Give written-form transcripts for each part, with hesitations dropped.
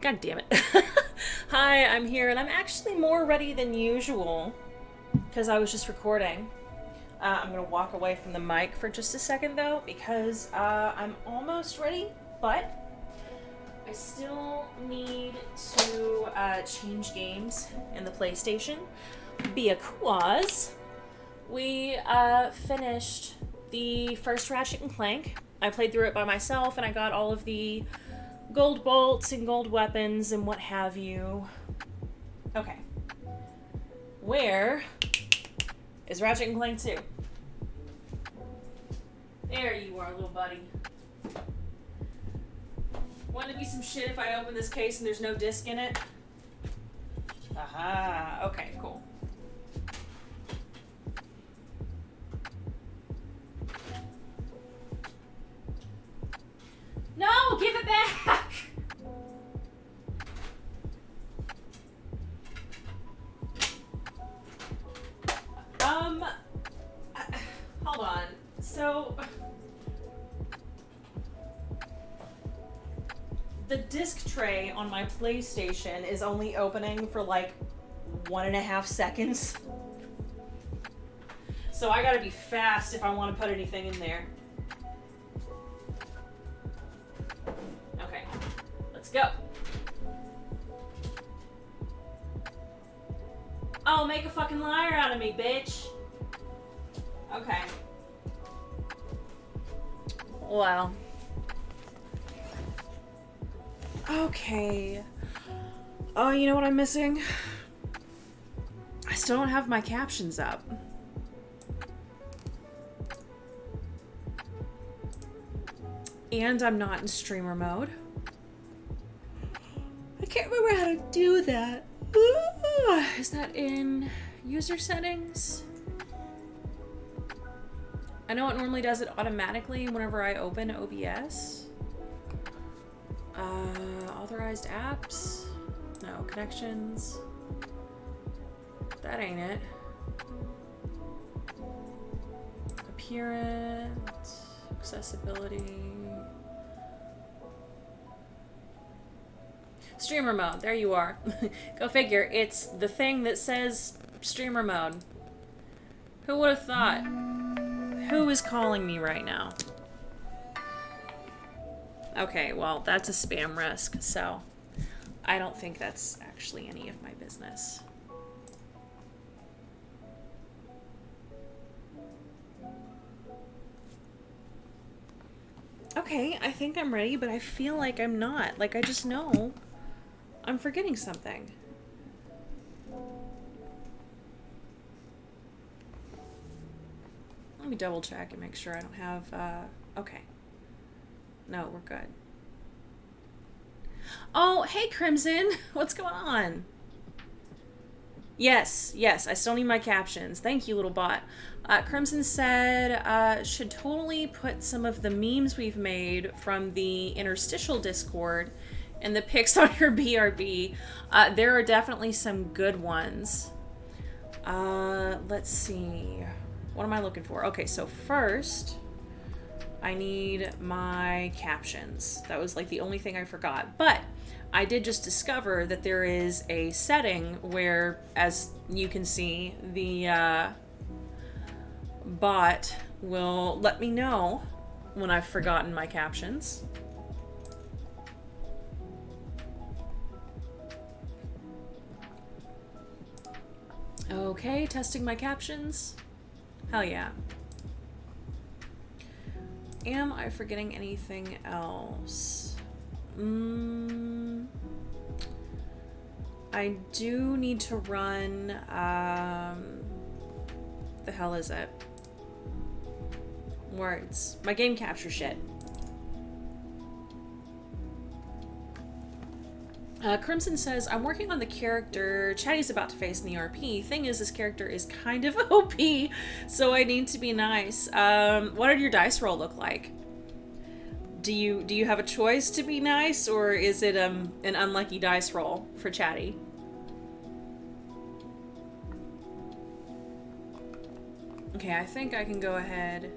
God damn it. Hi, I'm here, and I'm actually more ready than usual because I was just recording. I'm going to walk away from the mic for just a second, though, because I'm almost ready, but I still need to change games in the PlayStation because we finished the first Ratchet and Clank. I played through it by myself, and I got all of the gold bolts and gold weapons and what have you. Okay. Where is Ratchet and Clank 2? There you are, little buddy. Wouldn't it be some shit if I open this case and there's no disc in it? Aha. Okay, cool. No! Give it back! Hold on. So, the disc tray on my PlayStation is only opening for like 1.5 seconds. So I gotta be fast if I want to put anything in there. Okay, let's go. Oh, make a fucking liar out of me, bitch. Okay. Wow. Okay. Oh, you know what I'm missing? I still don't have my captions up. And I'm not in streamer mode. I can't remember how to do that. Is that in user settings? I know it normally does it automatically whenever I open OBS. Authorized apps? No, connections. That ain't it. Appearance, accessibility. Streamer mode, there you are. Go figure, it's the thing that says streamer mode. Who would have thought? Who is calling me right now? Okay, well, that's a spam risk, so I don't think that's actually any of my business. Okay, I think I'm ready, but I feel like I'm not. Like, I just know I'm forgetting something. Let me double check and make sure I don't have, okay. No, we're good. Oh, hey, Crimson. What's going on? Yes, yes, I still need my captions. Thank you, little bot. Crimson said, should totally put some of the memes we've made from the interstitial Discord and the pics on your BRB. There are definitely some good ones. Let's see. What am I looking for? Okay, so first, I need my captions. That was like the only thing I forgot. But I did just discover that there is a setting where, as you can see, the bot will let me know when I've forgotten my captions. Okay, testing my captions. Hell yeah. Am I forgetting anything else? I do need to run, the hell is it? Words. My game capture shit. Crimson says, I'm working on the character Chatty's about to face in the RP. Thing is, this character is kind of OP, so I need to be nice. What did your dice roll look like? Do you have a choice to be nice, or is it an unlucky dice roll for Chatty? Okay, I think I can go ahead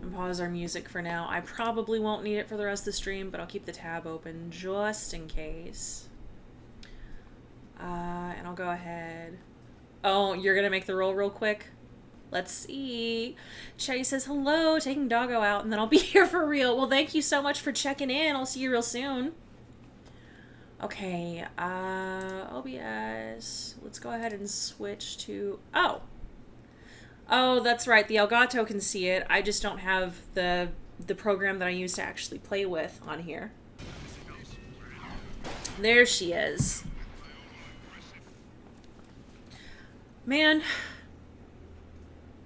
and pause our music for now. I probably won't need it for the rest of the stream, but I'll keep the tab open just in case. And I'll go ahead. Oh, you're gonna make the roll real quick? Let's see. Chatty says, hello, taking doggo out, and then I'll be here for real. Well, thank you so much for checking in. I'll see you real soon. Okay, OBS. Let's go ahead and switch to... Oh, that's right. The Elgato can see it. I just don't have the program that I use to actually play with on here. There she is. Man,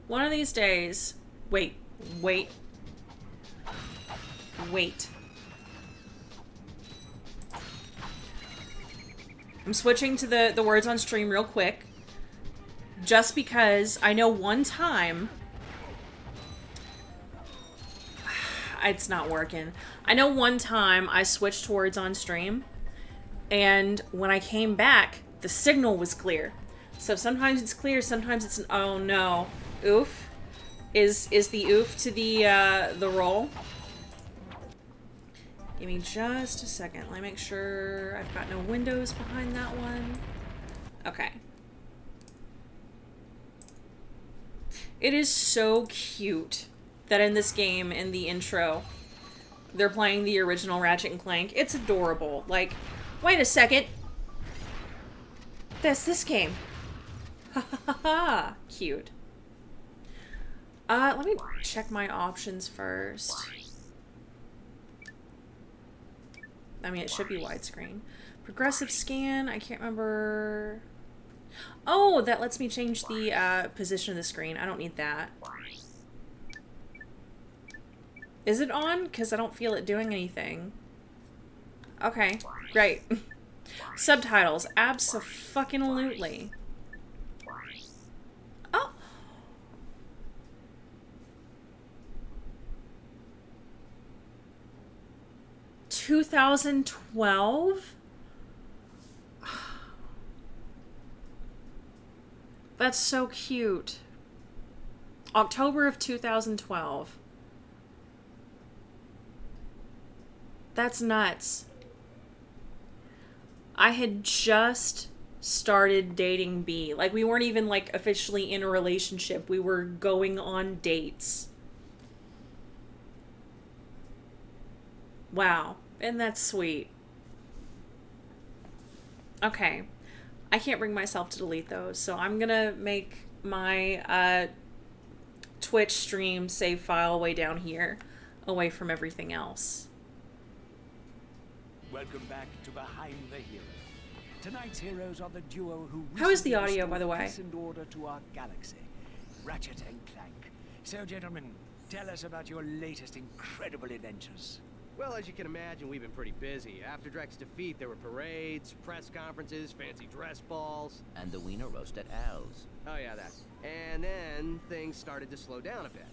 one of these days... Wait. I'm switching to the words on stream real quick. Just because I know one time... It's not working. I know one time I switched to words on stream, and when I came back, the signal was clear. So sometimes it's clear, sometimes it's... Oh no. Oof. Is the oof to the roll? Give me just a second. Let me make sure I've got no windows behind that one. Okay. It is so cute that in this game, in the intro, they're playing the original Ratchet Clank. It's adorable. Like, wait a second. That's this game. Ha ha ha ha. Cute. Let me check my options first. I mean, it should be widescreen. Progressive scan, I can't remember... Oh, that lets me change the position of the screen. I don't need that. Is it on? Because I don't feel it doing anything. Okay, great. Subtitles, abso-fucking-lutely. Oh! 2012? That's so cute. October of 2012. That's nuts. I had just started dating B. Like, we weren't even, like, officially in a relationship. We were going on dates. Wow. And that's sweet. Okay. I can't bring myself to delete those, so I'm gonna make my Twitch stream save file way down here, away from everything else. Welcome back to Behind the Hero. Tonight's heroes are the duo who... How is the audio, by the way? ...peace and order to our galaxy, Ratchet and Clank. So, gentlemen, tell us about your latest incredible adventures. Well, as you can imagine, we've been pretty busy. After Drek's defeat, there were parades, press conferences, fancy dress balls. And the wiener roast at Al's. Oh yeah, that. And then things started to slow down a bit.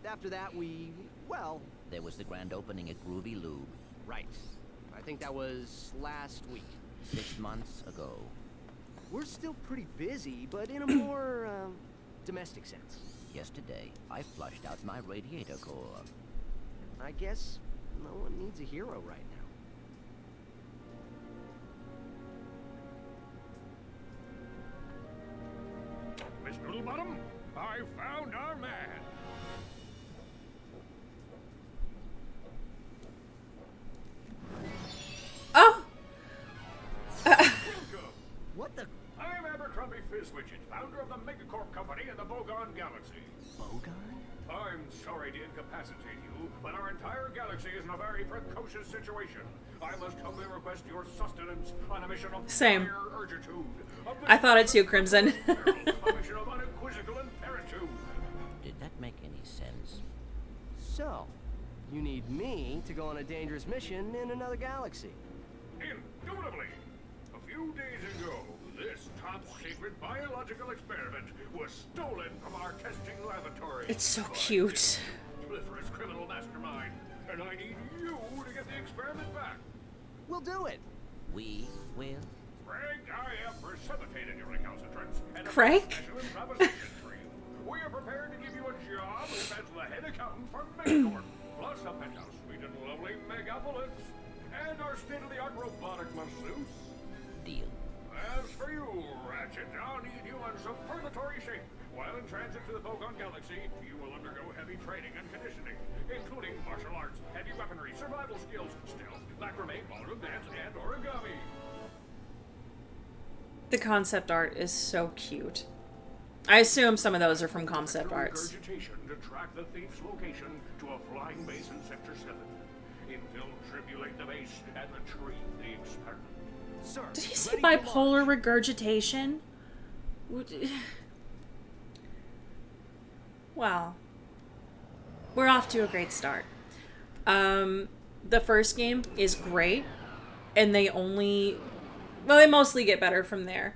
After that, well... There was the grand opening at Groovy Lube. Right. I think that was last week. 6 months ago. We're still pretty busy, but in a more, domestic sense. Yesterday, I flushed out my radiator core. I guess no one needs a hero right now. Miss Noodlebottom, I found our man. Oh! Welcome. What the... I'm Abercrombie Fizzwidget, founder of the Megacorp Company in the Bogon Galaxy. Bogon? I'm sorry to incapacitate you, but our entire galaxy is in a very precocious situation. I must humbly request your sustenance on a mission of Same. dire urgitude. I thought it too, Crimson. A mission of unquizzical imperitude. Did that make any sense? So, you need me to go on a dangerous mission in another galaxy. Indubitably. A few days ago, this top-secret biological experiment was stolen from our testing laboratory. It's so by cute. this proliferous criminal mastermind, and I need you to get the experiment back. We'll do it. We will? Frank, I have precipitated your recalcitrance and have Craig? a special improvisation for you. We are prepared to give you a job as the head accountant for Megacorp, plus a penthouse suite in lovely Megapolis, and our state-of-the-art robotic masseuse. Deal. As for you, Ratchet, I'll need you in superlatory shape. While in transit to the Bogon Galaxy, you will undergo heavy training and conditioning, including martial arts, heavy weaponry, survival skills, stealth, macrame, ballroom dance, and origami. The concept art is so cute. I assume some of those are from concept arts. Regurgitation to track the thief's location to a flying base in Sector 7. Infiltrate the base and retrieve the experiment. Sir, Did he say ready for bipolar launch. regurgitation? Well, we're off to a great start. The first game is great, and they mostly get better from there.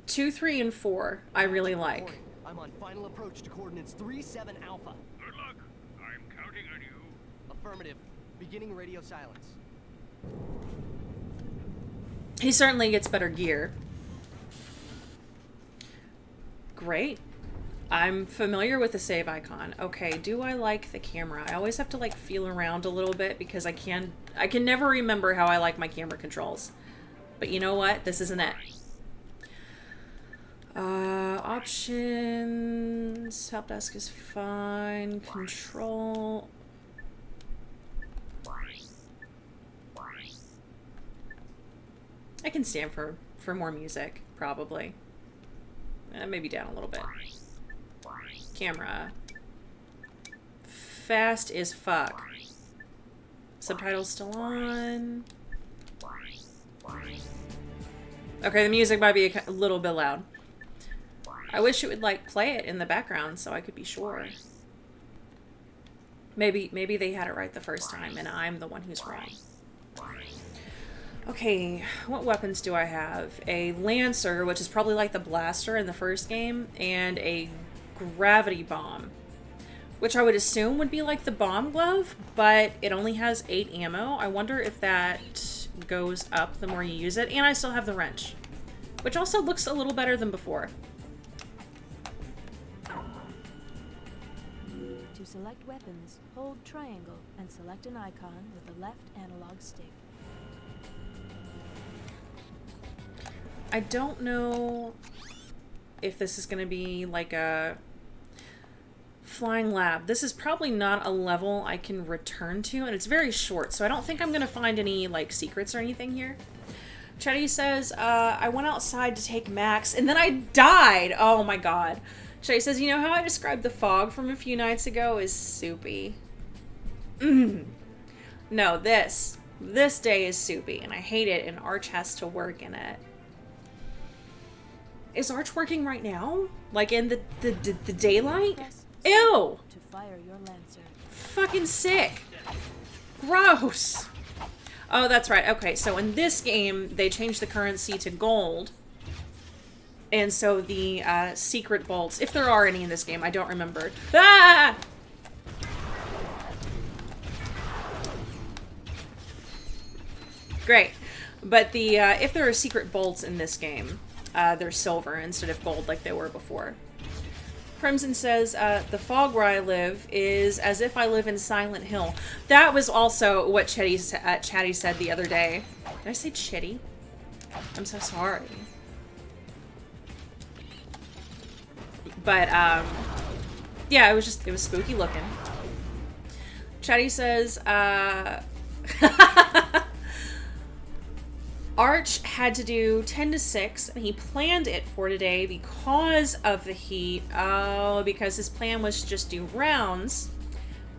2, 3, and 4, I really like. Morning. I'm on final approach to coordinates 3-7 Alpha. Good luck. I'm counting on you. Affirmative. Beginning radio silence. He certainly gets better gear. Great. I'm familiar with the save icon. Okay, do I like the camera? I always have to like feel around a little bit because I can never remember how I like my camera controls. But you know what? This isn't it. Options. Help desk is fine. Control. I can stand for more music, probably. Maybe down a little bit. Camera. Fast as fuck. Subtitles still on. Okay, the music might be a little bit loud. I wish it would like play it in the background so I could be sure. Maybe they had it right the first time and I'm the one who's wrong. Okay, what weapons do I have? A Lancer, which is probably like the blaster in the first game, and a gravity bomb, which I would assume would be like the bomb glove, but it only has 8 ammo. I wonder if that goes up the more you use it. And I still have the wrench, which also looks a little better than before. To select weapons, hold triangle and select an icon with the left analog stick. I don't know if this is going to be like a flying lab. This is probably not a level I can return to, and it's very short, so I don't think I'm going to find any like secrets or anything here. Chetty says, I went outside to take Max, and then I died. Oh my god. Chetty says, you know how I described the fog from a few nights ago is soupy. No, this day is soupy, and I hate it, and Arch has to work in it. Is Arch working right now? Like in the daylight? Press Ew! to fire your Lancer. Fucking sick. Gross! Oh, that's right. Okay, so in this game, they changed the currency to gold. And so the secret bolts, if there are any in this game, I don't remember. Ah! Great. But the if there are secret bolts in this game, they're silver instead of gold like they were before. Crimson says, the fog where I live is as if I live in Silent Hill. That was also what Chatty said the other day. Did I say Chitty? I'm so sorry. But, yeah, it was spooky looking. Chatty says, Arch had to do 10 to 6, and he planned it for today because of the heat. Oh, because his plan was to just do rounds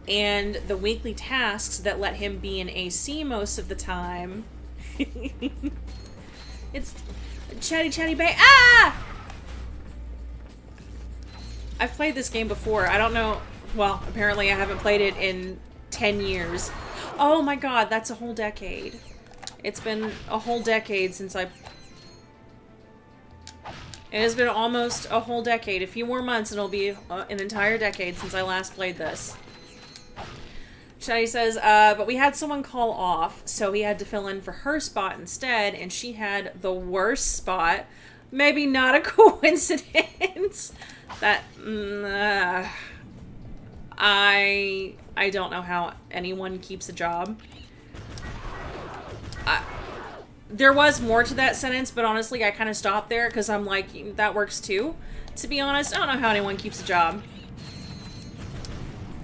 and the weekly tasks that let him be in AC most of the time. It's Chatty Bay. Ah! I've played this game before. I don't know. Well, apparently I haven't played it in 10 years. Oh my god, that's a whole decade. It's been a whole decade since It has been almost a whole decade. A few more months and it'll be an entire decade since I last played this. Shadi says, but we had someone call off, so he had to fill in for her spot instead, and she had the worst spot. Maybe not a coincidence. That, I don't know how anyone keeps a job. There was more to that sentence, but honestly, I kind of stopped there because I'm like, that works too. To be honest, I don't know how anyone keeps a job.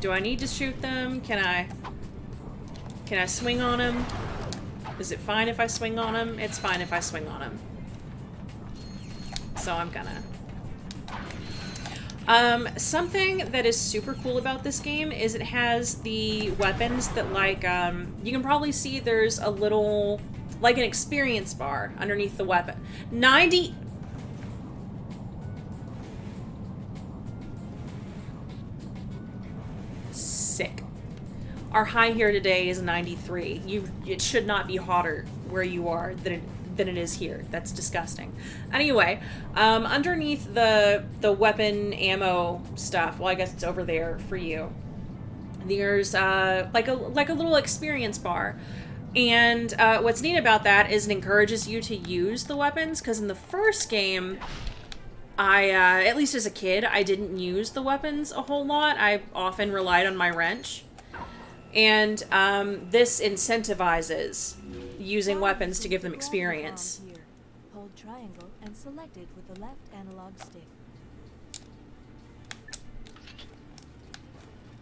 Do I need to shoot them? Can I swing on them? Is it fine if I swing on them? It's fine if I swing on them. So I'm gonna. Something that is super cool about this game is it has the weapons that, like, you can probably see there's a little, like an experience bar underneath the weapon. 90... Sick. Our high here today is 93. It should not be hotter where you are than it is here. That's disgusting. Anyway, underneath the weapon ammo stuff, well, I guess it's over there for you. There's like a little experience bar. And what's neat about that is it encourages you to use the weapons, because in the first game, at least as a kid, I didn't use the weapons a whole lot. I often relied on my wrench. And this incentivizes using weapons to give them experience. Hold triangle and select it with the left analog stick.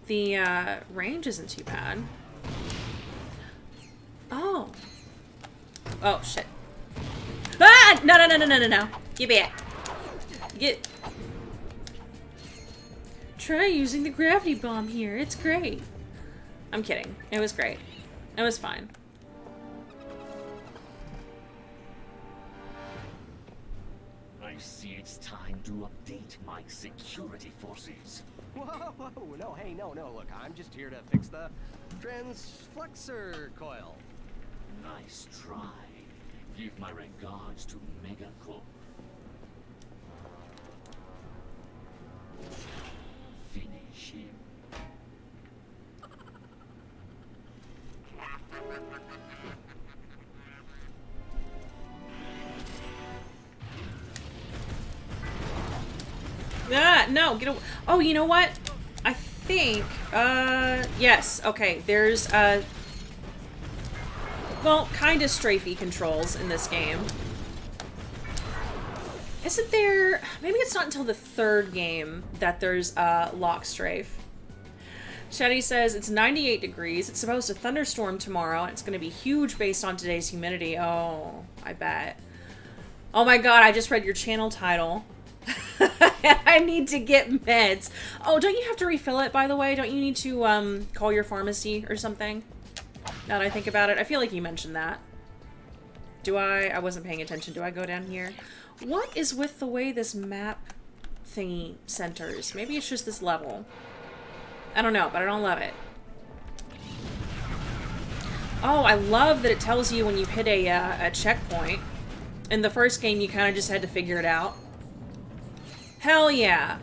The range isn't too bad. Oh. Oh, shit. Ah! No. Get back. Try using the gravity bomb here. It's great. I'm kidding. It was great. It was fine. I see it's time to update my security forces. Whoa, no, hey, no, look, I'm just here to fix the transflexor coil. Nice try. Give my regards to Megacorp. Finish him. Ah, no, get away. Oh, you know what? I think, yes, okay, there's, well, kind of strafey controls in this game. Isn't there, maybe it's not until the third game that there's, lock strafe. Shetty says, it's 98 degrees, it's supposed to thunderstorm tomorrow, and it's going to be huge based on today's humidity. Oh, I bet. Oh my god, I just read your channel title. I need to get meds. Oh, don't you have to refill it, by the way? Don't you need to, call your pharmacy or something? Now that I think about it, I feel like you mentioned that. Do I? I wasn't paying attention. Do I go down here? What is with the way this map thingy centers? Maybe it's just this level. I don't know, but I don't love it. Oh, I love that it tells you when you've hit a checkpoint. In the first game, you kind of just had to figure it out. Hell yeah.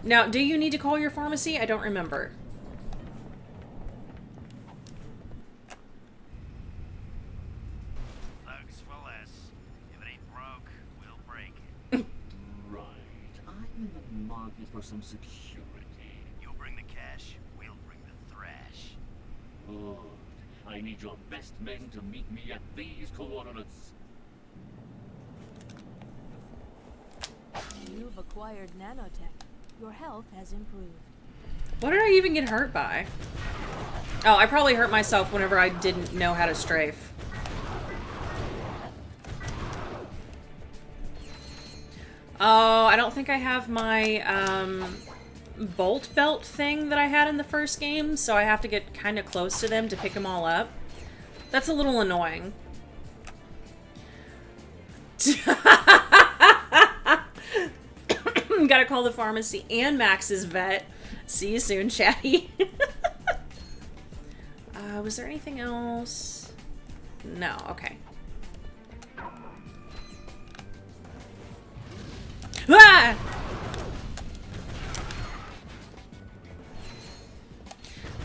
Now, do you need to call your pharmacy? I don't remember. Looks for less. If it ain't broke, we'll break it. Right. I'm in the market for some security. You'll bring the cash, we'll bring the thrash. Good. I need your best men to meet me at these coordinates. You've acquired nanotech. Your health has improved. What did I even get hurt by? Oh, I probably hurt myself whenever I didn't know how to strafe. Oh, I don't think I have my, bolt belt thing that I had in the first game, so I have to get kind of close to them to pick them all up. That's a little annoying. Gotta call the pharmacy and Max's vet. See you soon, chatty. Was there anything else? No, okay. Ah!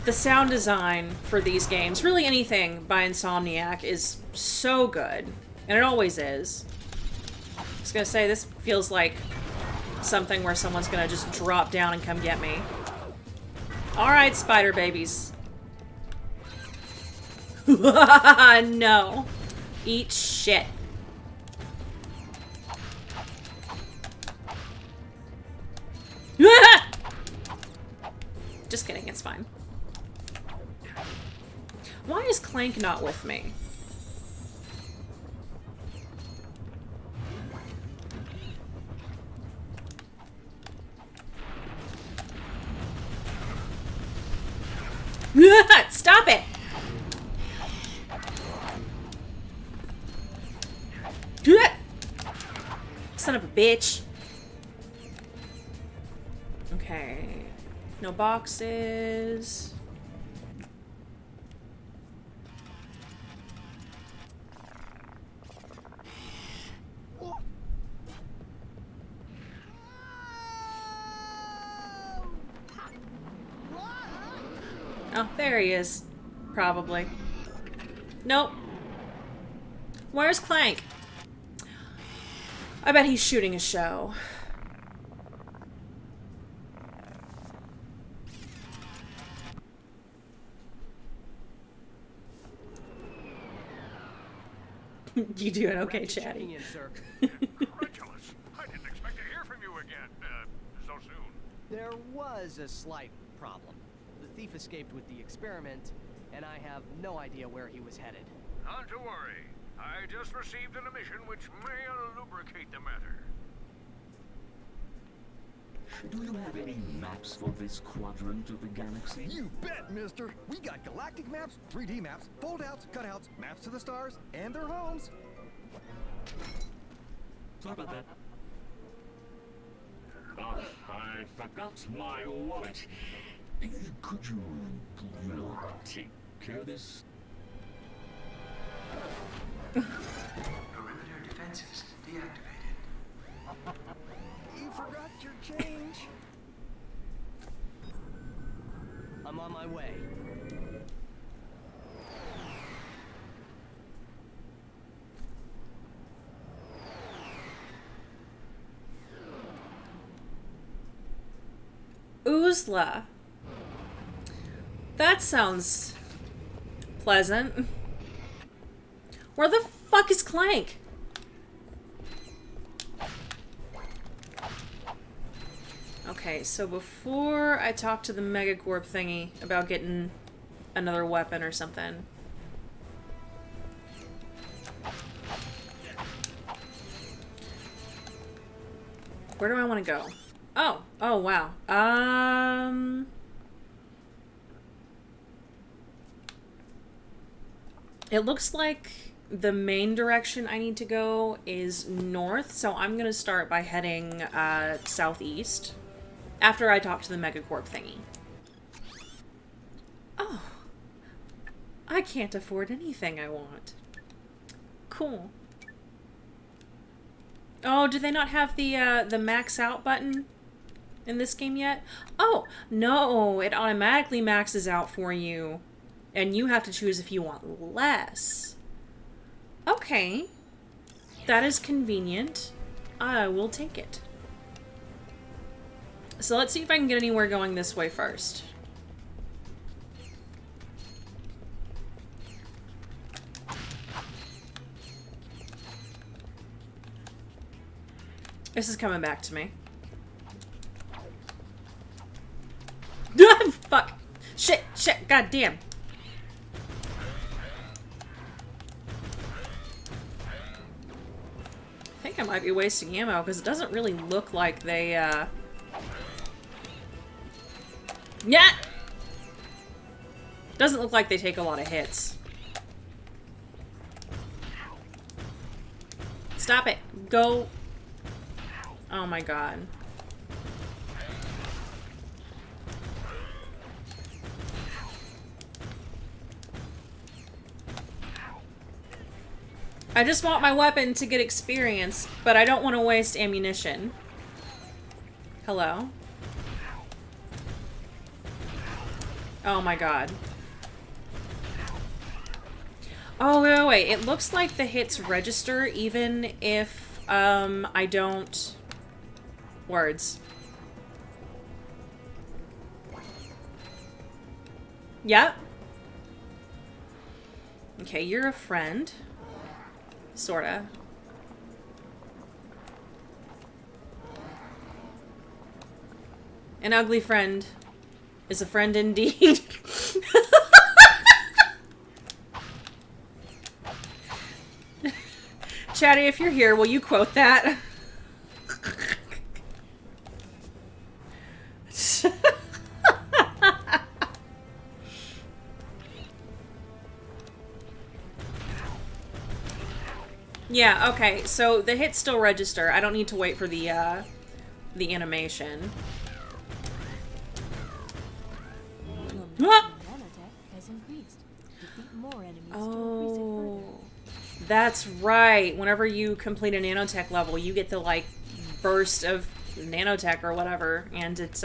The sound design for these games, really anything by Insomniac, is so good. And it always is. I was gonna say, this feels like something where someone's gonna just drop down and come get me. Alright, spider babies. No. Eat shit. Just kidding, it's fine. Why is Clank not with me? Stop it! Son of a bitch. Okay. No boxes. Oh, there he is. Probably. Nope. Where's Clank? I bet he's shooting a show. You doing okay, Ratchet checking Chatty? in, sir. Incredulous. I didn't expect to hear from you again, so soon. There was a slight problem. The thief escaped with the experiment, and I have no idea where he was headed. Not to worry. I just received an emission which may lubricate the matter. Do you have any maps for this quadrant of the galaxy? You bet, mister! We got galactic maps, 3D maps, fold-outs, cutouts, maps to the stars, and their homes. Sorry about that. Oh, I forgot my wallet. Could you take care of this? Perimeter defenses deactivated. You forgot your change. I'm on my way. Oozla. That sounds pleasant. Where the fuck is Clank? Okay, so before I talk to the Megacorp thingy about getting another weapon or something. Where do I want to go? Oh, oh wow. It looks like the main direction I need to go is north, so I'm gonna start by heading southeast after I talk to the Megacorp thingy. Oh. I can't afford anything I want. Cool. Oh, do they not have the max out button in this game yet? Oh, no, it automatically maxes out for you. And you have to choose if you want less. Okay. That is convenient. I will take it. So let's see if I can get anywhere going this way first. This is coming back to me. Fuck. Shit, shit, goddamn. I think I might be wasting ammo because it doesn't really look like they, Yeah! Doesn't look like they take a lot of hits. Stop it. Go. Oh my god. I just want my weapon to get experience, but I don't want to waste ammunition. Hello? Oh my god. Oh, wait, wait, wait. It looks like the hits register even if, I don't... Words. Yep. Okay, you're a friend. Sorta. An ugly friend is a friend indeed. Chatty, if you're here, will you quote that? Yeah, okay, so the hits still register. I don't need to wait for the animation. Oh, that's right. Whenever you complete a nanotech level, you get the, like, burst of nanotech or whatever, and it's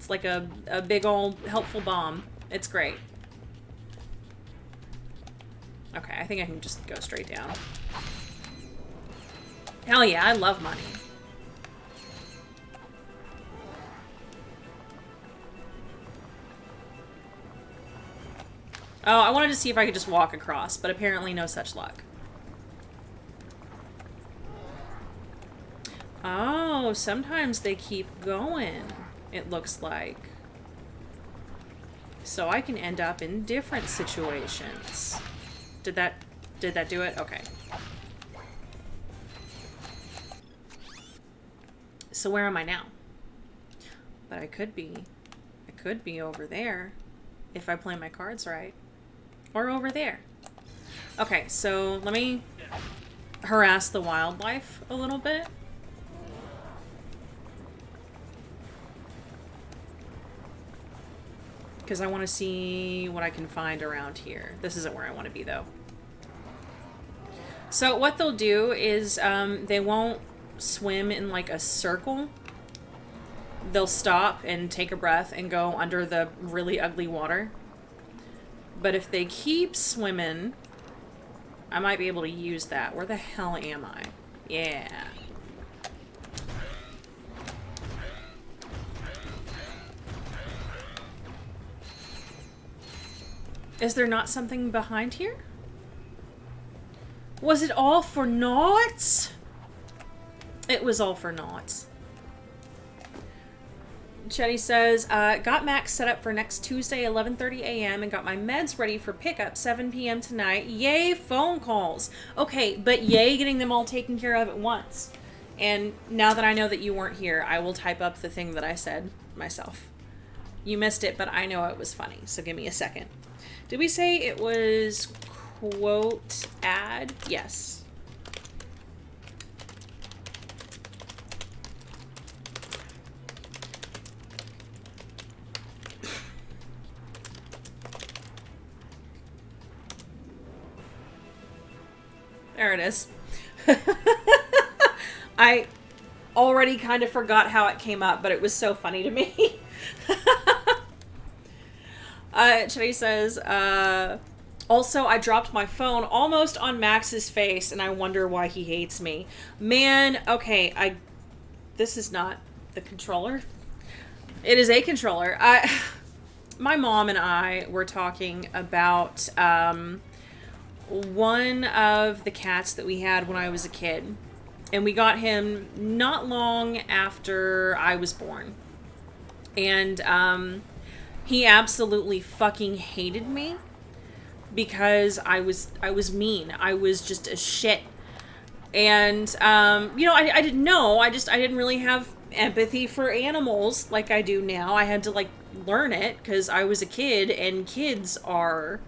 like a big old helpful bomb. It's great. Okay, I think I can just go straight down. Hell yeah, I love money. Oh, I wanted to see if I could just walk across, but apparently no such luck. Oh, sometimes they keep going, it looks like. So I can end up in different situations. Did that do it? Okay. So where am I now? But I could be over there if I play my cards right. Or over there. Okay, so let me harass the wildlife a little bit. Because I want to see what I can find around here. This isn't where I want to be, though. So what they'll do is they won't swim in, like, a circle. They'll stop and take a breath and go under the really ugly water. But if they keep swimming, I might be able to use that. Where the hell am I? Yeah. Is there not something behind here? Was it all for naught? It was all for naught. Chetty says, got Max set up for next Tuesday, 11:30 a.m. and got my meds ready for pickup 7 p.m. tonight. Yay, phone calls. Okay, but yay getting them all taken care of at once. And now that I know that you weren't here, I will type up the thing that I said myself. You missed it, but I know it was funny, so give me a second. Did we say it was quote ad? Yes. There it is. I already kind of forgot how it came up, but it was so funny to me. Chetty says, also, I dropped my phone almost on Max's face, and I wonder why he hates me. Man, okay, this is not the controller. It is a controller. My mom and I were talking about, one of the cats that we had when I was a kid. And we got him not long after I was born. And, he absolutely fucking hated me because I was mean. I was just a shit. And, you know, I didn't know. I didn't really have empathy for animals like I do now. I had to, like, learn it because I was a kid, and kids are...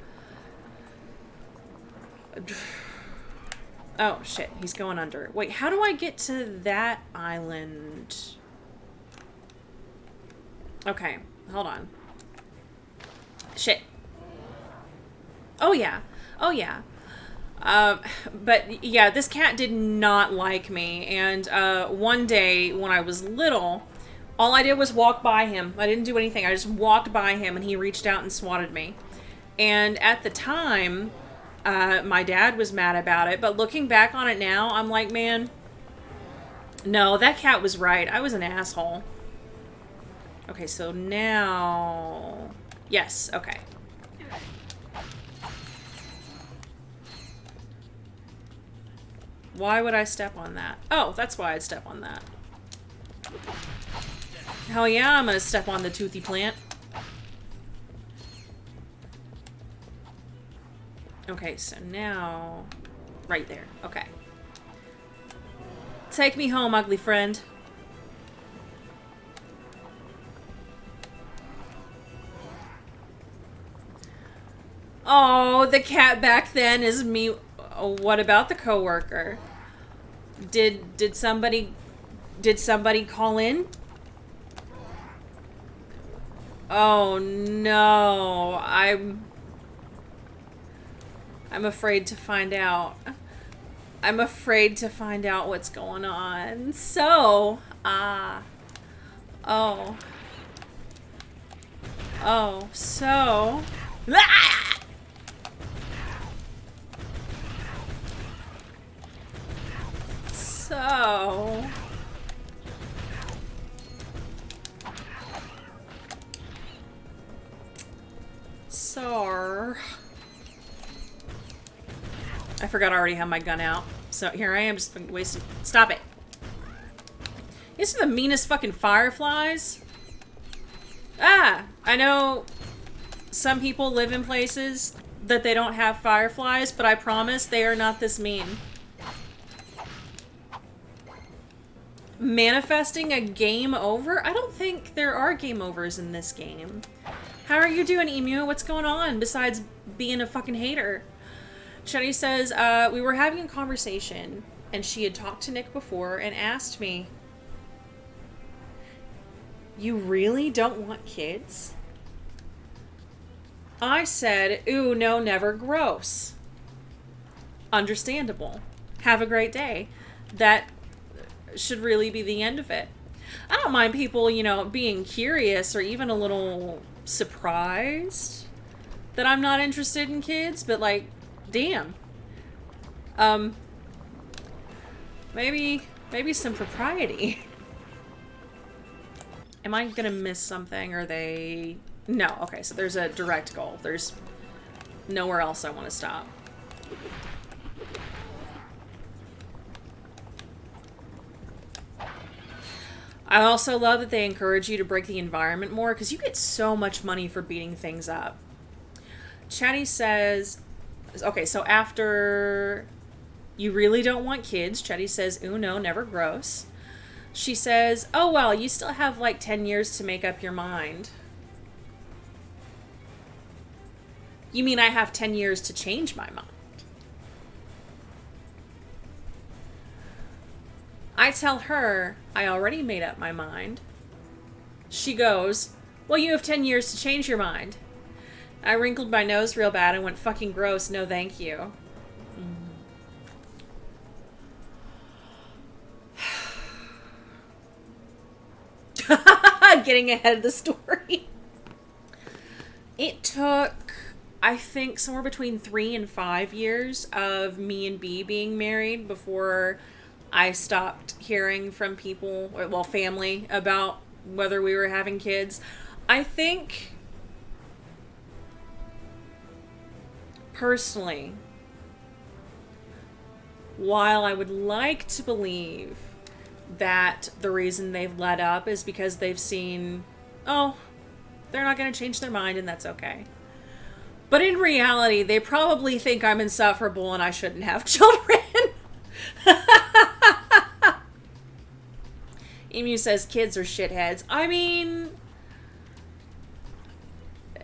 Oh, shit. He's going under. Wait, how do I get to that island? Okay, hold on. Shit. Oh, yeah. Oh, yeah. But, yeah, this cat did not like me. And, one day when I was little, all I did was walk by him. I didn't do anything. I just walked by him, and he reached out and swatted me. And at the time... my dad was mad about it, but looking back on it now, I'm like, man, no, that cat was right. I was an asshole. Okay, so now... Yes, okay. Why would I step on that? Oh, that's why I'd step on that. Hell yeah, I'm gonna step on the toothy plant. Okay, so now... Right there. Okay. Take me home, ugly friend. Oh, the cat back then is me. Oh, what about the coworker? Did somebody call in? Oh no, I'm afraid to find out. I'm afraid to find out what's going on. So, oh, so, I forgot I already have my gun out. So here I am just wasting. Stop it. These are the meanest fucking fireflies. Ah, I know some people live in places that they don't have fireflies, but I promise they are not this mean. Manifesting a game over? I don't think there are game overs in this game. How are you doing, Emu? What's going on besides being a fucking hater? Chetty says, we were having a conversation, and she had talked to Nick before and asked me, you really don't want kids? I said, ooh, no, never, gross. Understandable. Have a great day. That should really be the end of it. I don't mind people, you know, being curious or even a little surprised that I'm not interested in kids, but like, damn. Maybe some propriety. Am I gonna miss something? Are they... No, okay, so there's a direct goal. There's nowhere else I want to stop. I also love that they encourage you to break the environment more, because you get so much money for beating things up. Chatty says... Okay, so after you really don't want kids, Chetty says, ooh, no, never, gross. She says, oh, well, you still have like 10 years to make up your mind. You mean I have 10 years to change my mind? I tell her I already made up my mind. She goes, well, you have 10 years to change your mind. I wrinkled my nose real bad and went, fucking gross, no thank you. Getting ahead of the story. It took, I think, somewhere between 3 and 5 years of me and B being married before I stopped hearing from people, or, well, family, about whether we were having kids. I think, personally, while I would like to believe that the reason they've let up is because they've seen, oh, they're not going to change their mind and that's okay. But in reality, they probably think I'm insufferable and I shouldn't have children. Emu says kids are shitheads. I mean,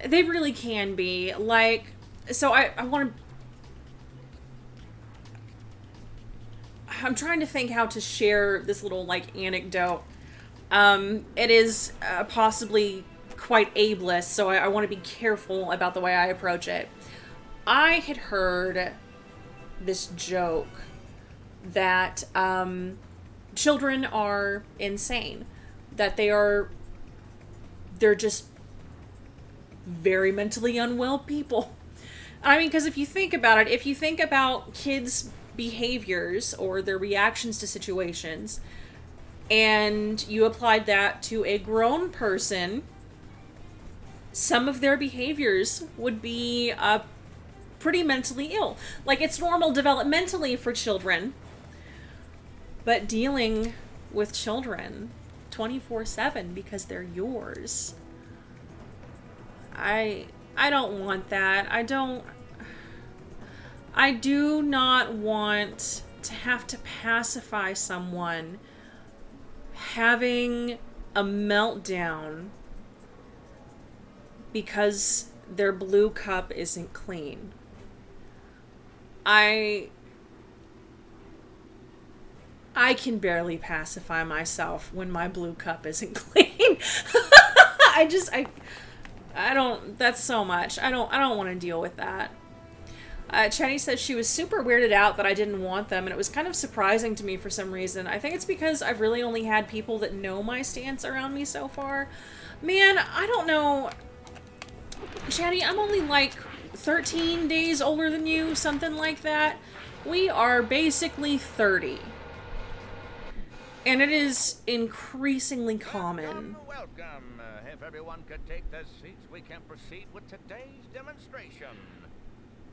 they really can be. Like, so I want to... I'm trying to think how to share this little, like, anecdote. It is possibly quite ableist, so I want to be careful about the way I approach it. I had heard this joke that children are insane. That they're just very mentally unwell people. I mean, because if you think about it, if you think about kids' behaviors or their reactions to situations, and you applied that to a grown person, some of their behaviors would be pretty mentally ill. Like, it's normal developmentally for children, but dealing with children 24/7 because they're yours, I don't want that. I do not want to have to pacify someone having a meltdown because their blue cup isn't clean. I can barely pacify myself when my blue cup isn't clean. I don't, that's so much. I don't want to deal with that. Chenny says she was super weirded out that I didn't want them, and it was kind of surprising to me for some reason. I think it's because I've really only had people that know my stance around me so far. Man, I don't know. Chenny, I'm only like 13 days older than you, something like that. We are basically 30. And it is increasingly common. Welcome. If everyone could take their seats, we can proceed with today's demonstration.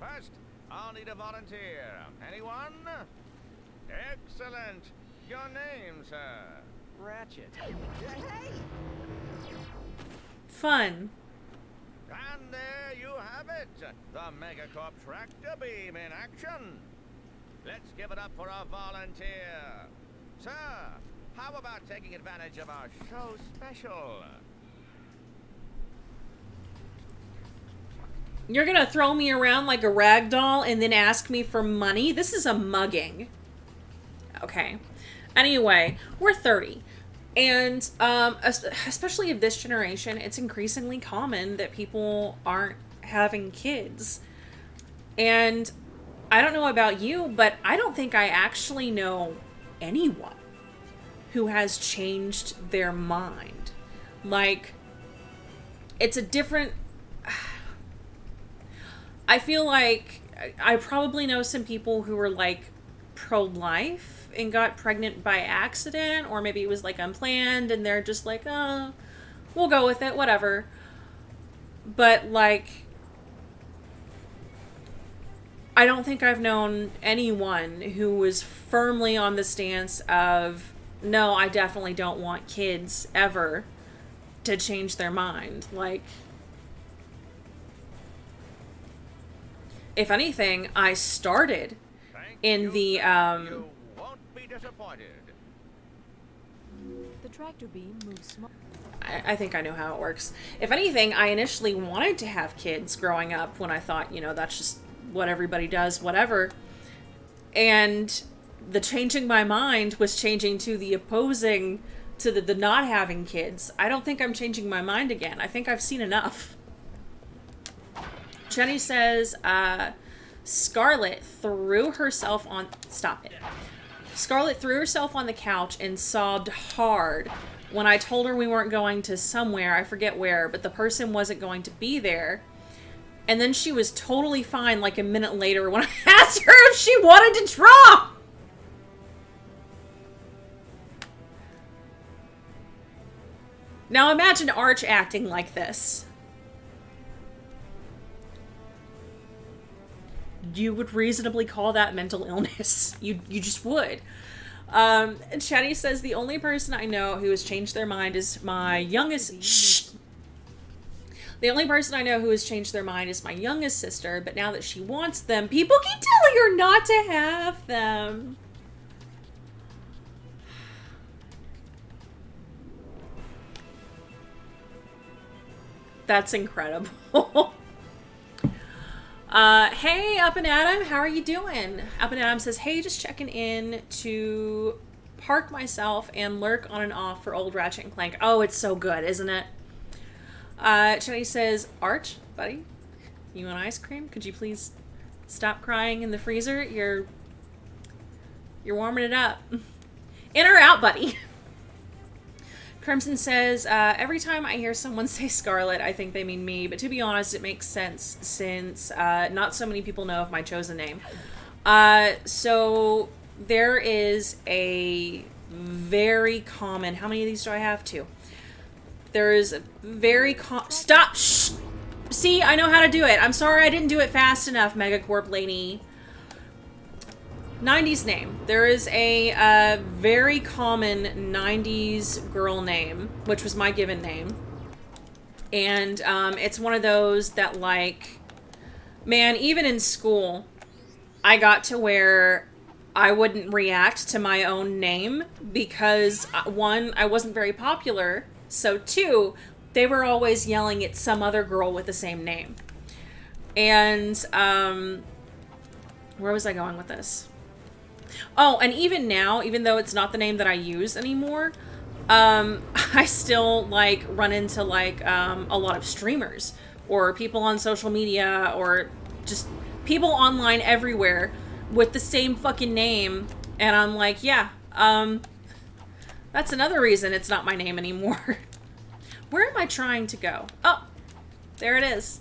First, I'll need a volunteer. Anyone? Excellent. Your name, sir? Ratchet. Hey! Fun. And there you have it. The Megacorp tractor beam in action. Let's give it up for our volunteer. Sir, how about taking advantage of our show special? You're gonna throw me around like a rag doll and then ask me for money? This is a mugging. Okay. Anyway, we're 30. And especially of this generation, it's increasingly common that people aren't having kids. And I don't know about you, but I don't think I actually know anyone who has changed their mind. Like, it's a different... I feel like I probably know some people who were like pro-life and got pregnant by accident, or maybe it was like unplanned and they're just like, oh, we'll go with it, whatever. But like, I don't think I've known anyone who was firmly on the stance of, no, I definitely don't want kids ever, to change their mind. Like, if anything, I started in the, You won't be disappointed. The tractor beam moves small. I think I know how it works. If anything, I initially wanted to have kids growing up when I thought, you know, that's just what everybody does, whatever. And the changing my mind was changing to the opposing, to the not having kids. I don't think I'm changing my mind again. I think I've seen enough. Jenny says, Scarlett threw herself on... Stop it. Scarlett threw herself on the couch and sobbed hard when I told her we weren't going to somewhere, I forget where, but the person wasn't going to be there. And then she was totally fine like a minute later when I asked her if she wanted to draw. Now imagine Arch acting like this. You would reasonably call that mental illness. You just would. And Chatty says, the only person I know who has changed their mind is my youngest... Shh! The only person I know who has changed their mind is my youngest sister, but now that she wants them, people keep telling her not to have them. That's incredible. Hey, UppinAtom, how are you doing? UppinAtom says, hey, just checking in to park myself and lurk on and off for old Ratchet and Clank. Oh, it's so good, isn't it? Chetty says, Arch, buddy, you want ice cream? Could you please stop crying in the freezer? You're warming it up. In or out, buddy? Crimson says, every time I hear someone say Scarlet, I think they mean me, but to be honest, it makes sense since not so many people know of my chosen name. So there is a very common, how many of these do I have? 2. There is a very stop! Shh! See, I know how to do it. I'm sorry I didn't do it fast enough, Megacorp lady. 90s name. There is a very common 90s girl name, which was my given name. And it's one of those that, like, man, even in school, I got to where I wouldn't react to my own name because, 1, I wasn't very popular, so 2, they were always yelling at some other girl with the same name. And, where was I going with this? Oh, and even now, even though it's not the name that I use anymore, I still, like, run into, like, a lot of streamers or people on social media or just people online everywhere with the same fucking name. And I'm like, yeah, that's another reason it's not my name anymore. Where am I trying to go? Oh, there it is.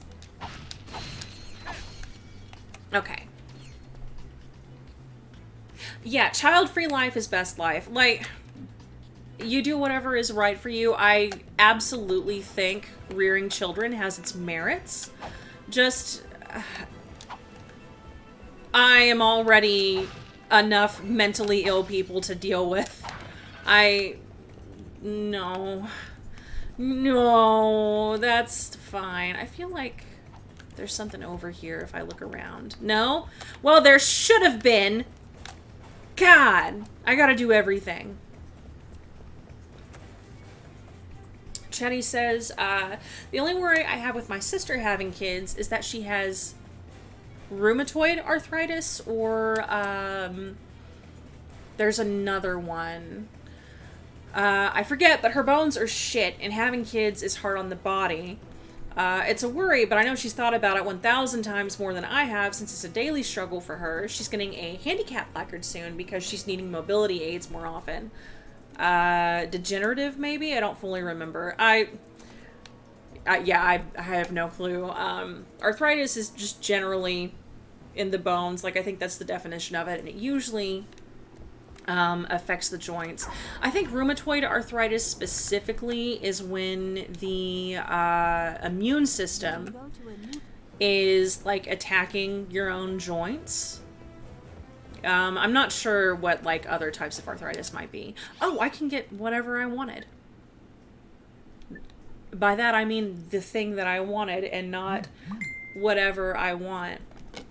Okay. Yeah, child-free life is best life. Like, you do whatever is right for you. I absolutely think rearing children has its merits. Just, I am already enough mentally ill people to deal with. No, that's fine. I feel like there's something over here if I look around. No? Well, there should have been. God, I gotta do everything. Chetty says, the only worry I have with my sister having kids is that she has rheumatoid arthritis or, there's another one. I forget, but her bones are shit and having kids is hard on the body. It's a worry, but I know she's thought about it 1,000 times more than I have since it's a daily struggle for her. She's getting a handicap placard soon because she's needing mobility aids more often. Degenerative, maybe? I don't fully remember. I have no clue. Arthritis is just generally in the bones. Like, I think that's the definition of it, and it usually affects the joints. I think rheumatoid arthritis specifically is when the immune system is, like, attacking your own joints. I'm not sure what, like, other types of arthritis might be. Oh, I can get whatever I wanted. By that, I mean the thing that I wanted and not whatever I want.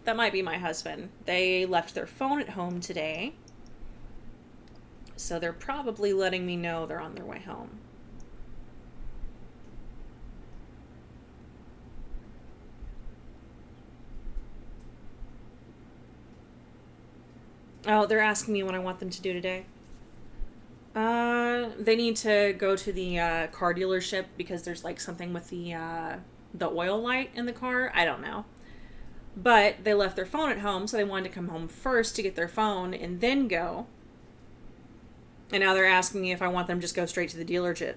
That might be my husband. They left their phone at home today. So they're probably letting me know they're on their way home. Oh, they're asking me what I want them to do today. They need to go to the car dealership because there's like something with the oil light in the car. I don't know. But they left their phone at home, so they wanted to come home first to get their phone and then go. And now they're asking me if I want them to just go straight to the dealership.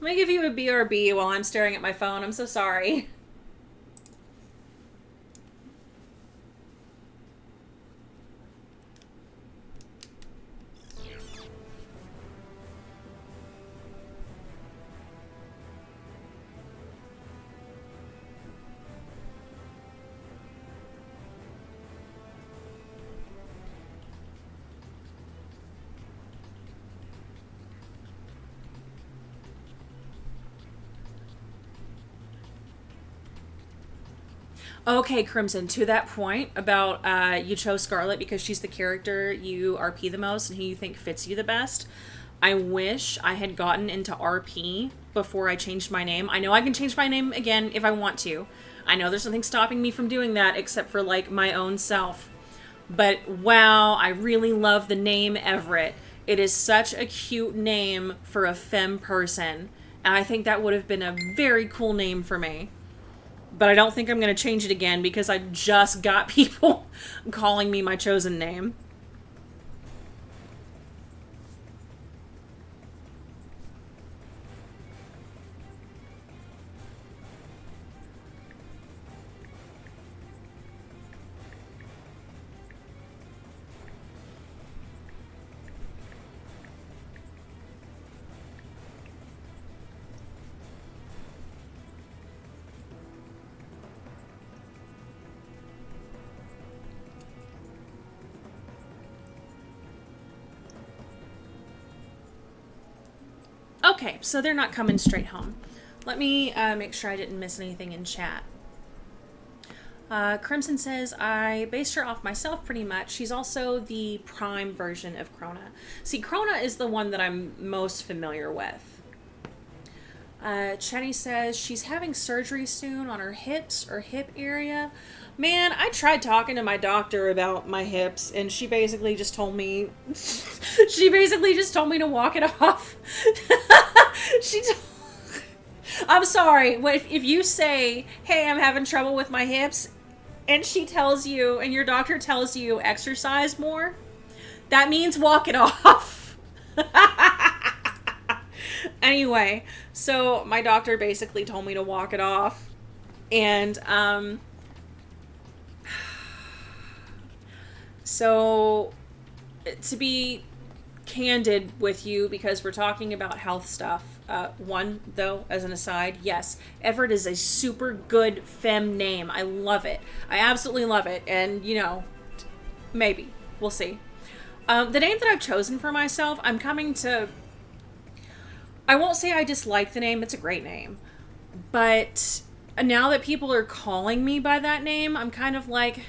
Let me give you a BRB while I'm staring at my phone. I'm so sorry. Okay, Crimson, to that point about you chose Scarlet because she's the character you RP the most and who you think fits you the best. I wish I had gotten into RP before I changed my name. I know I can change my name again if I want to. I know there's nothing stopping me from doing that except for, like, my own self. But, wow, I really love the name Everett. It is such a cute name for a femme person. And I think that would have been a very cool name for me. But I don't think I'm going to change it again because I just got people calling me my chosen name. Okay, so they're not coming straight home. Let me make sure I didn't miss anything in chat. Crimson says, I based her off myself pretty much. She's also the prime version of Krona. See, Krona is the one that I'm most familiar with. Chetty says, she's having surgery soon on her hips or hip area. Man, I tried talking to my doctor about my hips, and she basically just told me, to walk it off. I'm sorry. If you say, hey, I'm having trouble with my hips, and she tells you, and your doctor tells you exercise more, that means walk it off. Anyway, so my doctor basically told me to walk it off, and, so, to be candid with you, because we're talking about health stuff, one, though, as an aside, yes, Everett is a super good femme name. I love it. I absolutely love it, and, you know, maybe. We'll see. The name that I've chosen for myself, I'm coming to... I won't say I dislike the name, it's a great name, but now that people are calling me by that name, I'm kind of like...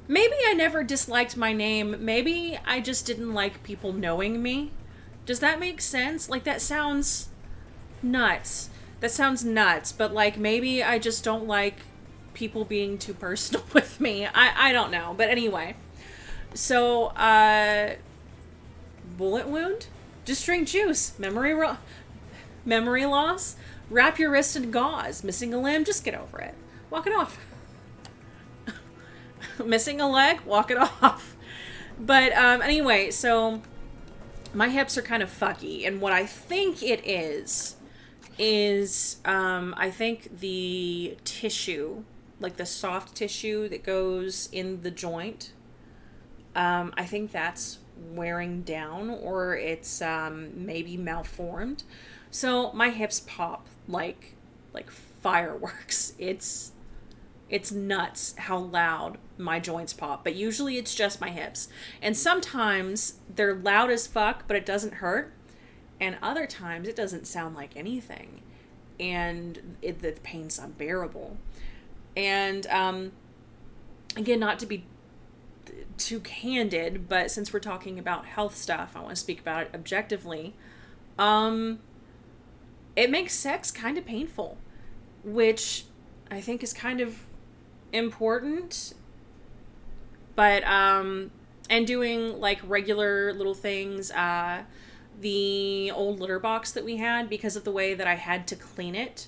Maybe I never disliked my name. Maybe I just didn't like people knowing me. Does that make sense? Like, that sounds nuts. That sounds nuts. But, like, maybe I just don't like people being too personal with me. I don't know. But anyway. So, bullet wound? Just drink juice. Memory loss? Wrap your wrist in gauze. Missing a limb? Just get over it. Walk it off. Missing a leg, walk it off. But anyway, so my hips are kind of fucky, and what I think it is I think the tissue, like the soft tissue that goes in the joint, I think that's wearing down, or it's maybe malformed. So my hips pop like fireworks. It's nuts how loud my joints pop, but usually it's just my hips. And sometimes they're loud as fuck, but it doesn't hurt. And other times it doesn't sound like anything. And the pain's unbearable. And again, not to be too candid, but since we're talking about health stuff, I want to speak about it objectively. It makes sex kind of painful, which I think is kind of important. But, and doing, like, regular little things, the old litter box that we had, because of the way that I had to clean it,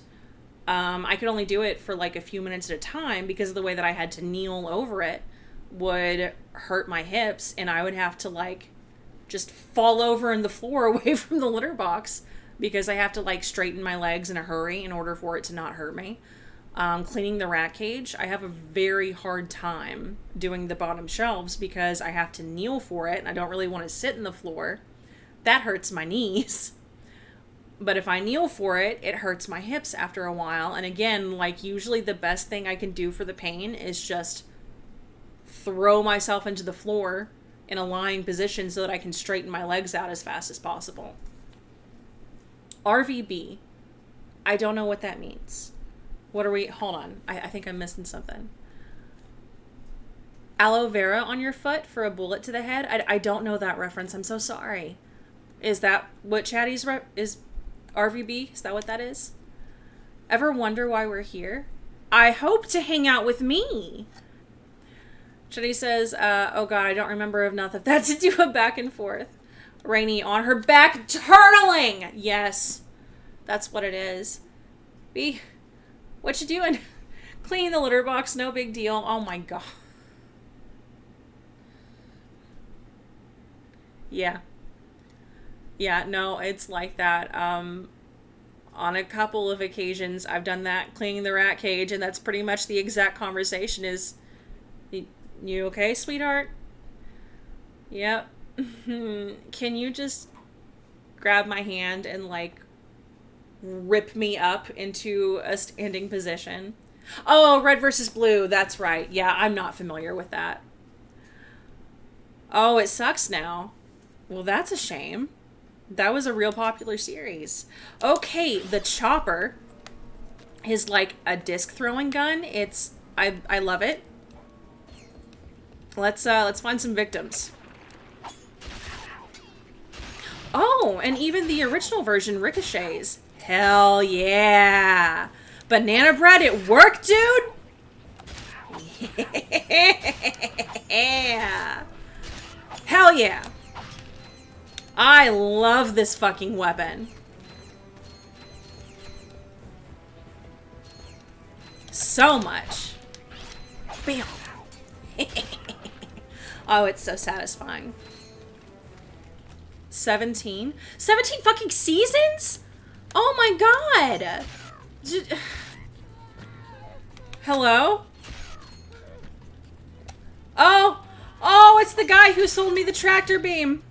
I could only do it for, like, a few minutes at a time, because of the way that I had to kneel over it would hurt my hips, and I would have to, like, just fall over in the floor away from the litter box, because I have to, like, straighten my legs in a hurry in order for it to not hurt me. Cleaning the rat cage, I have a very hard time doing the bottom shelves because I have to kneel for it and I don't really want to sit in the floor. That hurts my knees. But if I kneel for it, it hurts my hips after a while. And again, like, usually the best thing I can do for the pain is just throw myself into the floor in a lying position so that I can straighten my legs out as fast as possible. RVB. I don't know what that means. What are we... Hold on. I think I'm missing something. Aloe vera on your foot for a bullet to the head? I don't know that reference. I'm so sorry. Is that what Chatty's... is RVB? Is that what that is? Ever wonder why we're here? I hope to hang out with me. Chatty says, oh god, I don't remember enough of that to do a back and forth. Rainy on her back turtling! Yes. That's what it is. B... What you doing? Cleaning the litter box, no big deal. Oh my god. Yeah. Yeah, no, it's like that. On a couple of occasions, I've done that, cleaning the rat cage, and that's pretty much the exact conversation is, you okay, sweetheart? Yep. Can you just grab my hand and, like, rip me up into a standing position? Oh, red versus blue. That's right. Yeah, I'm not familiar with that. Oh, it sucks now. Well, that's a shame. That was a real popular series. Okay, the chopper is like a disc throwing gun. I love it. Let's find some victims. Oh, and even the original version ricochets. Hell yeah. Banana bread, it worked, dude? Yeah. Hell yeah. I love this fucking weapon. So much. Bam. Oh, it's so satisfying. 17? 17 fucking seasons? Oh my god! Hello? Oh, it's the guy who sold me the tractor beam.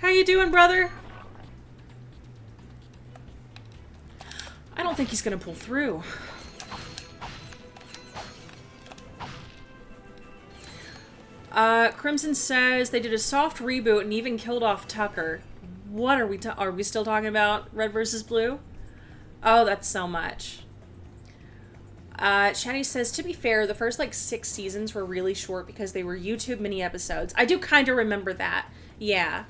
How you doing, brother? I don't think he's gonna pull through. Crimson says they did a soft reboot and even killed off Tucker. What are we still talking about? Red versus blue? Oh, that's so much. Chatty says, to be fair, the first, like, 6 seasons were really short because they were YouTube mini episodes. I do kind of remember that. Yeah.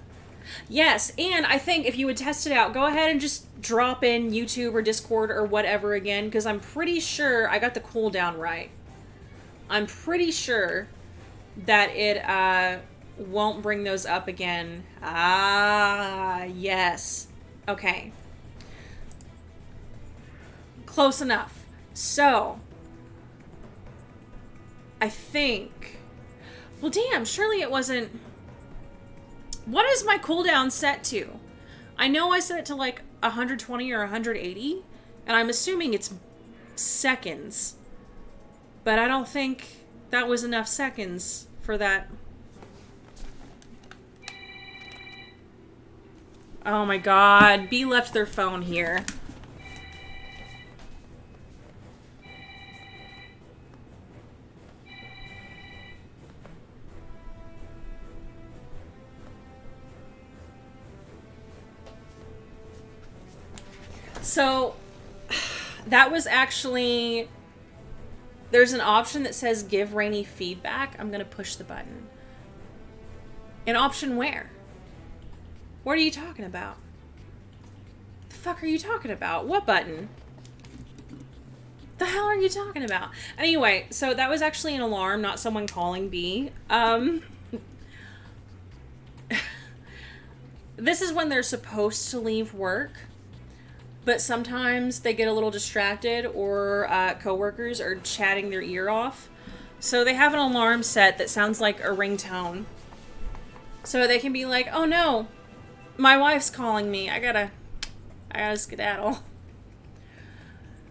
Yes, and I think if you would test it out, go ahead and just drop in YouTube or Discord or whatever again, because I'm pretty sure I got the cooldown right. I'm pretty sure that it, won't bring those up again. Ah, yes. Okay. Close enough. So, I think... Well, damn, surely it wasn't... What is my cooldown set to? I know I set it to like 120 or 180, and I'm assuming it's seconds. But I don't think that was enough seconds for that. Oh my god, B left their phone here. So, that was actually... There's an option that says give Rainy feedback. I'm gonna push the button. An option where? What are you talking about? The fuck are you talking about? What button? The hell are you talking about? Anyway, so that was actually an alarm, not someone calling B. This is when they're supposed to leave work, but sometimes they get a little distracted or coworkers are chatting their ear off. So they have an alarm set that sounds like a ringtone. So they can be like, oh no, my wife's calling me. I gotta skedaddle.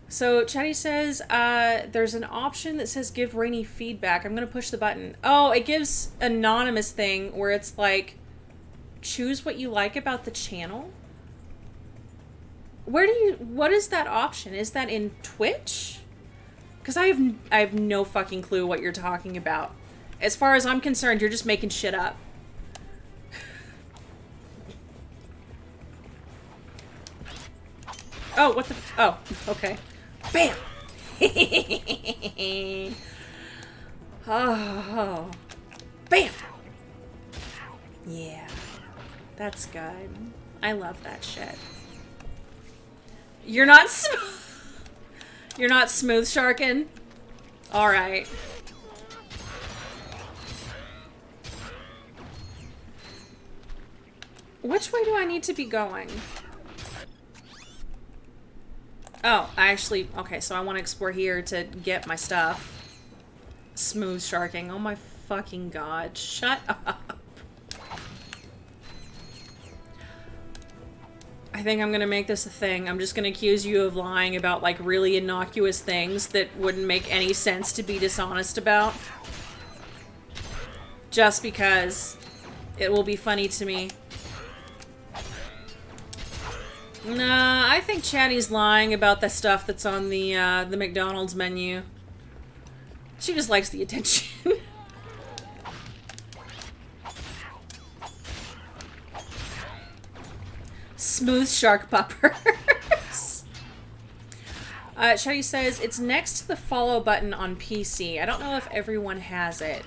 So Chatty says, there's an option that says give Rainy feedback. I'm gonna push the button. Oh, it gives anonymous thing where it's like, choose what you like about the channel. What is that option? Is that in Twitch? Because I have no fucking clue what you're talking about. As far as I'm concerned, you're just making shit up. Oh, what the... Oh, okay. Bam! Oh. Bam! Yeah. That's good. I love that shit. You're not You're not smooth sharking? Alright. Which way do I need to be going? Oh, I actually... Okay, so I want to explore here to get my stuff. Smooth sharking. Oh my fucking god. Shut up. I think I'm gonna make this a thing. I'm just gonna accuse you of lying about, like, really innocuous things that wouldn't make any sense to be dishonest about. Just because it will be funny to me. Nah, I think Chatty's lying about the stuff that's on the McDonald's menu. She just likes the attention. Smooth shark puppers. Chatty says, it's next to the follow button on PC. I don't know if everyone has it.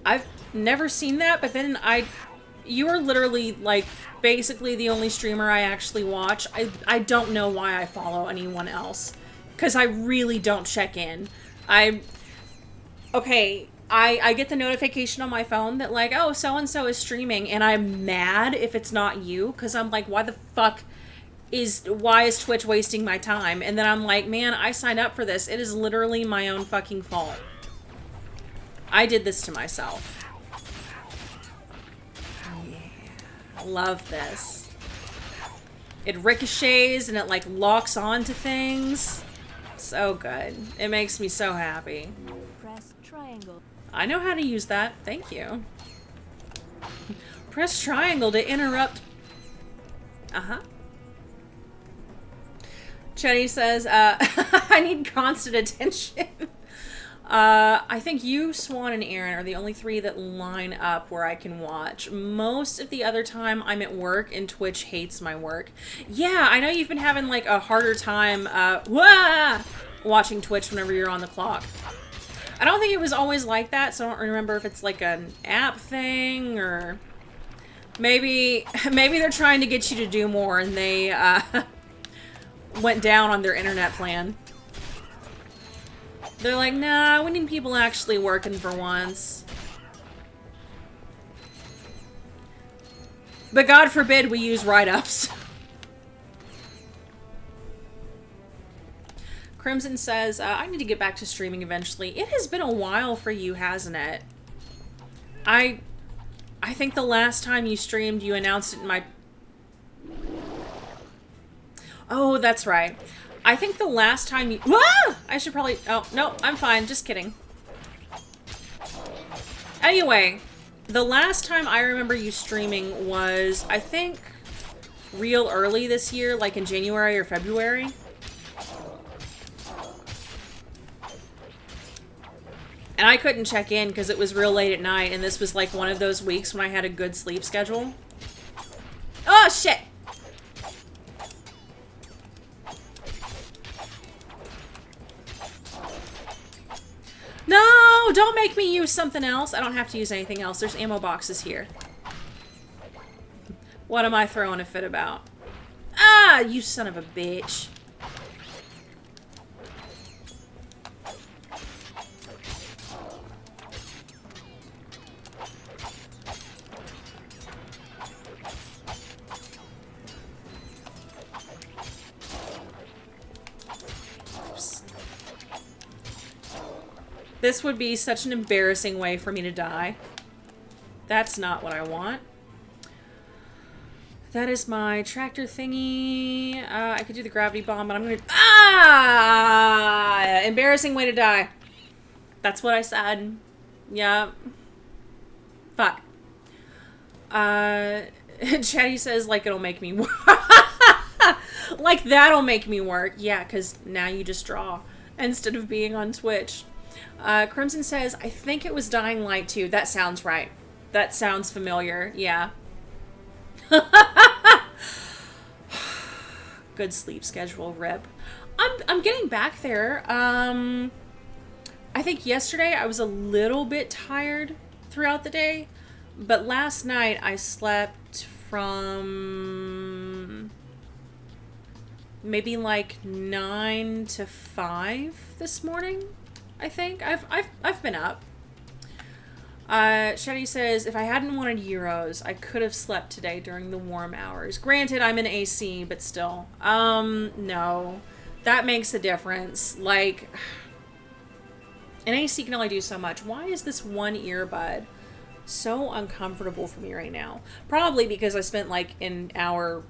I've never seen that, but then you are literally, like, basically the only streamer I actually watch. I don't know why I follow anyone else. Because I really don't check in. Okay, I get the notification on my phone that, like, oh, so-and-so is streaming, and I'm mad if it's not you, because I'm like, why the fuck why is Twitch wasting my time? And then I'm like, man, I signed up for this. It is literally my own fucking fault. I did this to myself. Yeah, love this. It ricochets and it, like, locks onto things. So good. It makes me so happy. Press triangle. I know how to use that. Thank you. Press triangle to interrupt. Uh-huh. Chetty says, I need constant attention. I think you, Swan, and Aaron are the only three that line up where I can watch. Most of the other time I'm at work and Twitch hates my work. Yeah, I know you've been having, like, a harder time watching Twitch whenever you're on the clock. I don't think it was always like that, so I don't remember if it's like an app thing or maybe they're trying to get you to do more and they went down on their internet plan. They're like, nah, we need people actually working for once. But God forbid we use write-ups. Crimson says, I need to get back to streaming eventually. It has been a while for you, hasn't it? I think the last time you streamed, you announced it in my... Oh, that's right. I think the last time you... Ah! I should probably... Oh, no, I'm fine. Just kidding. Anyway, the last time I remember you streaming was, I think, real early this year, like in January or February. And I couldn't check in because it was real late at night, and this was like one of those weeks when I had a good sleep schedule. Oh, shit! No! Don't make me use something else. I don't have to use anything else. There's ammo boxes here. What am I throwing a fit about? Ah, you son of a bitch. This would be such an embarrassing way for me to die. That's not what I want. That is my tractor thingy. I could do the gravity bomb, but I'm gonna... Ah! Embarrassing way to die. That's what I said. Yeah. Fuck. Chatty says, like, it'll make me work. Like, that'll make me work. Yeah, because now you just draw instead of being on Twitch. Crimson says, I think it was Dying Light 2. That sounds right. That sounds familiar. Yeah. Good sleep schedule, rip. I'm getting back there. I think yesterday I was a little bit tired throughout the day, but last night I slept from maybe like 9 to 5 this morning. I think I've been up. Shetty says, if I hadn't wanted Euros, I could have slept today during the warm hours. Granted, I'm in AC, but still. No. That makes a difference. Like, an AC can only do so much. Why is this one earbud so uncomfortable for me right now? Probably because I spent like an hour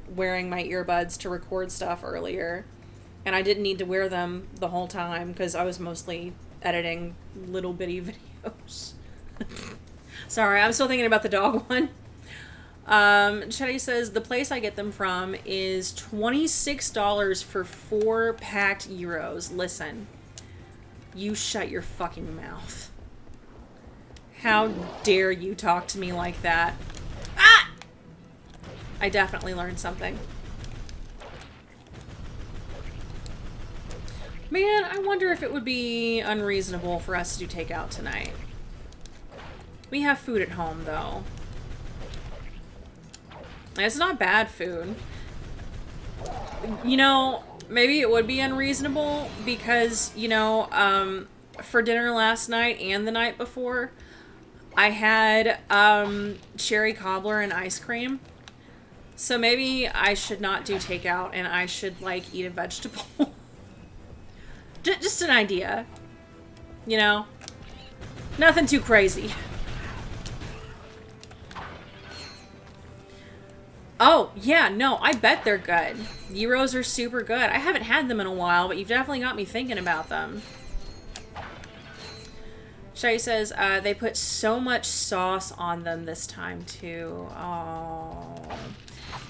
wearing my earbuds to record stuff earlier. And I didn't need to wear them the whole time because I was mostly editing little bitty videos. Sorry, I'm still thinking about the dog one. Chetty says, the place I get them from is $26 for 4 packed Euros. Listen, you shut your fucking mouth. How dare you talk to me like that? Ah! I definitely learned something. Man, I wonder if it would be unreasonable for us to do takeout tonight. We have food at home, though. It's not bad food. You know, maybe it would be unreasonable because, you know, for dinner last night and the night before, I had cherry cobbler and ice cream. So maybe I should not do takeout and I should, like, eat a vegetable. Just an idea. You know? Nothing too crazy. Oh, yeah, no, I bet they're good. Euros are super good. I haven't had them in a while, but you've definitely got me thinking about them. Shay says, they put so much sauce on them this time, too. Oh.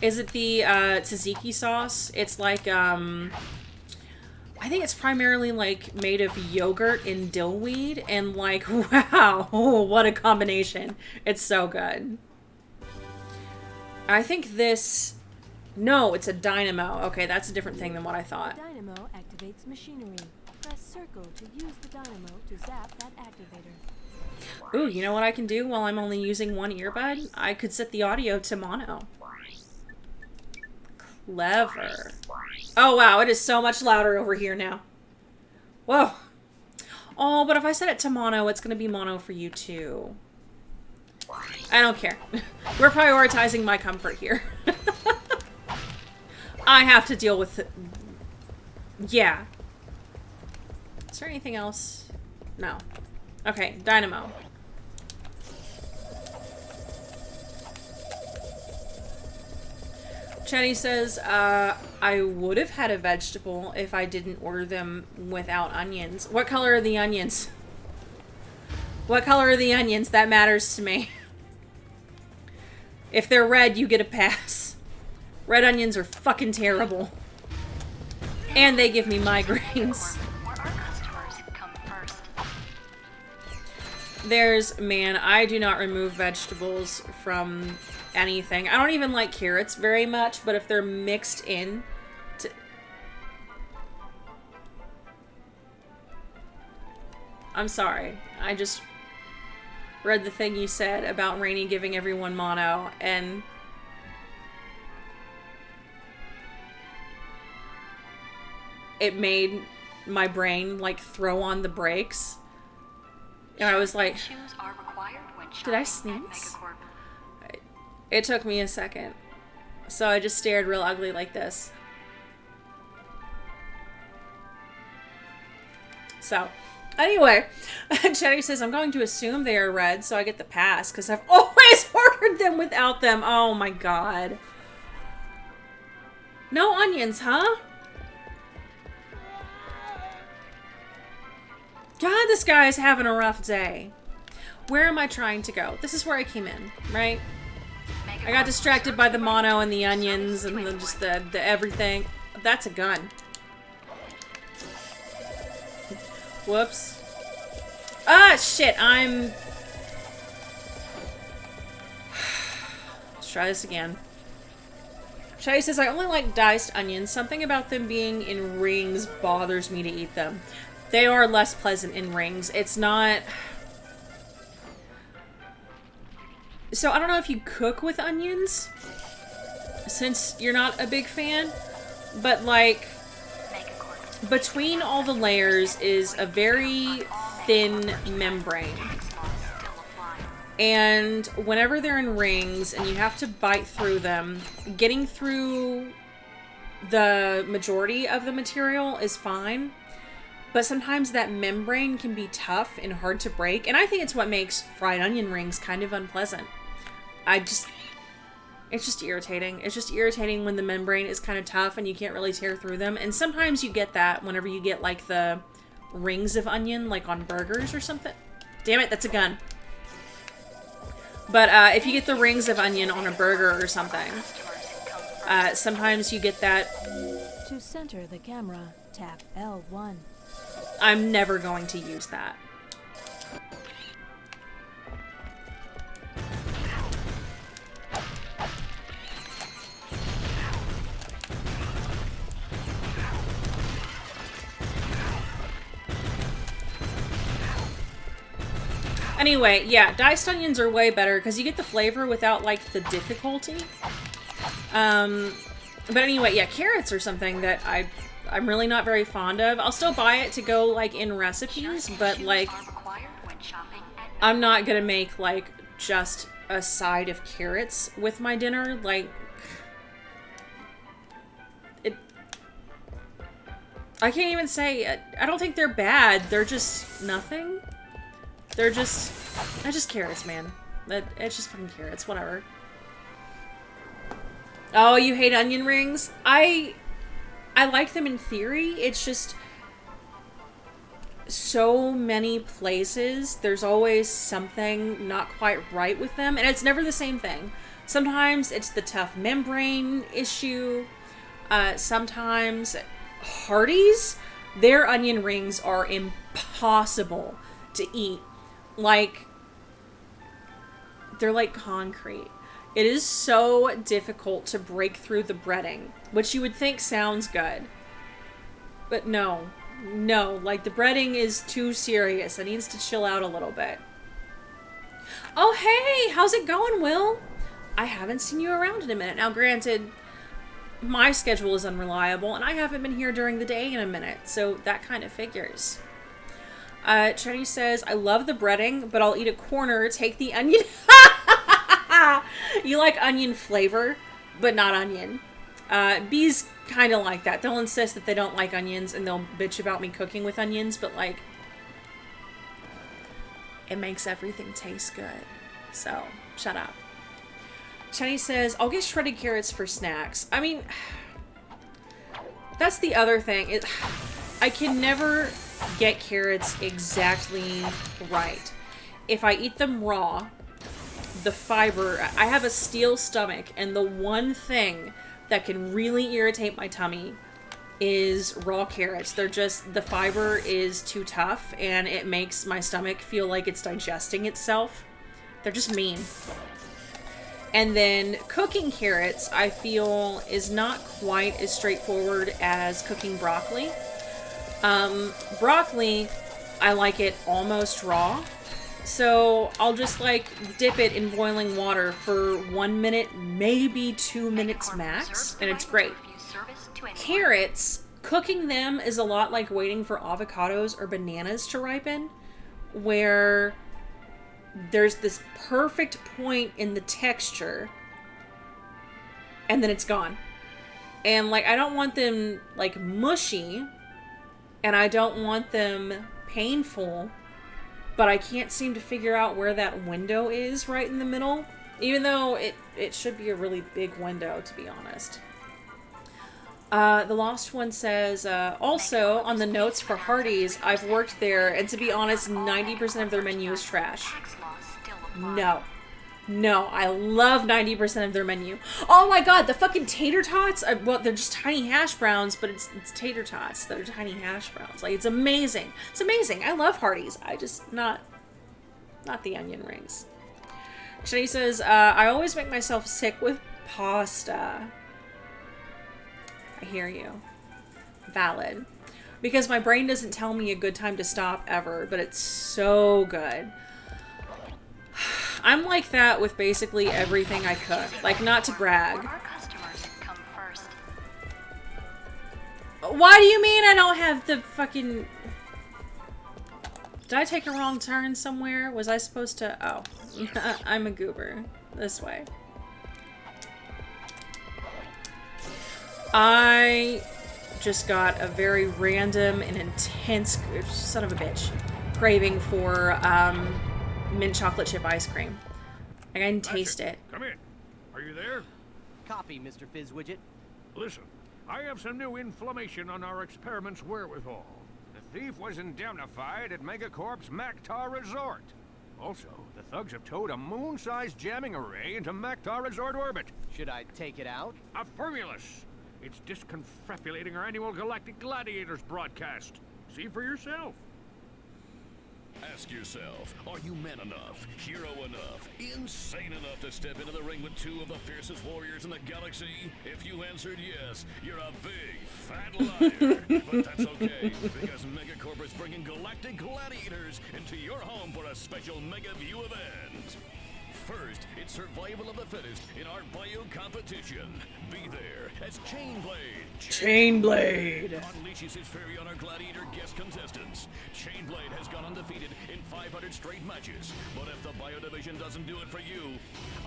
Is it the tzatziki sauce? It's like, I think it's primarily, like, made of yogurt and dillweed, and, like, wow, what a combination. It's so good. I think this... No, it's a dynamo. Okay, that's a different thing than what I thought. The dynamo activates machinery. Press circle to use the dynamo to zap that activator. Ooh, you know what I can do while I'm only using one earbud? I could set the audio to mono. Clever. Oh, wow, it is so much louder over here now. Whoa. Oh, but if I set it to mono, it's going to be mono for you, too. I don't care. We're prioritizing my comfort here. I have to deal with it. Yeah. Is there anything else? No. Okay, dynamo. Chetty says, I would have had a vegetable if I didn't order them without onions. What color are the onions? What color are the onions? That matters to me. If they're red, you get a pass. Red onions are fucking terrible. And they give me migraines. There's, man, I do not remove vegetables from anything. I don't even like carrots very much, but if they're mixed in to... I'm sorry. I just read the thing you said about Rainy giving everyone mono, and it made my brain, like, throw on the brakes. And I was like, did I sneeze? It took me a second. So I just stared real ugly like this. So, Anyway, Chetty says, I'm going to assume they are red, so I get the pass, because I've always ordered them without them. Oh my god. No onions, huh? God, this guy is having a rough day. Where am I trying to go? This is where I came in, right? I got distracted by the mono and the onions and then just the everything. That's a gun. Whoops. Ah, shit, Let's try this again. Shai says, I only like diced onions. Something about them being in rings bothers me to eat them. They are less pleasant in rings. It's not... So, I don't know if you cook with onions, since you're not a big fan, but, like, between all the layers is a very thin membrane. And whenever they're in rings and you have to bite through them, getting through the majority of the material is fine. But sometimes that membrane can be tough and hard to break. And I think it's what makes fried onion rings kind of unpleasant. It's just irritating. It's just irritating when the membrane is kind of tough and you can't really tear through them. And sometimes you get that whenever you get, like, the rings of onion, like on burgers or something. Damn it, that's a gun. But if you get the rings of onion on a burger or something, sometimes you get that. To center the camera, tap L1. I'm never going to use that. Anyway, yeah, diced onions are way better because you get the flavor without, like, the difficulty. But anyway, yeah, carrots are something that I'm really not very fond of. I'll still buy it to go, like, in recipes, but, like, I'm not gonna make, like, just a side of carrots with my dinner. Like, I can't even say, I don't think they're bad. They're just nothing. They're just carrots, man. It's just fucking carrots, whatever. Oh, you hate onion rings? I like them in theory. It's just so many places. There's always something not quite right with them, and it's never the same thing. Sometimes it's the tough membrane issue. Sometimes Hardee's, their onion rings are impossible to eat. Like, they're like concrete. It is so difficult to break through the breading, which you would think sounds good. But no, like the breading is too serious. It needs to chill out a little bit. Oh, hey, how's it going, Will? I haven't seen you around in a minute. Now, granted, my schedule is unreliable, and I haven't been here during the day in a minute, so that kind of figures. Chetty says, I love the breading, but I'll eat a corner, take the onion. You like onion flavor, but not onion. Bees kind of like that. They'll insist that they don't like onions, and they'll bitch about me cooking with onions, but, like, it makes everything taste good. So, shut up. Chetty says, I'll get shredded carrots for snacks. I mean, that's the other thing. I can never get carrots exactly right. If I eat them raw, the fiber, I have a steel stomach, and the one thing that can really irritate my tummy is raw carrots. They're just, the fiber is too tough, and it makes my stomach feel like it's digesting itself. They're just mean. And then cooking carrots, I feel, is not quite as straightforward as cooking broccoli. Broccoli, I like it almost raw. So I'll just, like, dip it in boiling water for 1 minute, maybe 2 minutes max, and it's great. Carrots, cooking them is a lot like waiting for avocados or bananas to ripen, where there's this perfect point in the texture, and then it's gone. And, like, I don't want them, like, mushy, and I don't want them painful, but I can't seem to figure out where that window is right in the middle, even though it should be a really big window, to be honest. The Lost One says, also, on the notes for Hardee's, I've worked there, and to be honest, 90% of their menu is trash. No. No, I love 90% of their menu. Oh my god, the fucking tater tots! Well, they're just tiny hash browns, but it's tater tots that are tiny hash browns. Like, it's amazing. It's amazing. I love Hardee's. I just, not the onion rings. Shani says, I always make myself sick with pasta. I hear you. Valid. Because my brain doesn't tell me a good time to stop ever, but it's so good. I'm like that with basically everything I cook. Like, not to brag. Our customers come first. Why do you mean I don't have the fucking... Did I take a wrong turn somewhere? Was I supposed to... Oh. I'm a goober. This way. I just got a very random and intense, son of a bitch, craving for mint chocolate chip ice cream. Like, I didn't taste it. Come in. Are you there? Copy, Mr. Fizzwidget. Listen, I have some new information on our experiment's wherewithal. The thief was indemnified at Megacorp's Maktar Resort. Also, the thugs have towed a moon-sized jamming array into Maktar Resort orbit. Should I take it out? A Firmulus. It's disconfabulating our annual Galactic Gladiators broadcast. See for yourself. Ask yourself, are you man enough, hero enough, insane enough to step into the ring with two of the fiercest warriors in the galaxy? If you answered yes, you're a big, fat liar. But that's okay, because Megacorp is bringing Galactic Gladiators into your home for a special Mega View event. First, it's survival of the fittest in our bio competition. Be there as Chainblade. Chainblade Unleashes his fury on our gladiator guest contestants. Chainblade has gone undefeated in 500 straight matches. But if the bio division doesn't do it for you,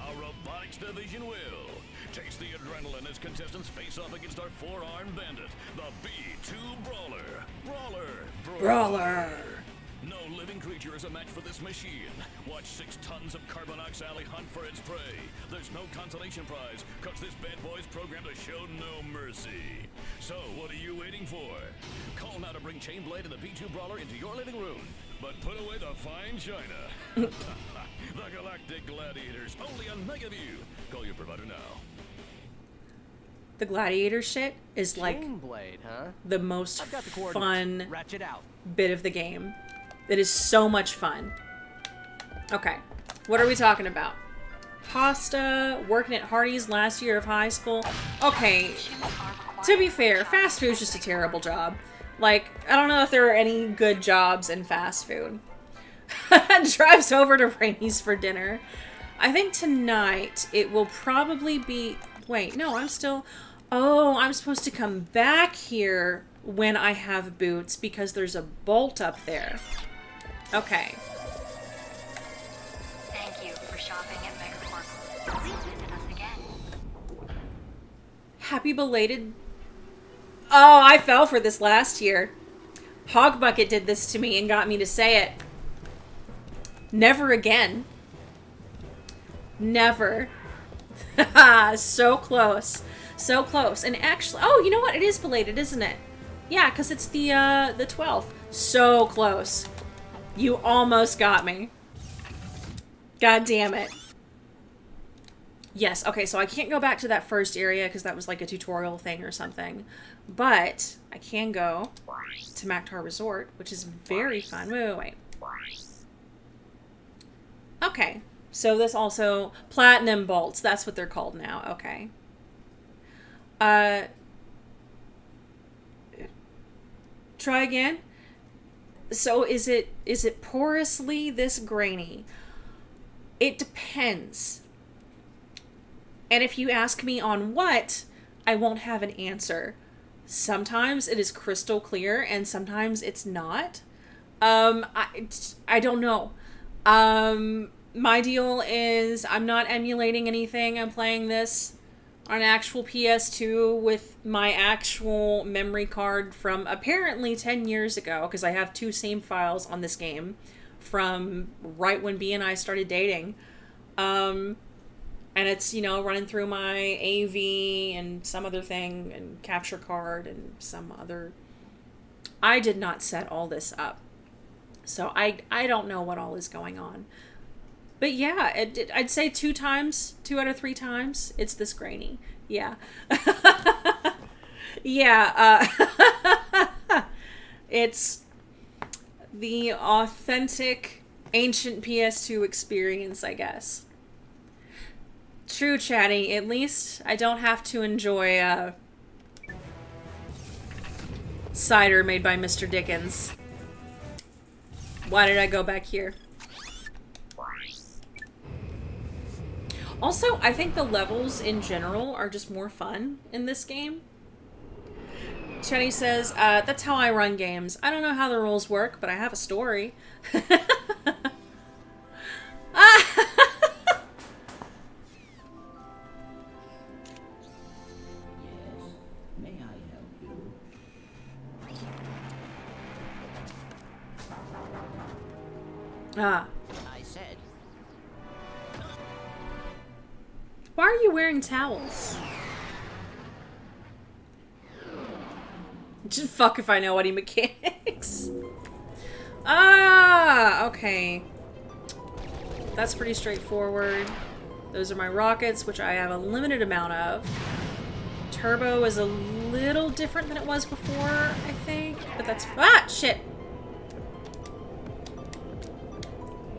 our robotics division will. Taste the adrenaline as contestants face off against our four-armed bandit, the B2 Brawler. Brawler. No living creature is a match for this machine. Watch 6 tons of Carbonox Alley hunt for its prey. There's no consolation prize, cause this bad boy's programmed to show no mercy. So, what are you waiting for? Call now to bring Chainblade and the B2 Brawler into your living room. But put away the fine china. The Galactic Gladiators, only on Megaview. Call your provider now. The gladiator shit is like Chainblade, huh? the most I've got the fun Ratchet out. bit of the game. It is so much fun. Okay, what are we talking about? Pasta, working at Hardee's last year of high school. Okay, to be fair, fast food's just a terrible job. Like, I don't know if there are any good jobs in fast food. Drives over to Rainy's for dinner. I think tonight it will probably be... Wait, no, I'm still... Oh, I'm supposed to come back here when I have boots because there's a bolt up there. Okay. Thank you for shopping at Megacorp. Please visit us again. Happy belated... Oh, I fell for this last year. Hogbucket did this to me and got me to say it. Never again. Never. So close. So close. And actually... Oh, you know what? It is belated, isn't it? Yeah, because it's the 12th. So close. You almost got me. God damn it. Yes, okay, so I can't go back to that first area because that was like a tutorial thing or something. But I can go to Maktar Resort, which is very fun. Wait. Okay, so this also... Platinum bolts, that's what they're called now. Okay. Try again. So is it porously this grainy? It depends. And if you ask me on what, I won't have an answer. Sometimes it is crystal clear and sometimes it's not. I don't know. My deal is I'm not emulating anything. I'm playing this on an actual PS2 with my actual memory card from apparently 10 years ago, because I have 2 same files on this game from right when B and I started dating. And it's, you know, running through my AV and some other thing and capture card and some other... I did not set all this up. So I don't know what all is going on. But yeah, I'd say 2 out of 3 times, it's this grainy. Yeah. Yeah. It's the authentic ancient PS2 experience, I guess. True, Chatty. At least I don't have to enjoy cider made by Mr. Dickens. Why did I go back here? Also, I think the levels in general are just more fun in this game. Chetty says, that's how I run games. I don't know how the rules work, but I have a story. May I help you? Ah. I said. Why are you wearing towels? Just fuck if I know any mechanics. Ah, okay. That's pretty straightforward. Those are my rockets, which I have a limited amount of. Turbo is a little different than it was before, I think. But that's... Ah, shit!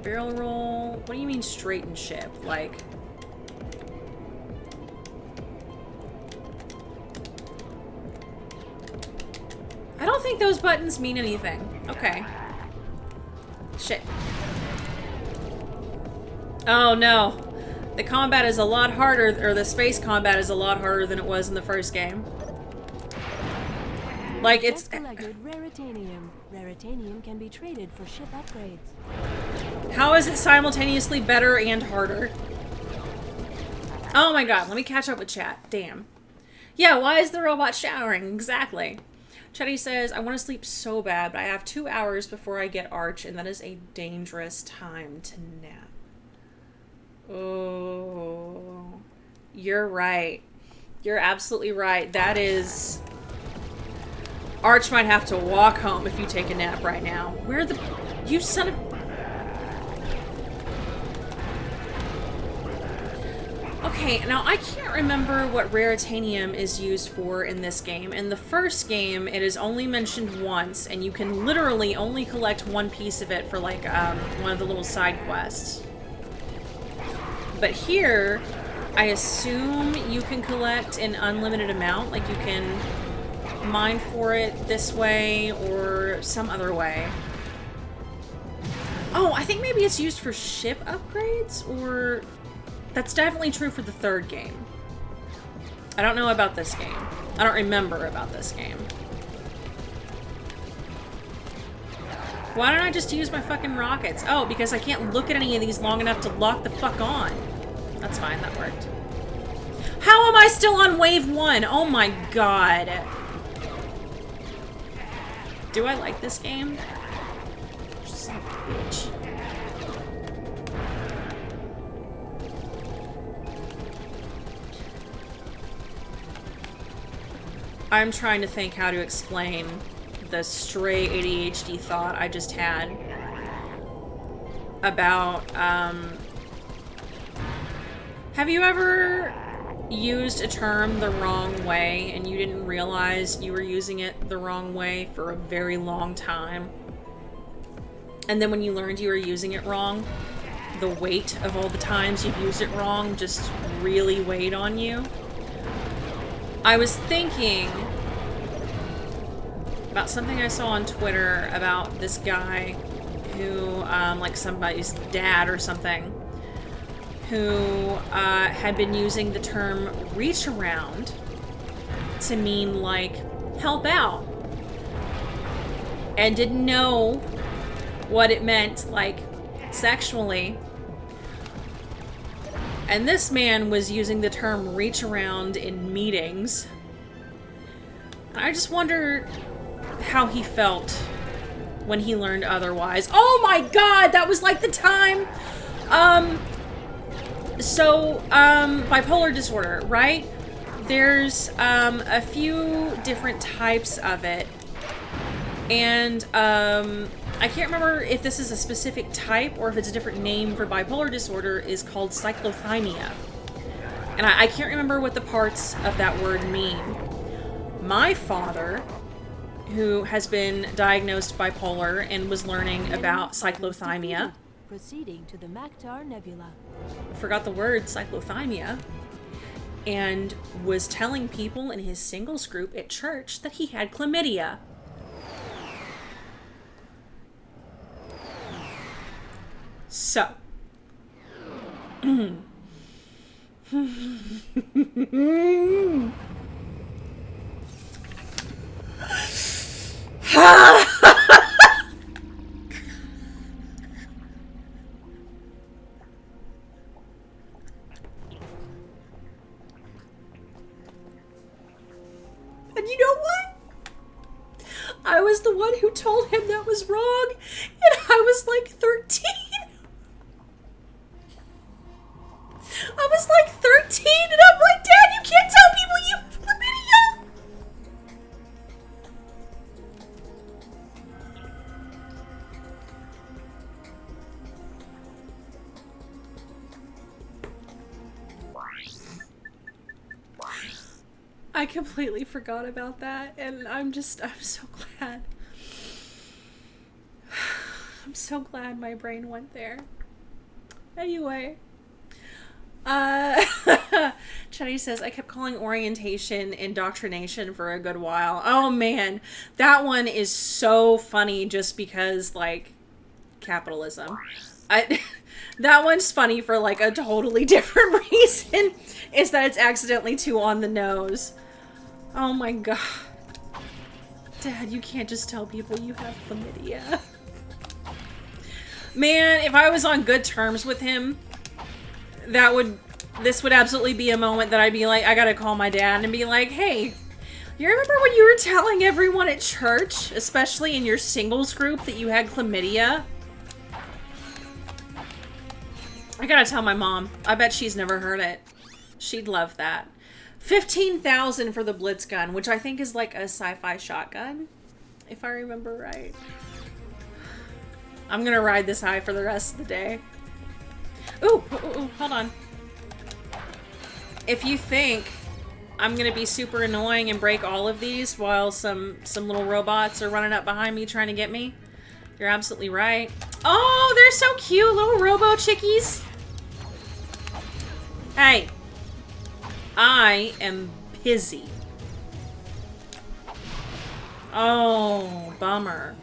Barrel roll... What do you mean straighten ship? Like... I don't think those buttons mean anything. Okay. Shit. Oh no. The combat is a lot harder, or the space combat is a lot harder than it was in the first game. Like, it's... Just collected Raritanium. Raritanium can be traded for ship upgrades. How is it simultaneously better and harder? Oh my god, let me catch up with chat. Damn. Yeah, why is the robot showering? Exactly. Chetty says, I want to sleep so bad, but I have 2 hours before I get Arch, and that is a dangerous time to nap. Oh, you're right. You're absolutely right. That is... Arch might have to walk home if you take a nap right now. Where the... You son of... Okay, now I can't remember what Raritanium is used for in this game. In the first game, it is only mentioned once, and you can literally only collect one piece of it for, like, one of the little side quests. But here, I assume you can collect an unlimited amount, like you can mine for it this way or some other way. Oh, I think maybe it's used for ship upgrades, or... That's definitely true for the third game. I don't know about this game. I don't remember about this game. Why don't I just use my fucking rockets? Oh, because I can't look at any of these long enough to lock the fuck on. That's fine, that worked. How am I still on wave 1? Oh my god. Do I like this game? Son of a bitch. I'm trying to think how to explain the stray ADHD thought I just had about, have you ever used a term the wrong way and you didn't realize you were using it the wrong way for a very long time? And then when you learned you were using it wrong, the weight of all the times you've used it wrong just really weighed on you? I was thinking about something I saw on Twitter about this guy who, like somebody's dad or something, who had been using the term reach around to mean, like, help out, and didn't know what it meant, like, sexually. And this man was using the term reach around in meetings. I just wonder how he felt when he learned otherwise. Oh my god, that was like the time. Bipolar disorder, right? There's a few different types of it. And I can't remember if this is a specific type or if it's a different name for bipolar disorder, is called cyclothymia. And I can't remember what the parts of that word mean. My father, who has been diagnosed bipolar and was learning about cyclothymia. Proceeding to the Maktar Nebula. Forgot the word cyclothymia. And was telling people in his singles group at church that he had chlamydia. So. And you know what? I was the one who told him that was wrong, and I was like 13. I was like 13, and I'm like, Dad, you can't tell people you have chlamydia! I completely forgot about that, and I'm so glad. I'm so glad my brain went there. Anyway. Chetty says, I kept calling orientation indoctrination for a good while. Oh man, that one is so funny just because, like, capitalism. That one's funny for, like, a totally different reason, is that it's accidentally too on the nose. Oh my god. Dad, you can't just tell people you have chlamydia. Man, if I was on good terms with him, this would absolutely be a moment that I'd be like, I gotta call my dad and be like, hey, you remember when you were telling everyone at church, especially in your singles group, that you had chlamydia? I gotta tell my mom. I bet she's never heard it. She'd love that. 15,000 for the Blitz gun, which I think is like a sci-fi shotgun, if I remember right. I'm gonna ride this high for the rest of the day. Ooh, hold on. If you think I'm gonna be super annoying and break all of these while some little robots are running up behind me trying to get me, you're absolutely right. Oh, they're so cute, little robo chickies. Hey, I am busy. Oh, bummer.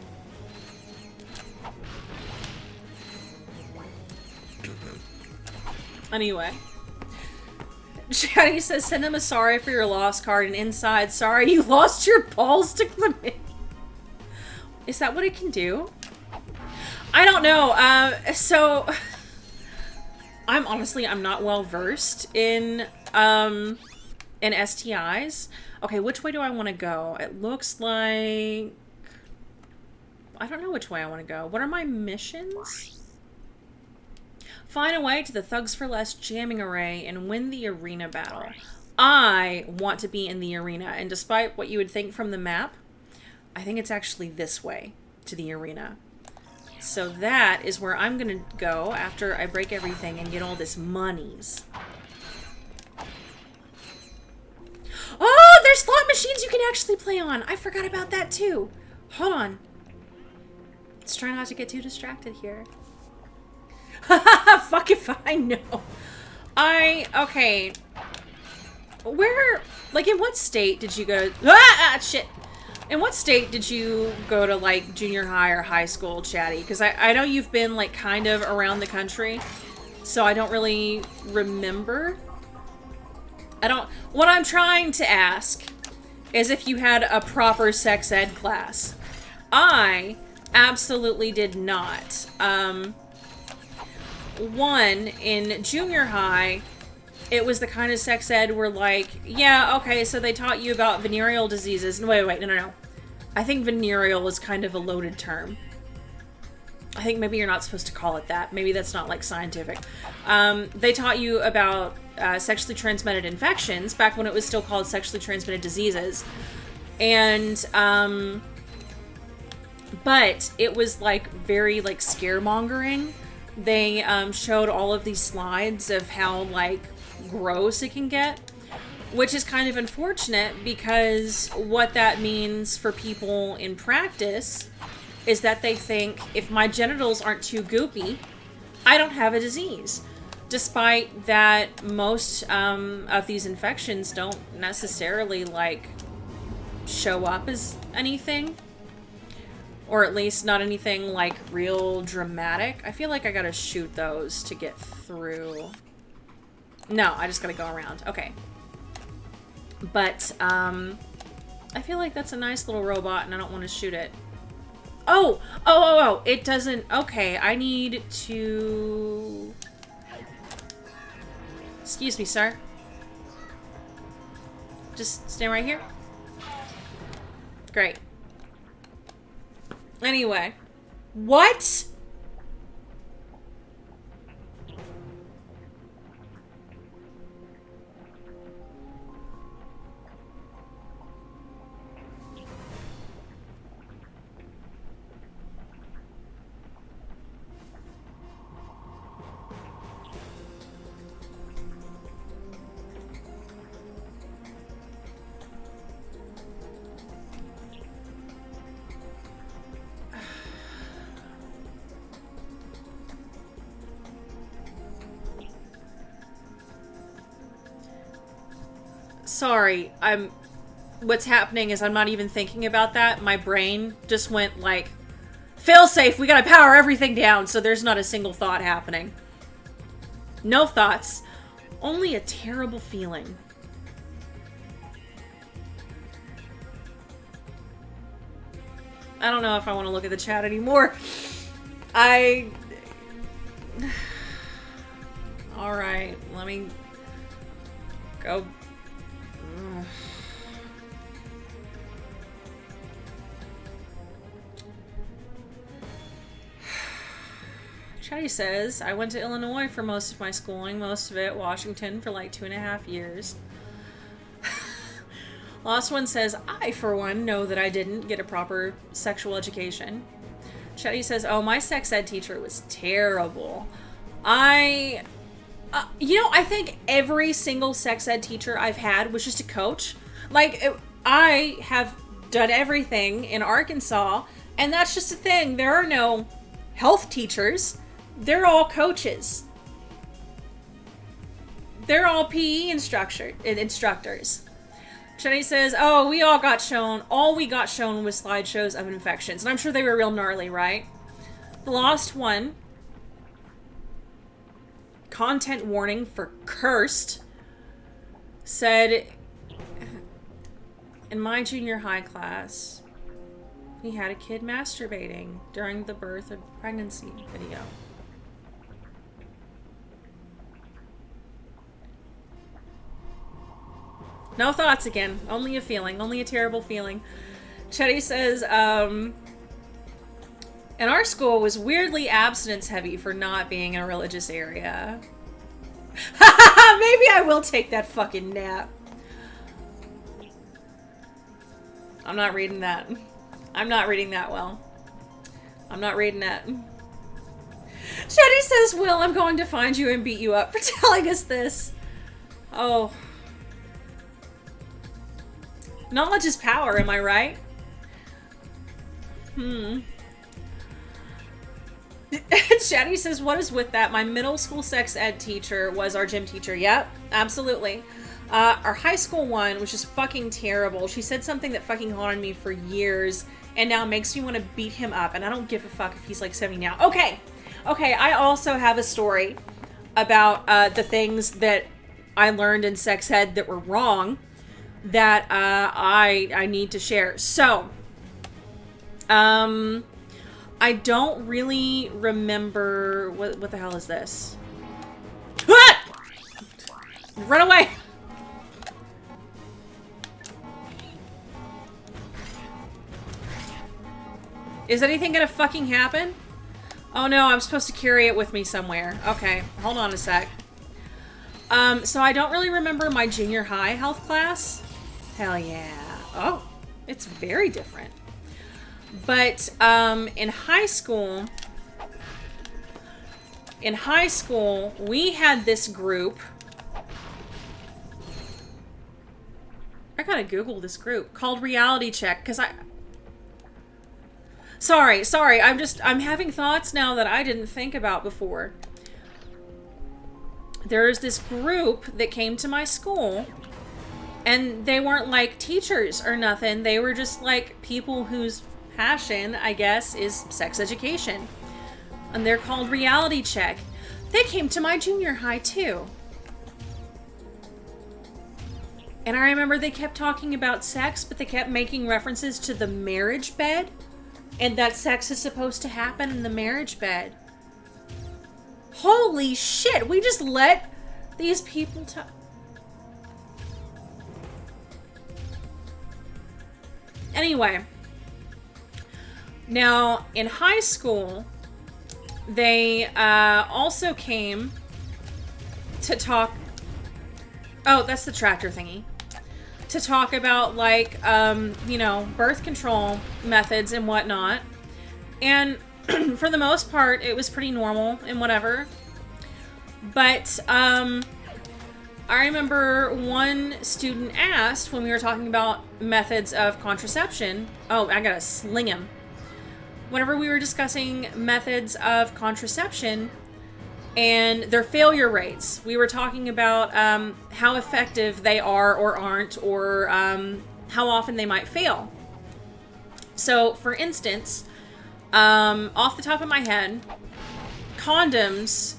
Anyway. Chatty says, send him a sorry for your lost card, and inside, sorry you lost your balls to chlamydia. Is that what it can do? I don't know. So I'm not well versed in STIs. Okay, which way do I want to go? It looks like I don't know which way I want to go. What are my missions? Find a way to the Thugs for Less jamming array and win the arena battle. I want to be in the arena, and despite what you would think from the map, I think it's actually this way to the arena. So that is where I'm gonna go after I break everything and get all this monies. Oh, there's slot machines you can actually play on. I forgot about that too. Hold on. Let's try not to get too distracted here. Fuck if I know. Okay. Where, like, in what state did you go? Shit. In what state did you go to, like, junior high or high school, Chatty? Because I know you've been, like, kind of around the country, so I don't really remember. What I'm trying to ask is if you had a proper sex ed class. I absolutely did not. One, in junior high, it was the kind of sex ed where, like, yeah, okay, so they taught you about venereal diseases. Wait, no. I think venereal is kind of a loaded term. I think maybe you're not supposed to call it that. Maybe that's not, like, scientific. They taught you about sexually transmitted infections back when it was still called sexually transmitted diseases. And, but it was, like, very, like, scaremongering. They showed all of these slides of how, like, gross it can get, which is kind of unfortunate because what that means for people in practice is that they think if my genitals aren't too goopy, I don't have a disease. Despite that most of these infections don't necessarily, like, show up as anything. Or at least not anything, like, real dramatic. I feel like I gotta shoot those to get through. No, I just gotta go around. Okay. But, I feel like that's a nice little robot and I don't want to shoot it. Oh! It doesn't... Okay, I need to... Excuse me, sir. Just stand right here. Great. Anyway. What? Sorry, what's happening is I'm not even thinking about that. My brain just went like, failsafe, we gotta power everything down, so there's not a single thought happening. No thoughts. Only a terrible feeling. I don't know if I want to look at the chat anymore. Alright, let me go. Chatty says, I went to Illinois for most of my schooling, most of it Washington for like 2.5 years. Lost One says, I, for one, know that I didn't get a proper sexual education. Chetty says, oh, my sex ed teacher was terrible. I think every single sex ed teacher I've had was just a coach. Like, I have done everything in Arkansas, and that's just a thing. There are no health teachers. They're all coaches. They're all PE instructors. Jenny says, oh, we got shown was slideshows of infections. And I'm sure they were real gnarly, right? The Lost One. Content warning for cursed. Said, in my junior high class, we had a kid masturbating during the birth and pregnancy video. No thoughts again. Only a feeling. Only a terrible feeling. Chetty says, and our school was weirdly abstinence heavy for not being in a religious area. Maybe I will take that fucking nap. I'm not reading that. I'm not reading that well. I'm not reading that. Chetty says, Will, I'm going to find you and beat you up for telling us this. Oh. Knowledge is power, am I right? Chatty says, what is with that? My middle school sex ed teacher was our gym teacher. Yep, absolutely. Our high school one was just fucking terrible. She said something that fucking haunted me for years and now makes me want to beat him up. And I don't give a fuck if he's like 70 now. Okay, I also have a story about the things that I learned in sex ed that were wrong that I need to share. So, I don't really remember what the hell is this? Run away! Is anything gonna fucking happen? Oh no, I'm supposed to carry it with me somewhere. Okay, hold on a sec. So I don't really remember my junior high health class. Hell yeah. Oh, it's very different. But, in high school, we had this group. I gotta Google this group called Reality Check, because Sorry, I'm having thoughts now that I didn't think about before. There's this group that came to my school, and they weren't like teachers or nothing. They were just like people whose passion, I guess, is sex education. And they're called Reality Check. They came to my junior high too. And I remember they kept talking about sex, but they kept making references to the marriage bed. And that sex is supposed to happen in the marriage bed. Holy shit, we just let these people talk. Anyway. Now, in high school, they also came to talk... Oh, that's the tractor thingy. To talk about, like, you know, birth control methods and whatnot. And for the most part, it was pretty normal and whatever. But, I remember one student asked when we were talking about methods of contraception. Oh, I gotta sling him. Whenever we were discussing methods of contraception and their failure rates, we were talking about how effective they are or aren't, or how often they might fail. So, for instance, off the top of my head, condoms,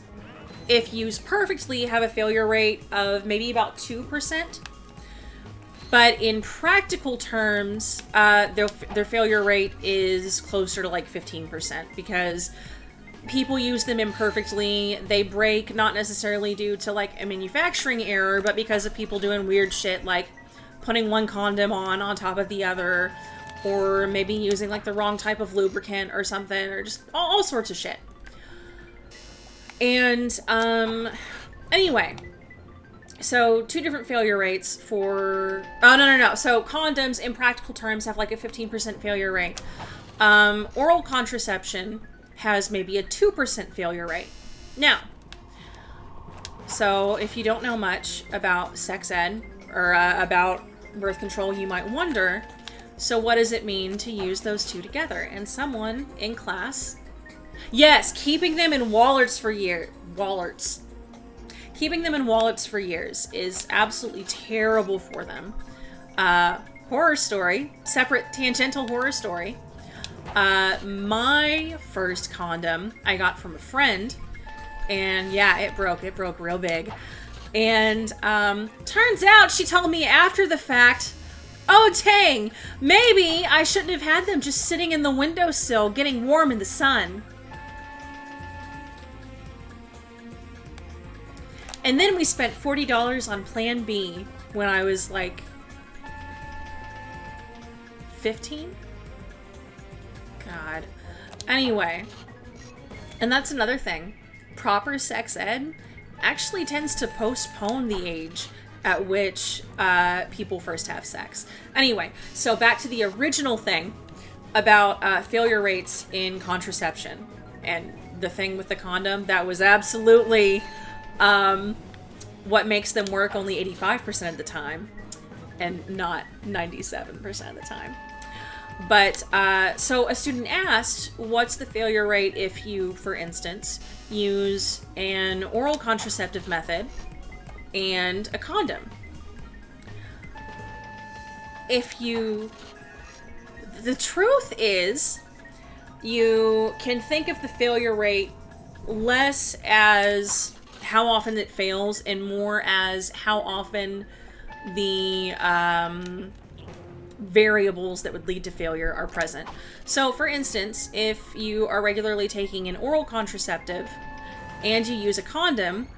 if used perfectly, have a failure rate of maybe about 2%. But in practical terms, their failure rate is closer to like 15%, because people use them imperfectly. They break, not necessarily due to like a manufacturing error, but because of people doing weird shit like putting one condom on top of the other, or maybe using like the wrong type of lubricant or something, or just all sorts of shit. And anyway, so 2 different failure rates for... Oh, no. So condoms, in practical terms, have like a 15% failure rate. Oral contraception has maybe a 2% failure rate. Now, so if you don't know much about sex ed or about birth control, you might wonder, so what does it mean to use those two together? And someone in class... Yes, keeping them in wallets for years. Keeping them in wallets for years is absolutely terrible for them. Horror story. Separate tangential horror story. My first condom I got from a friend. And yeah, it broke. It broke real big. And turns out she told me after the fact, oh dang, maybe I shouldn't have had them just sitting in the windowsill getting warm in the sun. And then we spent $40 on Plan B when I was like 15? God. Anyway. And that's another thing. Proper sex ed actually tends to postpone the age at which people first have sex. Anyway, so back to the original thing about failure rates in contraception. And the thing with the condom, that was absolutely... what makes them work only 85% of the time and not 97% of the time. But, so a student asked, what's the failure rate if you, for instance, use an oral contraceptive method and a condom? The truth is, you can think of the failure rate less as how often it fails and more as how often the variables that would lead to failure are present. So, for instance, if you are regularly taking an oral contraceptive and you use a condom,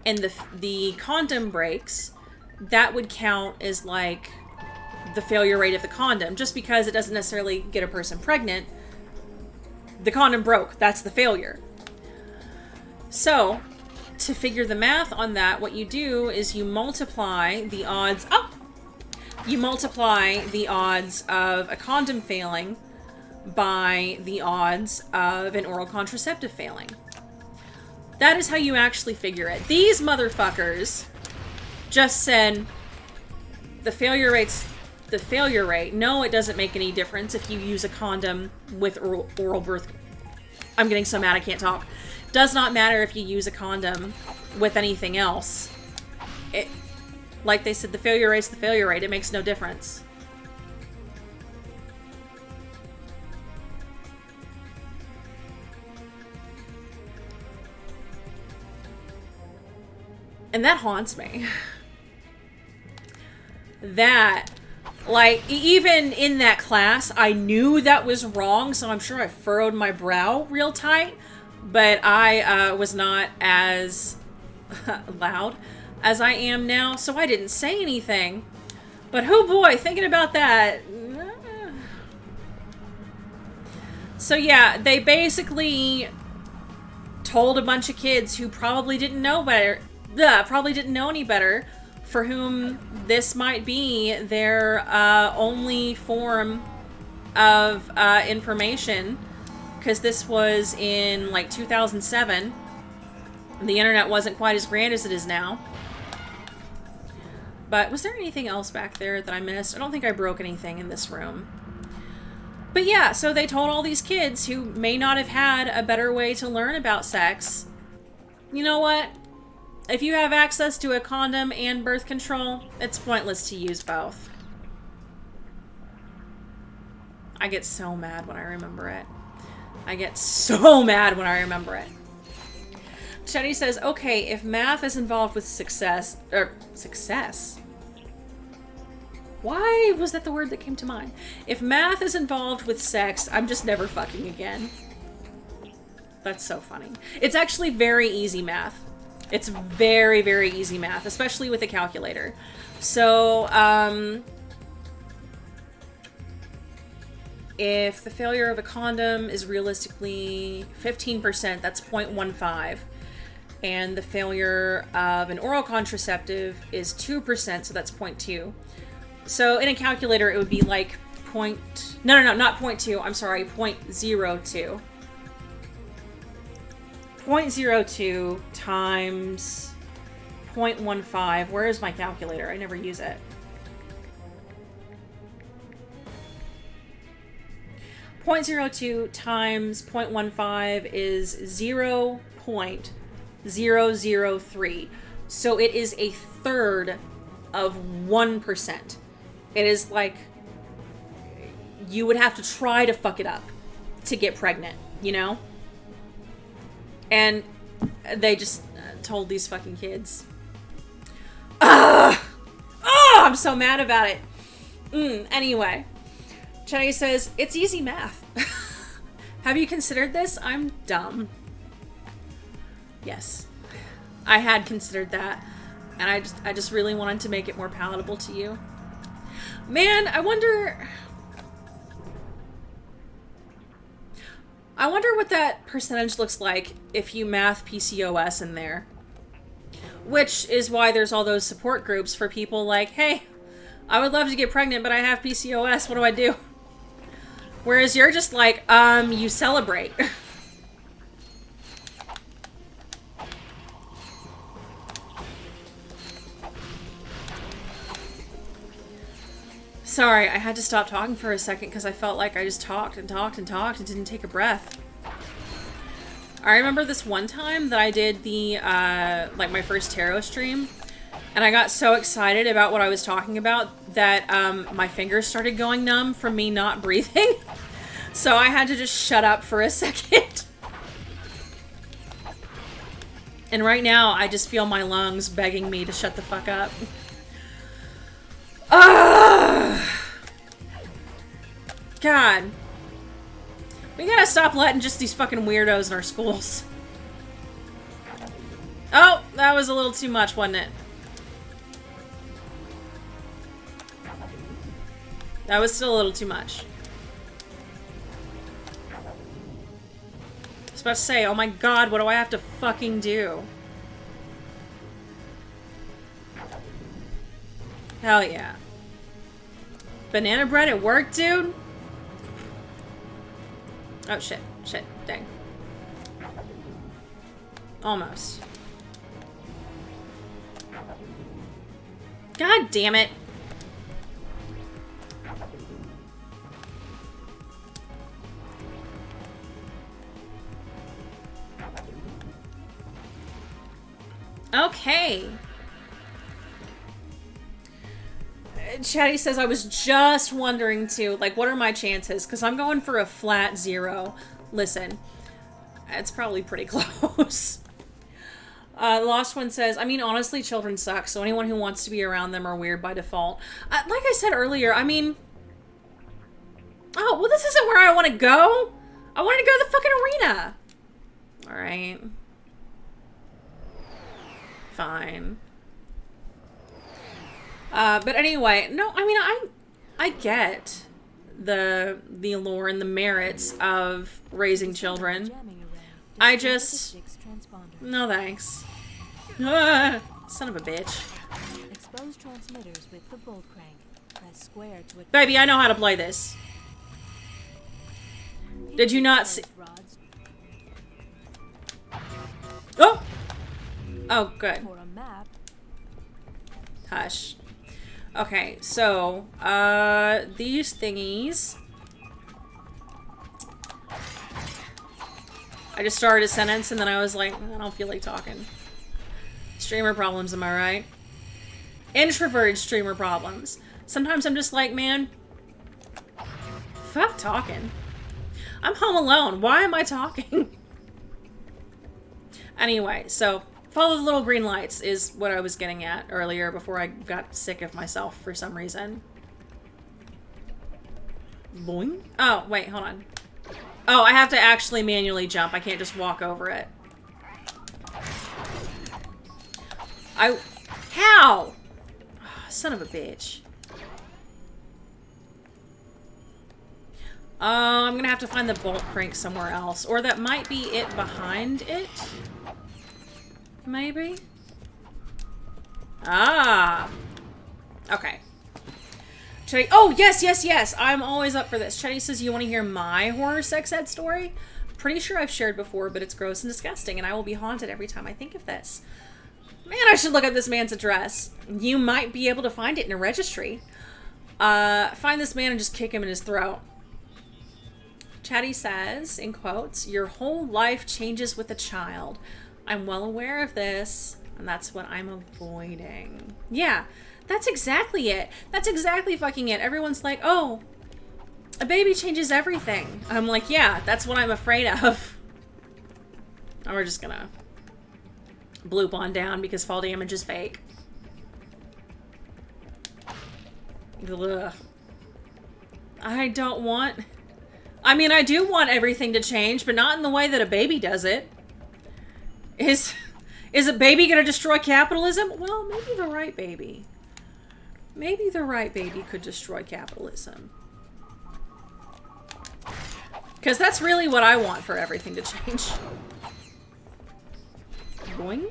and the condom breaks, that would count as like the failure rate of the condom. Just because it doesn't necessarily get a person pregnant, the condom broke. That's the failure. So, to figure the math on that, what you do is you multiply the odds. Oh! You multiply the odds of a condom failing by the odds of an oral contraceptive failing. That is how you actually figure it. These motherfuckers just said the failure rate's the failure rate. No, it doesn't make any difference if you use a condom with oral birth. I'm getting so mad I can't talk. Does not matter if you use a condom with anything else. Like they said, the failure rate's the failure rate. It makes no difference. And that haunts me. That, like, even in that class, I knew that was wrong, so I'm sure I furrowed my brow real tight, but I was not as loud as I am now, so I didn't say anything. But oh boy, thinking about that. So yeah, they basically told a bunch of kids who probably didn't know better, probably didn't know any better, for whom this might be their only form of information, because this was in like 2007. The internet wasn't quite as grand as it is now. But was there anything else back there that I missed? I don't think I broke anything in this room. But yeah, so they told all these kids who may not have had a better way to learn about sex, you know what? If you have access to a condom and birth control, it's pointless to use both. I get so mad when I remember it. I get so mad when I remember it. Chetty says, okay, if math is involved with success... Why was that the word that came to mind? If math is involved with sex, I'm just never fucking again. That's so funny. It's actually very easy math. It's very, very easy math, especially with a calculator. So, if the failure of a condom is realistically 15%, that's 0.15. And the failure of an oral contraceptive is 2%, so that's 0.2. So in a calculator, it would be like no, not 0.2. I'm sorry, 0.02. 0.02 times 0.15. Where is my calculator? I never use it. 0.02 times 0.15 is 0.003. So it is a third of 1%. It is like you would have to try to fuck it up to get pregnant, you know? And they just told these fucking kids. I'm so mad about it. Anyway. Chetty says, it's easy math. Have you considered this? I'm dumb. Yes. I had considered that. And I just really wanted to make it more palatable to you. Man, I wonder what that percentage looks like if you math PCOS in there. Which is why there's all those support groups for people like, hey, I would love to get pregnant, but I have PCOS. What do I do? Whereas you're just like, you celebrate. Sorry, I had to stop talking for a second because I felt like I just talked and talked and talked and didn't take a breath. I remember this one time that I did the, like my first tarot stream, and I got so excited about what I was talking about that my fingers started going numb from me not breathing. So I had to just shut up for a second. And right now, I just feel my lungs begging me to shut the fuck up. God. We gotta stop letting just these fucking weirdos in our schools. Oh, that was a little too much, wasn't it? That was still a little too much. I was about to say, oh my god, what do I have to fucking do? Hell yeah. Banana bread at work, dude? Oh shit, shit, dang. Almost. God damn it. Okay. Chatty says, I was just wondering too, like, what are my chances? Because I'm going for a flat 0. Listen, it's probably pretty close. The Lost One says, I mean, honestly, children suck, so anyone who wants to be around them are weird by default. Like I said earlier, I mean... Oh, well, this isn't where I want to go! I want to go to the fucking arena! Alright. Fine. But anyway, no, I mean, I get the lore and the merits of raising children. I just... No thanks. Ah, son of a bitch. Expose transmitters with the bolt crank. Press square to Baby, I know how to play this. Did you not see... Oh! Oh, good. Hush. Okay, so, these thingies... I just started a sentence and then I was like, I don't feel like talking. Streamer problems, am I right? Introverted streamer problems. Sometimes I'm just like, man, fuck talking. I'm home alone. Why am I talking? Anyway, so follow the little green lights is what I was getting at earlier before I got sick of myself for some reason. Boing. Oh, wait, hold on. Oh, I have to actually manually jump. I can't just walk over it. How? Oh, son of a bitch. I'm gonna have to find the bolt crank somewhere else. Or that might be it behind it. Maybe? Ah. Okay. Chetty, oh, yes, yes, yes. I'm always up for this. Chetty says, you want to hear my horror sex ed story? Pretty sure I've shared before, but it's gross and disgusting, and I will be haunted every time I think of this. Man, I should look up this man's address. You might be able to find it in a registry. Find this man and just kick him in his throat. Chatty says, in quotes, your whole life changes with a child. I'm well aware of this, and that's what I'm avoiding. Yeah. That's exactly it. That's exactly fucking it. Everyone's like, oh, a baby changes everything. I'm like, yeah, that's what I'm afraid of. And we're just gonna bloop on down because fall damage is fake. Ugh. I don't want... I mean, I do want everything to change, but not in the way that a baby does it. Is a baby gonna destroy capitalism? Well, maybe the right baby. Maybe the right baby could destroy capitalism. Because that's really what I want for everything to change. Boing.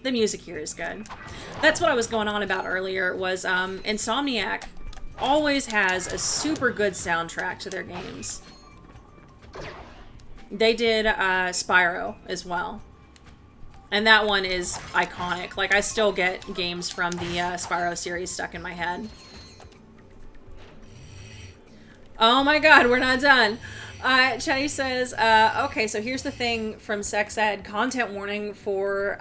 The music here is good. That's what I was going on about earlier, was Insomniac always has a super good soundtrack to their games. They did Spyro as well. And that one is iconic. Like, I still get games from the Spyro series stuck in my head. Oh my god, we're not done. Chetty says, okay, so here's the thing from Sex Ed. Content warning for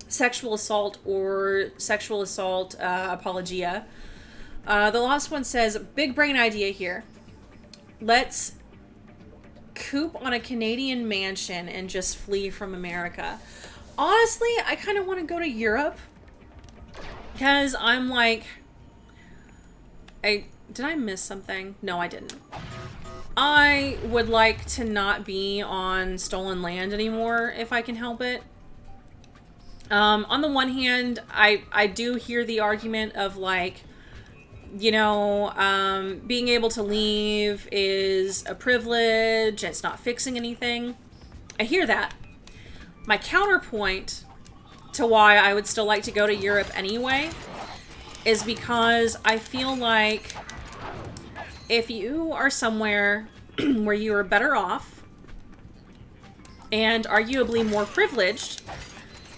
sexual assault or sexual assault apologia. The Lost One says, big brain idea here. Let's coop on a Canadian mansion and just flee from America. Honestly, I kind of want to go to Europe. Because I'm like... Did I miss something? No, I didn't. I would like to not be on stolen land anymore if I can help it. On the one hand, I do hear the argument of like, you know, being able to leave is a privilege, it's not fixing anything. I hear that. My counterpoint to why I would still like to go to Europe anyway is because I feel like if you are somewhere where you are better off and arguably more privileged,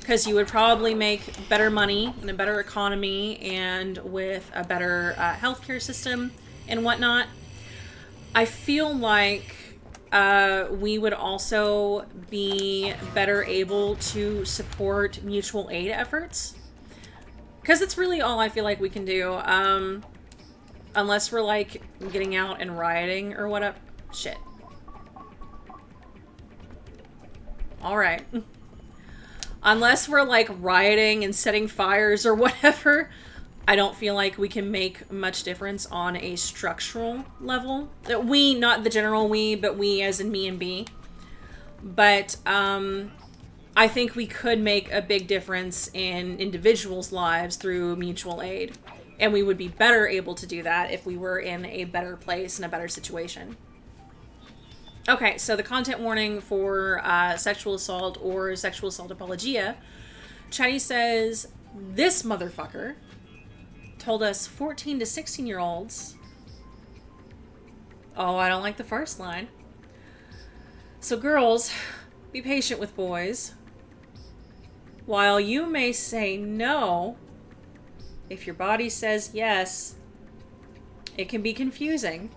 because you would probably make better money and a better economy and with a better healthcare system and whatnot, I feel like we would also be better able to support mutual aid efforts. Because it's really all I feel like we can do. Unless we're like getting out and rioting or whatever. Shit. Alright. Unless we're like rioting and setting fires or whatever, I don't feel like we can make much difference on a structural level. We, not the general we, but we as in me and B. But I think we could make a big difference in individuals' lives through mutual aid. And we would be better able to do that if we were in a better place and a better situation. Okay, so the content warning for sexual assault or sexual assault apologia. Chatty says, this motherfucker told us 14 to 16-year-olds. Oh, I don't like the first line. So girls, be patient with boys. While you may say no, if your body says yes, it can be confusing.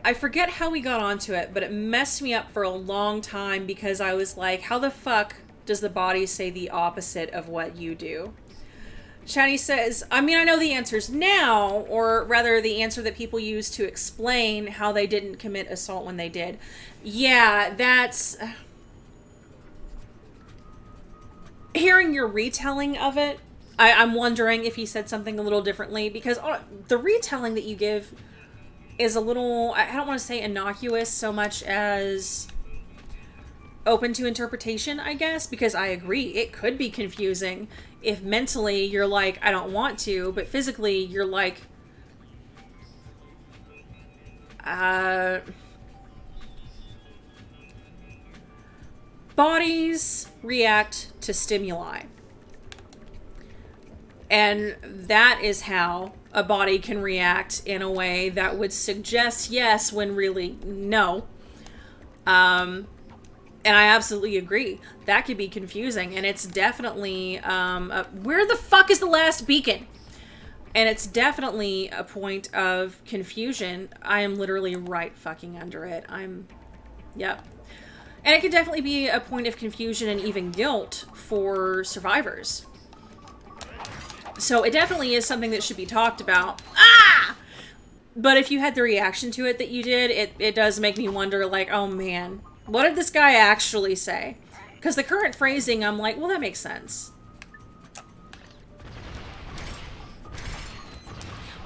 I forget how we got onto it, but it messed me up for a long time because I was like, how the fuck does the body say the opposite of what you do? Chatty says, I mean, I know the answers now, or rather the answer that people use to explain how they didn't commit assault when they did. Yeah, that's... Hearing your retelling of it, I'm wondering if he said something a little differently, because the retelling that you give is a little, I don't want to say innocuous so much as open to interpretation, I guess, because I agree, it could be confusing if mentally you're like, I don't want to, but physically you're like, bodies react to stimuli. And that is how a body can react in a way that would suggest yes when really no. And I absolutely agree. That could be confusing. And it's definitely... where the fuck is the last beacon? And it's definitely a point of confusion. I am literally right fucking under it. Yep. And it could definitely be a point of confusion and even guilt for survivors. So it definitely is something that should be talked about. Ah! But if you had the reaction to it that you did, it does make me wonder, like, oh man, what did this guy actually say? Because the current phrasing, I'm like, well, that makes sense.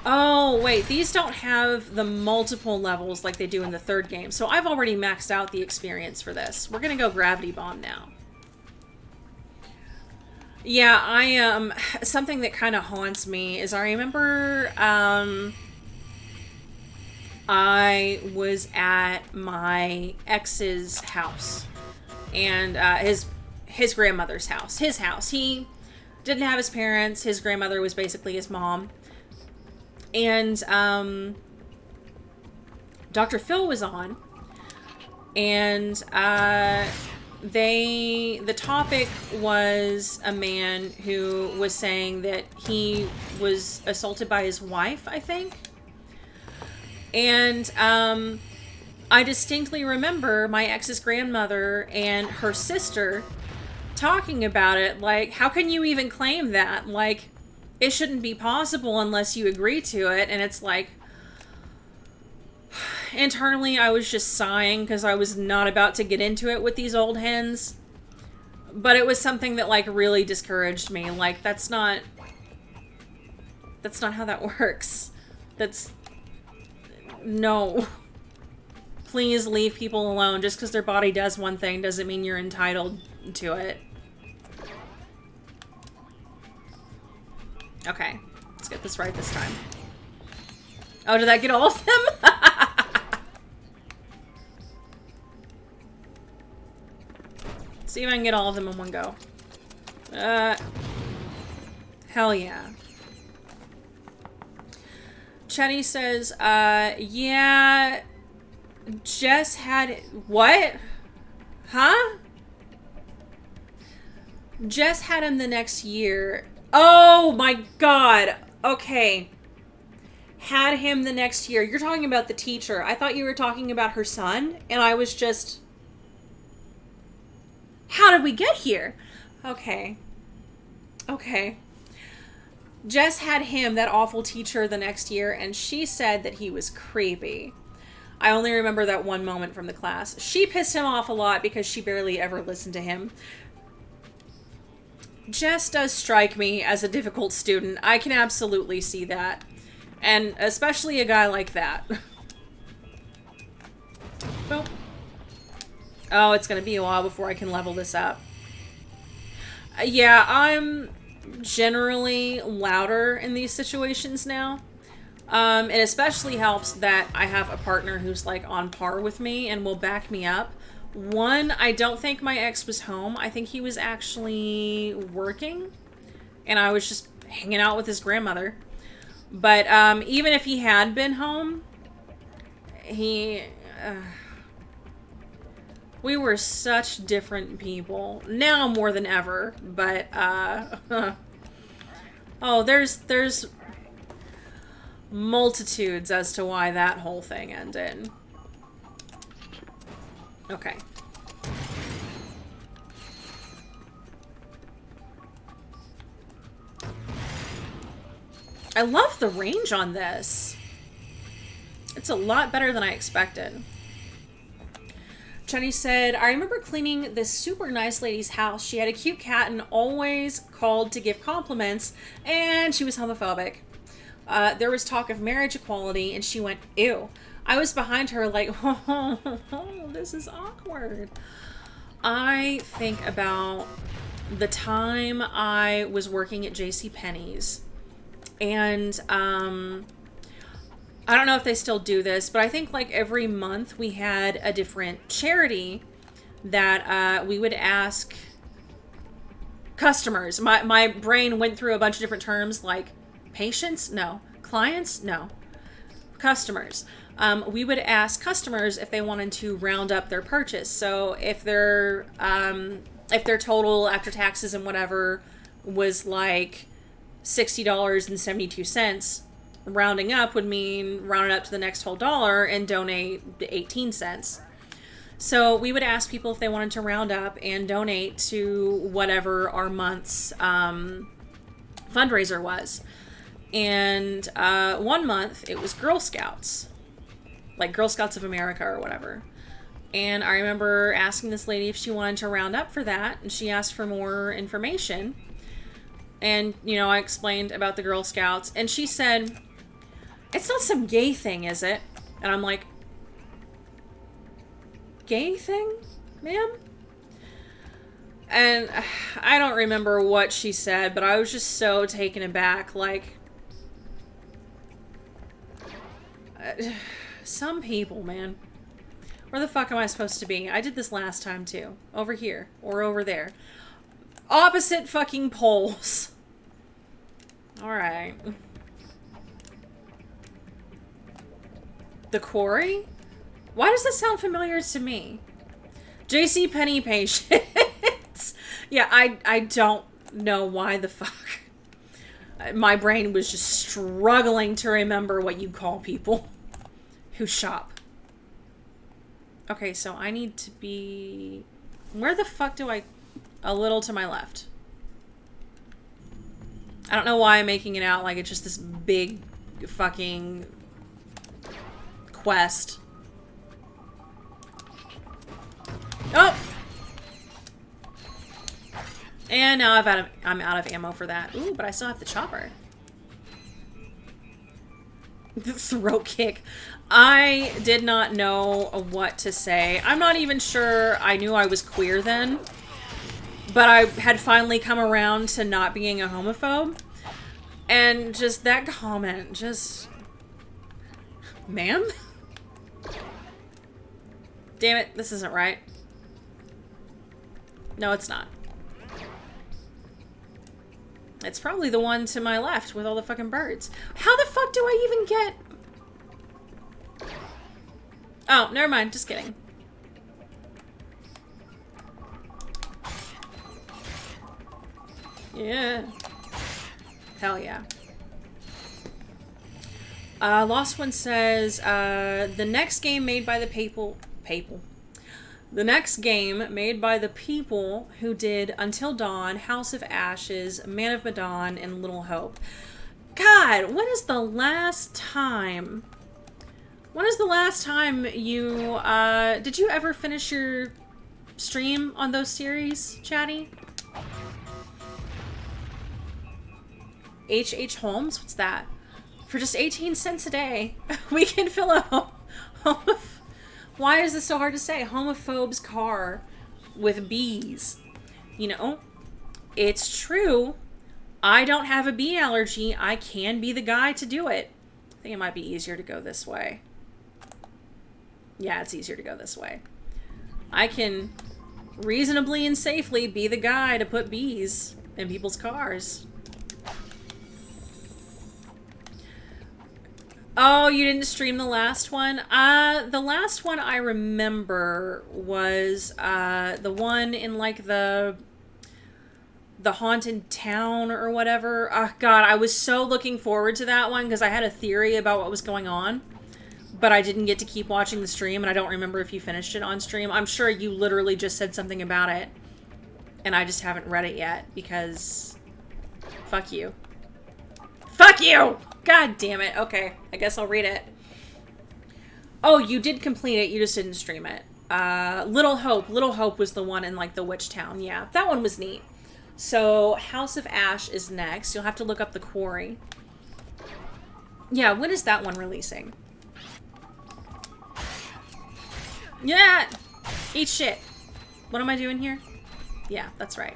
Oh, wait, these don't have the multiple levels like they do in the third game. So I've already maxed out the experience for this. We're gonna go Gravity Bomb now. Yeah, something that kind of haunts me is I remember, I was at my ex's house, and, his grandmother's house. His house. He didn't have his parents. His grandmother was basically his mom. And, Dr. Phil was on, and, the topic was a man who was saying that he was assaulted by his wife, I think. And, I distinctly remember my ex's grandmother and her sister talking about it. Like, how can you even claim that? Like, it shouldn't be possible unless you agree to it. And it's like, internally I was just sighing because I was not about to get into it with these old hens. But it was something that like really discouraged me. Like, that's not how that works. no. Please leave people alone. Just because their body does one thing doesn't mean you're entitled to it. Okay. Let's get this right this time. Oh, did that get all of them? See if I can get all of them in one go. Hell yeah. Chetty says, yeah, Jess had... What? Huh? Jess had him the next year. Oh my god. Okay. Had him the next year. You're talking about the teacher. I thought you were talking about her son, and I was just... How did we get here? Okay. Okay. Jess had him, that awful teacher, the next year, and she said that he was creepy. I only remember that one moment from the class. She pissed him off a lot because she barely ever listened to him. Jess does strike me as a difficult student. I can absolutely see that. And especially a guy like that. Well. Oh, it's gonna be a while before I can level this up. Yeah, I'm generally louder in these situations now. It especially helps that I have a partner who's like on par with me and will back me up. One, I don't think my ex was home. I think he was actually working and I was just hanging out with his grandmother. But even if he had been home, we were such different people. Now more than ever, but oh, there's multitudes as to why that whole thing ended. Okay. I love the range on this. It's a lot better than I expected. Jenny said, I remember cleaning this super nice lady's house. She had a cute cat and always called to give compliments, and she was homophobic. There was talk of marriage equality, and she went, ew. I was behind her like, oh, this is awkward. I think about the time I was working at JCPenney's, and I don't know if they still do this, but I think like every month we had a different charity that we would ask customers. My brain went through a bunch of different terms like patients? No. Clients? No. Customers. We would ask customers if they wanted to round up their purchase. So if their total after taxes and whatever was like $60.72, rounding up would mean round it up to the next whole dollar and donate 18 cents. So we would ask people if they wanted to round up and donate to whatever our month's fundraiser was. And one month it was Girl Scouts, like Girl Scouts of America or whatever. And I remember asking this lady if she wanted to round up for that, and she asked for more information. And, you know, I explained about the Girl Scouts, and she said, it's not some gay thing, is it? And I'm like, gay thing, ma'am? And I don't remember what she said, but I was just so taken aback, like, some people, man. Where the fuck am I supposed to be? I did this last time, too. Over here. Or over there. Opposite fucking poles. Alright. The quarry? Why does this sound familiar to me? JCPenney patients. Yeah, I don't know why the fuck. My brain was just struggling to remember what you call people who shop. Okay, so I need to be... Where the fuck do I... A little to my left. I don't know why I'm making it out like it's just this big fucking quest. Oh! And now I'm out of ammo for that. Ooh, but I still have the chopper. The throat kick. I did not know what to say. I'm not even sure I knew I was queer then. But I had finally come around to not being a homophobe. And just that comment, just... Ma'am? Damn it, this isn't right. No, it's not. It's probably the one to my left with all the fucking birds. How the fuck do I even get... Oh, never mind. Just kidding. Yeah. Hell yeah. Lost One says, the next game made by the people... The next game made by the people who did Until Dawn, House of Ashes, Man of Medan, and Little Hope. God, when is the last time... When is the last time you, did you ever finish your stream on those series, Chatty? H.H. Holmes? What's that? For just 18 cents a day, we can fill a why is this so hard to say? Homophobe's car with bees. You know, it's true. I don't have a bee allergy. I can be the guy to do it. I think it might be easier to go this way. Yeah, it's easier to go this way. I can reasonably and safely be the guy to put bees in people's cars. Oh, you didn't stream the last one? The last one I remember was, the one in, like, the haunted town or whatever. Oh, God, I was so looking forward to that one because I had a theory about what was going on. But I didn't get to keep watching the stream, and I don't remember if you finished it on stream. I'm sure you literally just said something about it. And I just haven't read it yet, because... Fuck you. Fuck you! God damn it. Okay, I guess I'll read it. Oh, you did complete it, you just didn't stream it. Little Hope. Little Hope was the one in, like, the witch town. Yeah, that one was neat. So, House of Ash is next. You'll have to look up The Quarry. Yeah, when is that one releasing? Yeah! Eat shit. What am I doing here? Yeah, that's right.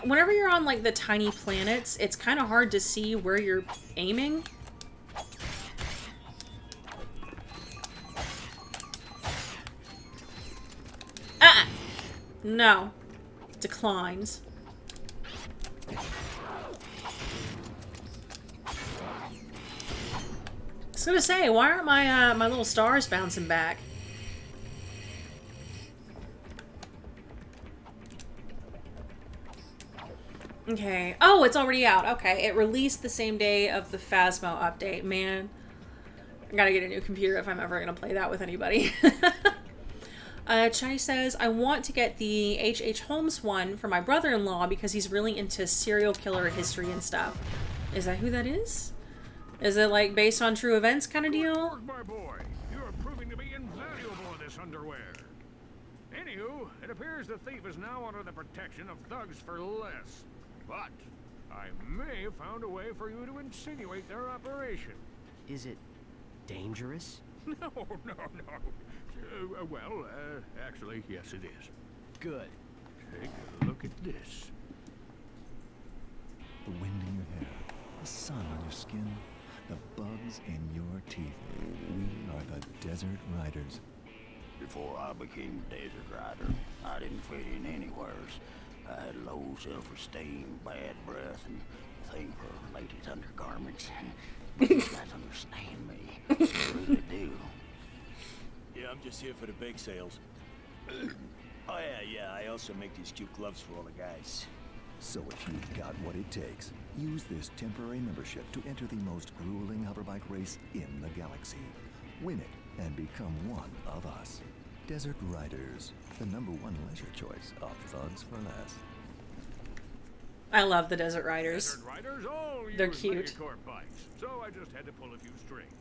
Whenever you're on, like, the tiny planets, it's kind of hard to see where you're aiming. Ah! No. Declines. I was gonna say, why aren't my my little stars bouncing back? Okay. Oh, it's already out. Okay. It released the same day of the Phasmo update. Man, I gotta get a new computer if I'm ever gonna play that with anybody. Chai says, I want to get the H.H. Holmes one for my brother-in-law because he's really into serial killer history and stuff. Is that who that is? Is it, like, based on true events kind of deal? My boy, you are proving to be invaluable in this underwear. Anywho, it appears the thief is now under the protection of thugs for less. But I may have found a way for you to insinuate their operation. Is it dangerous? No. Actually, yes it is. Good. Take a look at this. The wind in your hair, the sun on your skin, the bugs in your teeth. We are the Desert Riders. Before I became Desert Rider, I didn't fit in anywheres. I had low self-esteem, bad breath, and a thing for ladies' undergarments. But you guys understand me. You really do. Yeah, I'm just here for the bake sales. Oh yeah, I also make these cute gloves for all the guys. So if you've got what it takes, use this temporary membership to enter the most grueling hoverbike race in the galaxy. Win it and become one of us. Desert Riders, the #1 leisure choice of thugs for less. I love the Desert Riders. Desert Riders all They're use cute. Megacorp bikes, so I just had to pull a few strings.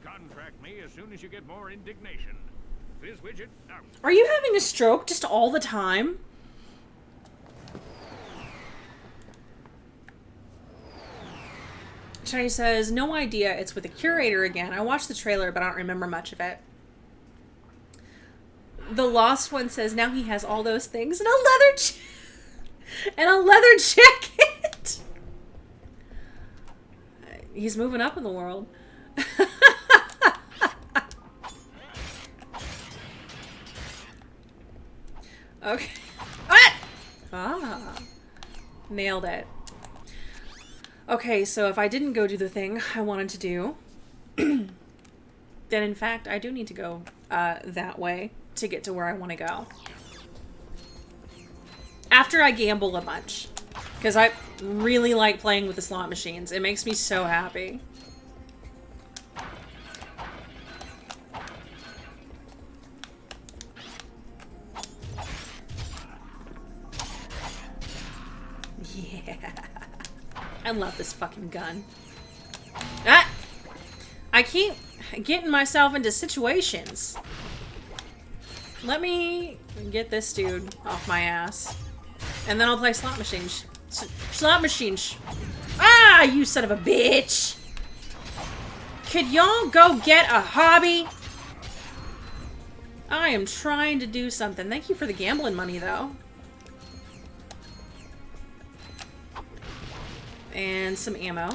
Contract me as soon as you get more indignation. Fizz widget out. Are you having a stroke just all the time? Chenny says, no idea. It's with the curator again. I watched the trailer, but I don't remember much of it. The Lost One says, now he has all those things and a leather jacket. He's moving up in the world. Okay. What? Ah. Nailed it. Okay, so if I didn't go do the thing I wanted to do, then in fact I do need to go that way to get to where I want to go. After I gamble a bunch. Because I really like playing with the slot machines. It makes me so happy. Yeah. I love this fucking gun. Ah! I keep getting myself into situations. Let me get this dude off my ass. And then I'll play slot machines. Slot machines. Ah, you son of a bitch! Could y'all go get a hobby? I am trying to do something. Thank you for the gambling money, though. And some ammo.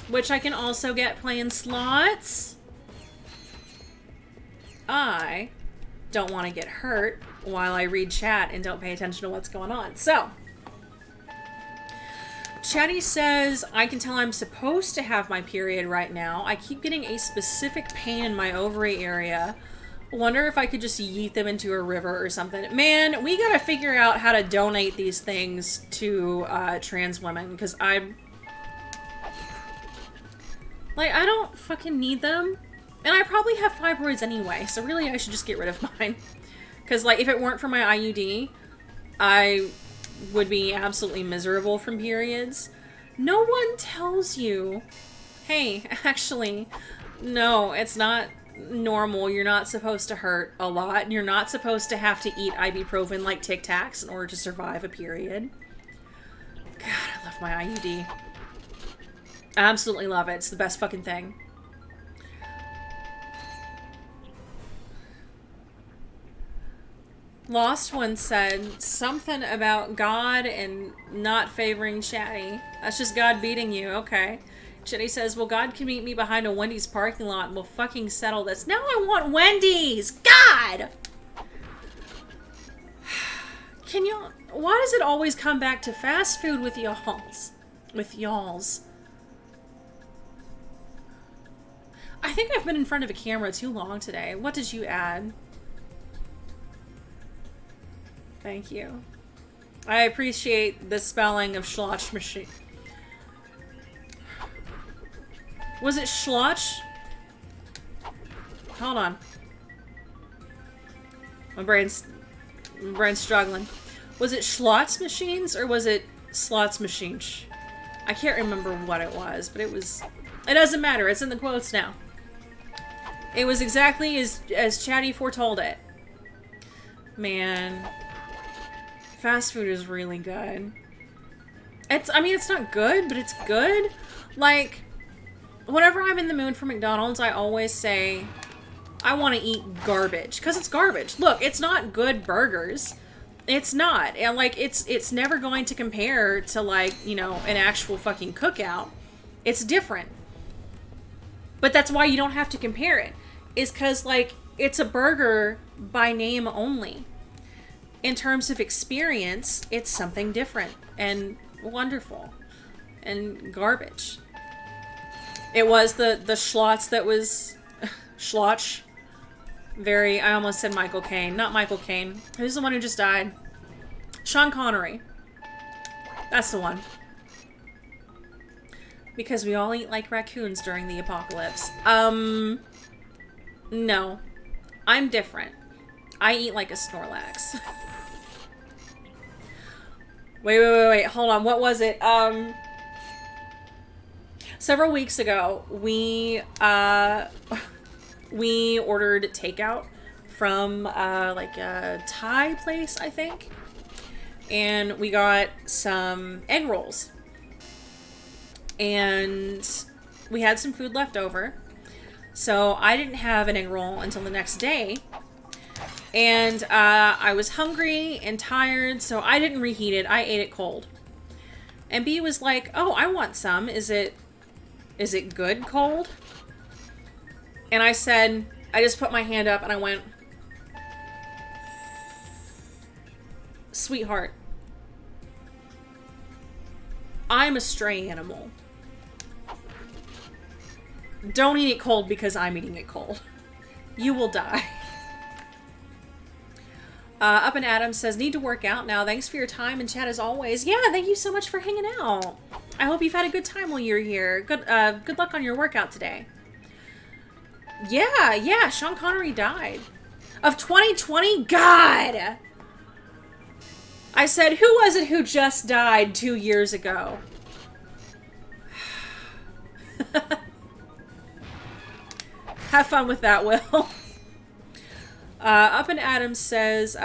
Which I can also get playing slots. I don't want to get hurt while I read chat and don't pay attention to what's going on. So, Chatty says, I can tell I'm supposed to have my period right now. I keep getting a specific pain in my ovary area. Wonder if I could just yeet them into a river or something. Man, we gotta figure out how to donate these things to trans women, because I don't fucking need them. And I probably have fibroids anyway, so really I should just get rid of mine. Because, like, if it weren't for my IUD, I would be absolutely miserable from periods. No one tells you, hey, actually, no, it's not normal. You're not supposed to hurt a lot, and you're not supposed to have to eat ibuprofen like Tic Tacs in order to survive a period. God, I love my IUD. I absolutely love it. It's the best fucking thing. Lost One said something about God and not favoring Chatty. That's just God beating you. Okay. Chatty says, well, God can meet me behind a Wendy's parking lot and we'll fucking settle this. Now I want Wendy's! God! Can y'all... Why does it always come back to fast food with y'alls? With y'alls. I think I've been in front of a camera too long today. What did you add? Thank you. I appreciate the spelling of Schlotch machine. Was it Schlotch? Hold on. My brain's struggling. Was it Schlotz machines or was it Slots machines? I can't remember what it was, but it was... It doesn't matter. It's in the quotes now. It was exactly as Chatty foretold it. Man... Fast food is really good. I mean, it's not good, but it's good. Like, whenever I'm in the mood for McDonald's, I always say, I want to eat garbage. Because it's garbage. Look, it's not good burgers. It's not. And, like, it's never going to compare to, like, you know, an actual fucking cookout. It's different. But that's why you don't have to compare it. Is because, like, it's a burger by name only. In terms of experience, it's something different and wonderful and garbage. It was the Schlotz that was Schlotch. Very, I almost said Michael Caine. Not Michael Caine. Who's the one who just died? Sean Connery. That's the one. Because we all eat like raccoons during the apocalypse. No. I'm different. I eat like a Snorlax. Wait. Hold on. What was it? Several weeks ago, we ordered takeout from, like a Thai place, I think. And we got some egg rolls. and we had some food left over. So I didn't have an egg roll until the next day. And I was hungry and tired, so I didn't reheat it. I ate it cold. And B was like, oh, I want some. Is it good cold? And I said, I just put my hand up and I went, sweetheart, I'm a stray animal. Don't eat it cold because I'm eating it cold. You will die. UppinAtom says, need to work out now. Thanks for your time and chat as always. Yeah, thank you so much for hanging out. I hope you've had a good time while you're here. Good luck on your workout today. Yeah, Sean Connery died. Of 2020? God! I said, who was it who just died 2 years ago? Have fun with that, Will. UppinAtom says,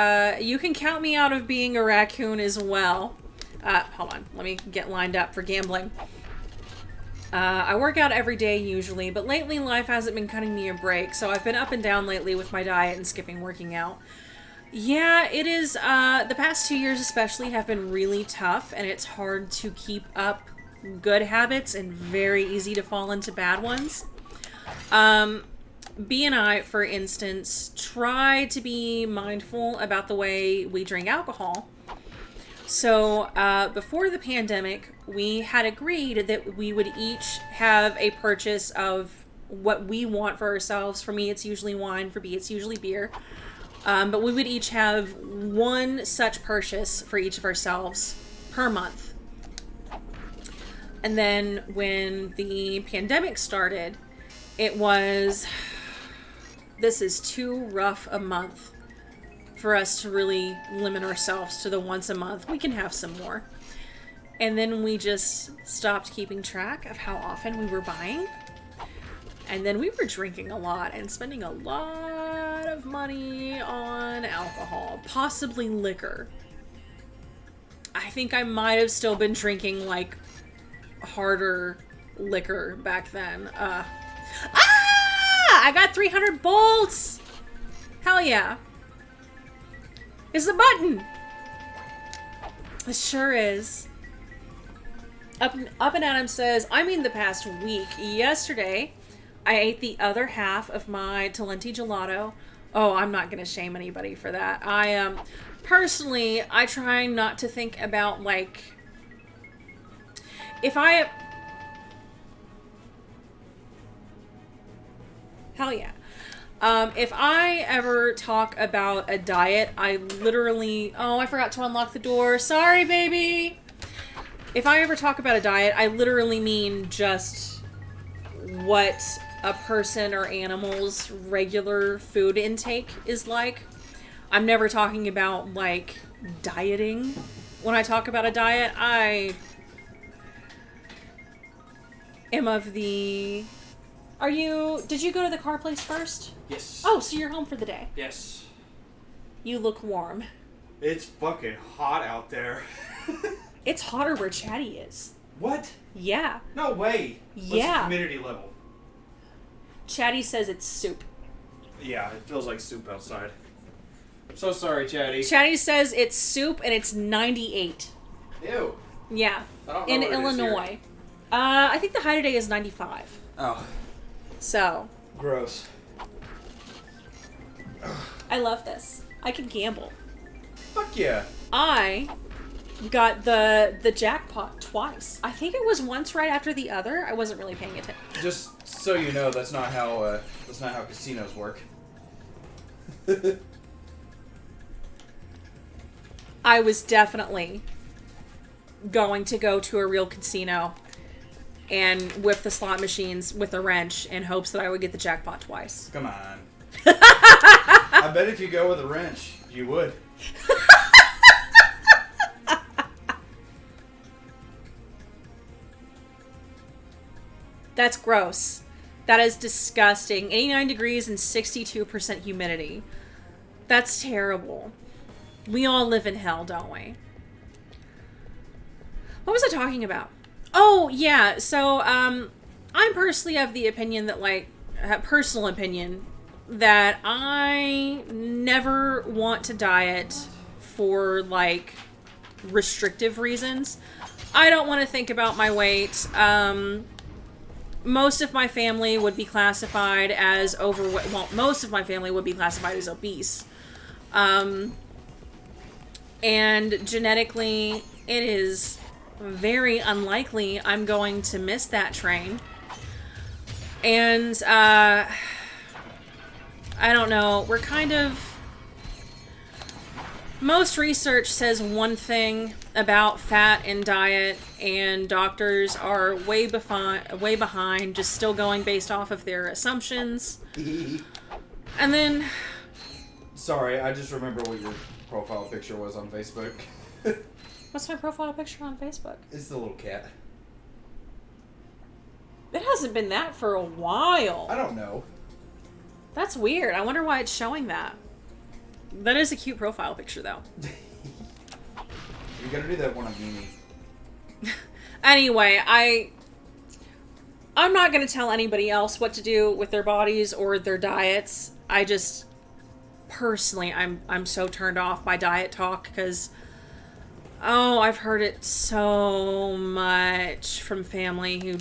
you can count me out of being a raccoon as well. Hold on. Let me get lined up for gambling. I work out every day usually, but lately life hasn't been cutting me a break, so I've been up and down lately with my diet and skipping working out. Yeah, it is, the past 2 years especially have been really tough, and it's hard to keep up good habits and very easy to fall into bad ones. B and I, for instance, try to be mindful about the way we drink alcohol. So, before the pandemic, we had agreed that we would each have a purchase of what we want for ourselves. For me, it's usually wine. For B, it's usually beer. But we would each have one such purchase for each of ourselves per month. And then when the pandemic started, it was, this is too rough a month for us to really limit ourselves to the once a month. We can have some more. And then we just stopped keeping track of how often we were buying. And then we were drinking a lot and spending a lot of money on alcohol, possibly liquor. I think I might have still been drinking like harder liquor back then. I got 300 bolts! Hell yeah. It's the button! It sure is. UppinAtom says, I mean the past week. Yesterday, I ate the other half of my Talenti gelato. Oh, I'm not going to shame anybody for that. Personally, I try not to think about, like, if I... Hell yeah. If I ever talk about a diet, I literally... Oh, I forgot to unlock the door. Sorry, baby! If I ever talk about a diet, I literally mean just what a person or animal's regular food intake is like. I'm never talking about, like, dieting. When I talk about a diet, I am of the... Did you go to the car place first? Yes. Oh, so you're home for the day. Yes. You look warm. It's fucking hot out there. It's hotter where Chatty is. What? Yeah. No way. Yeah. What's the humidity level? Chatty says it's soup. Yeah, it feels like soup outside. I'm so sorry, Chatty. Chatty says it's soup and it's 98. Ew. Yeah. I don't know in what it is Illinois. here. I think the high today is 95. Oh. So. Gross. I love this. I can gamble. Fuck yeah. I got the jackpot twice. I think it was once right after the other. I wasn't really paying attention. Just so you know, that's not how casinos work. I was definitely going to go to a real casino and whip the slot machines with a wrench in hopes that I would get the jackpot twice. Come on. I bet if you go with a wrench, you would. That's gross. That is disgusting. 89 degrees and 62% humidity. That's terrible. We all live in hell, don't we? What was I talking about? Oh, yeah. So, I'm personally of the opinion that, like, personal opinion, that I never want to diet for, like, restrictive reasons. I don't want to think about my weight. Most of my family would be classified as overweight. Well, most of my family would be classified as obese. And genetically, it is very unlikely I'm going to miss that train. And, I don't know, we're kind of... Most research says one thing about fat and diet, and doctors are way behind, just still going based off of their assumptions. And then... Sorry, I just remember what your profile picture was on Facebook. What's my profile picture on Facebook? It's the little cat. It hasn't been that for a while. I don't know. That's weird. I wonder why it's showing that. That is a cute profile picture, though. You gotta do that one on Mimi. Anyway, I'm not gonna tell anybody else what to do with their bodies or their diets. I just... Personally, I'm so turned off by diet talk, because... Oh, I've heard it so much from family who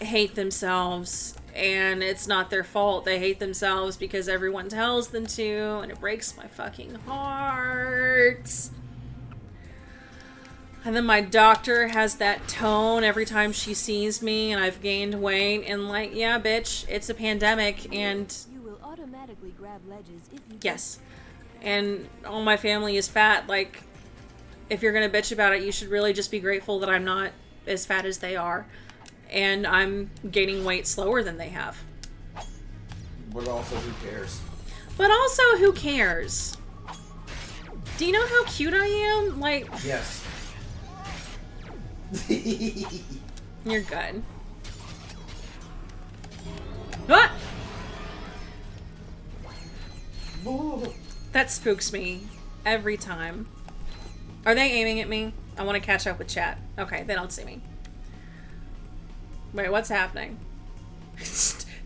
hate themselves, and it's not their fault. They hate themselves because everyone tells them to, and it breaks my fucking heart. And then my doctor has that tone every time she sees me and I've gained weight, and like, yeah, bitch, it's a pandemic, and... You will automatically grab ledges if you... Yes. And all my family is fat. Like, if you're gonna bitch about it, you should really just be grateful that I'm not as fat as they are. And I'm gaining weight slower than they have. But also, who cares? But also, who cares? Do you know how cute I am? Like... Yes. You're good. Ah! That spooks me every time. Are they aiming at me? I want to catch up with chat. Okay, they don't see me. Wait, what's happening?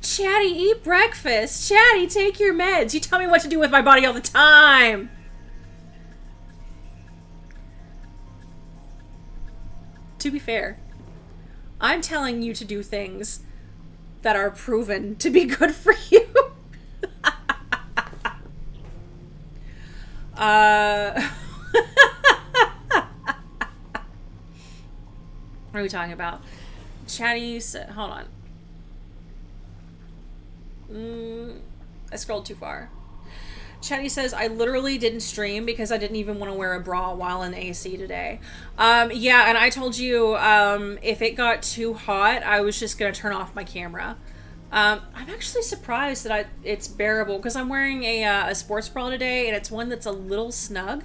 Chatty, eat breakfast. Chatty, take your meds. You tell me what to do with my body all the time. To be fair, I'm telling you to do things that are proven to be good for you. What are we talking about? Chatty said, hold on. I scrolled too far. Chatty says, I literally didn't stream because I didn't even want to wear a bra while in AC today. Yeah, and I told you, if it got too hot, I was just going to turn off my camera. I'm actually surprised that it's bearable, because I'm wearing a sports bra today, and it's one that's a little snug,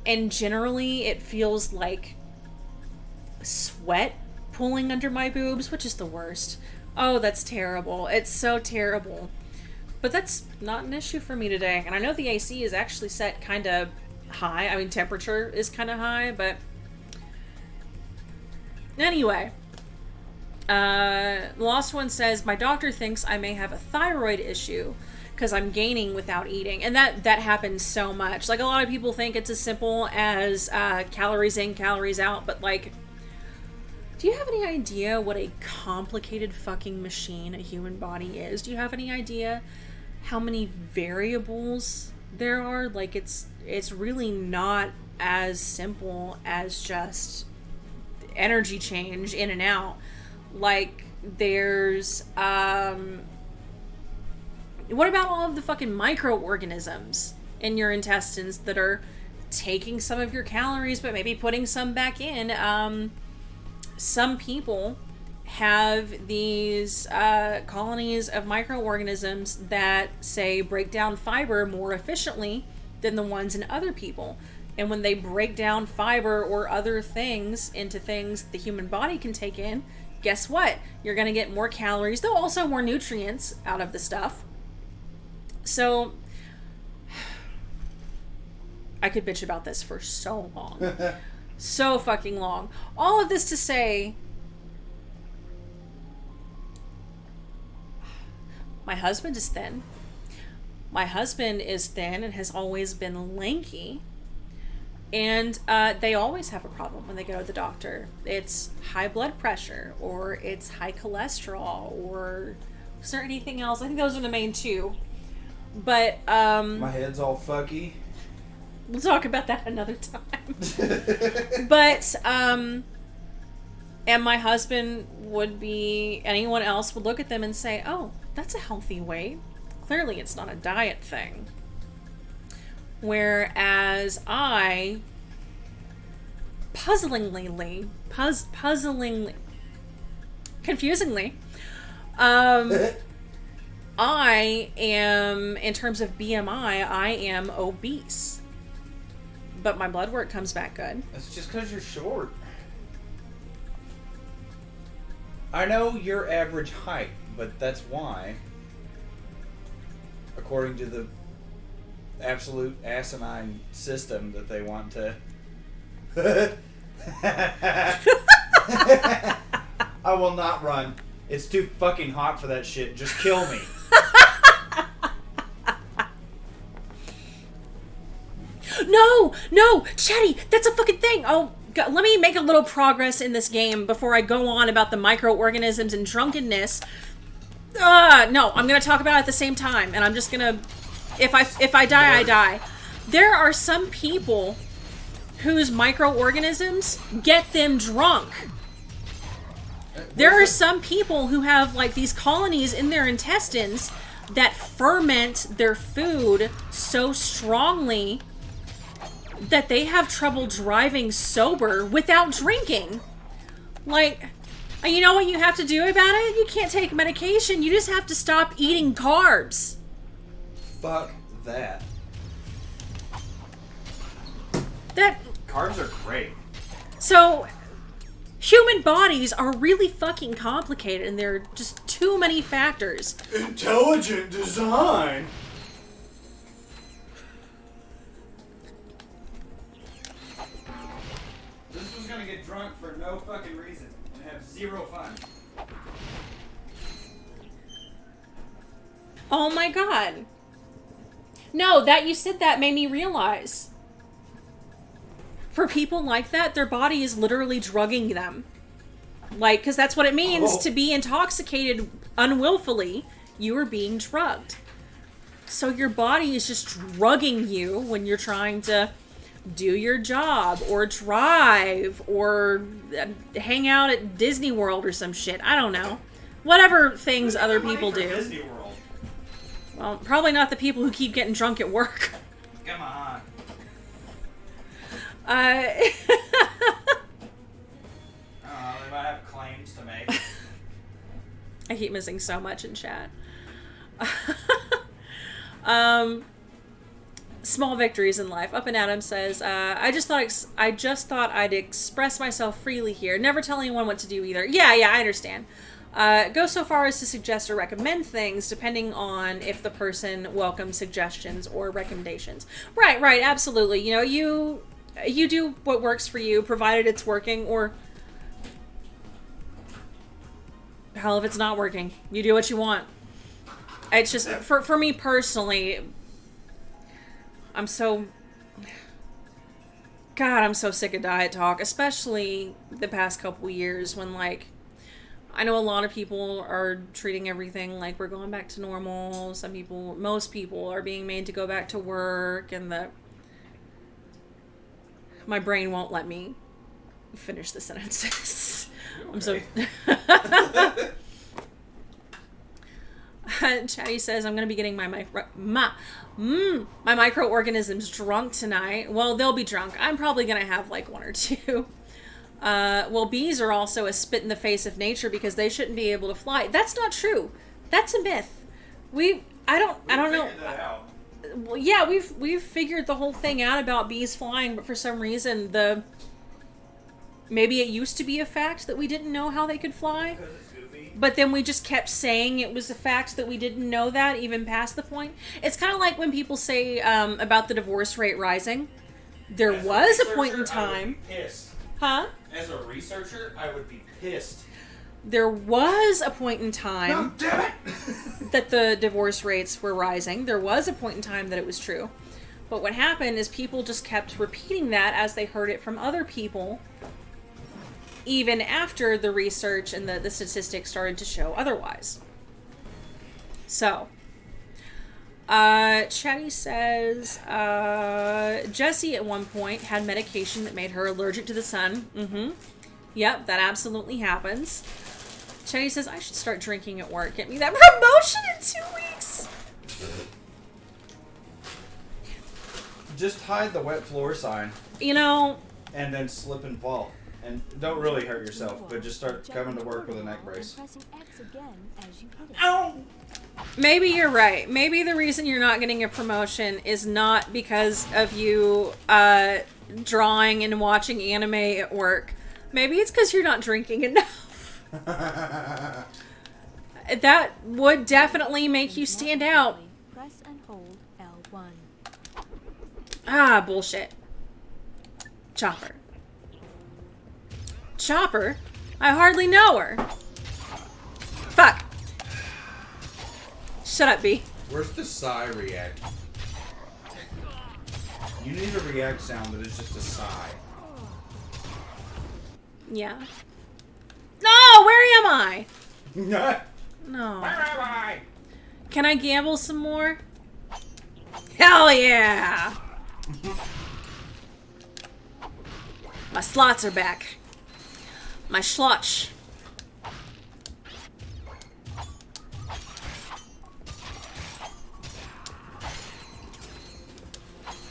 and generally it feels like sweat pulling under my boobs, which is the worst. Oh, that's terrible. It's so terrible. But that's not an issue for me today. And I know the AC is actually set kind of high. I mean, temperature is kind of high, but... Anyway. Lost One says, my doctor thinks I may have a thyroid issue because I'm gaining without eating. And that happens so much. Like, a lot of people think it's as simple as calories in, calories out, but like... Do you have any idea what a complicated fucking machine a human body is? Do you have any idea how many variables there are? Like, it's really not as simple as just energy change in and out. Like, there's, what about all of the fucking microorganisms in your intestines that are taking some of your calories, but maybe putting some back in? Some people have these colonies of microorganisms that, say, break down fiber more efficiently than the ones in other people. And when they break down fiber or other things into things the human body can take in, guess what? You're going to get more calories, though also more nutrients out of the stuff. So, I could bitch about this for so long. So fucking long. All of this to say, my husband is thin. My husband is thin and has always been lanky. And they always have a problem when they go to the doctor. It's high blood pressure, or it's high cholesterol, or is there anything else? I think those are the main two. But my head's all fucky. We'll talk about that another time. But and my husband would be, anyone else would look at them and say, "Oh, that's a healthy weight. Clearly, it's not a diet thing." Whereas I, confusingly, I am, in terms of BMI, I am obese. But my blood work comes back good. That's just because you're short. I know your average height, but that's why, according to the absolute asinine system that they want to I will not run. It's too fucking hot for that shit. Just kill me. No, Chatty, that's a fucking thing. Oh, God, let me make a little progress in this game before I go on about the microorganisms and drunkenness. No, I'm gonna talk about it at the same time, and I'm just gonna, if I die, I die. There are some people whose microorganisms get them drunk. There are some people who have like these colonies in their intestines that ferment their food so strongly that they have trouble driving sober without drinking. Like, you know what you have to do about it? You can't take medication. You just have to stop eating carbs. Fuck that. Carbs are great. So, human bodies are really fucking complicated, and there are just too many factors. Intelligent design. This was gonna get drunk for no fucking reason and have zero fun. Oh my God. No, that you said that made me realize. For people like that, their body is literally drugging them. Like, because that's what it means to be intoxicated unwillfully. You are being drugged. So your body is just drugging you when you're trying to do your job, or drive, or hang out at Disney World or some shit. I don't know. Whatever things other people do. Disney World. Well, probably not the people who keep getting drunk at work. Come on. They might have claims to make. I keep missing so much in chat. Small victories in life. UppinAtom says, I just thought I'd express myself freely here. Never tell anyone what to do either. Yeah, I understand. Go so far as to suggest or recommend things depending on if the person welcomes suggestions or recommendations. Right, absolutely. You know, you do what works for you, provided it's working, or hell, if it's not working, you do what you want. It's just, for me personally, I'm so sick of diet talk, especially the past couple years when, like, I know a lot of people are treating everything like we're going back to normal. Most people are being made to go back to work, and my brain won't let me finish the sentences. Okay. I'm so... Chatty says, I'm going to be getting my microorganisms drunk tonight. Well, they'll be drunk. I'm probably going to have like one or two. Well, bees are also a spit in the face of nature because they shouldn't be able to fly. That's not true. That's a myth. I don't know. That out. Well, yeah, we've figured the whole thing out about bees flying, but for some reason maybe it used to be a fact that we didn't know how they could fly. But then we just kept saying it was a fact that we didn't know that, even past the point. It's kind of like when people say about the divorce rate rising. There was a point in time. Huh? As a researcher, I would be pissed. There was a point in time No, damn it! that the divorce rates were rising. There was a point in time that it was true. But what happened is people just kept repeating that as they heard it from other people, even after the research and the statistics started to show otherwise. So, Chatty says, Jessie at one point had medication that made her allergic to the sun. Mm-hmm. Yep, that absolutely happens. Chatty says, I should start drinking at work. Get me that promotion in 2 weeks. Just hide the wet floor sign. You know. And then slip and fall. And don't really hurt yourself, but just start coming to work with a neck brace. Ow! Maybe you're right. Maybe the reason you're not getting a promotion is not because of you drawing and watching anime at work. Maybe it's because you're not drinking enough. That would definitely make you stand out. Press and hold L1. Ah, bullshit. Chopper. Chopper? I hardly know her. Fuck. Shut up, B. Where's the sigh react? You need a react sound that is just a sigh. Yeah. No, where am I? No. Where am I? Can I gamble some more? Hell yeah! My slots are back. My schlotch.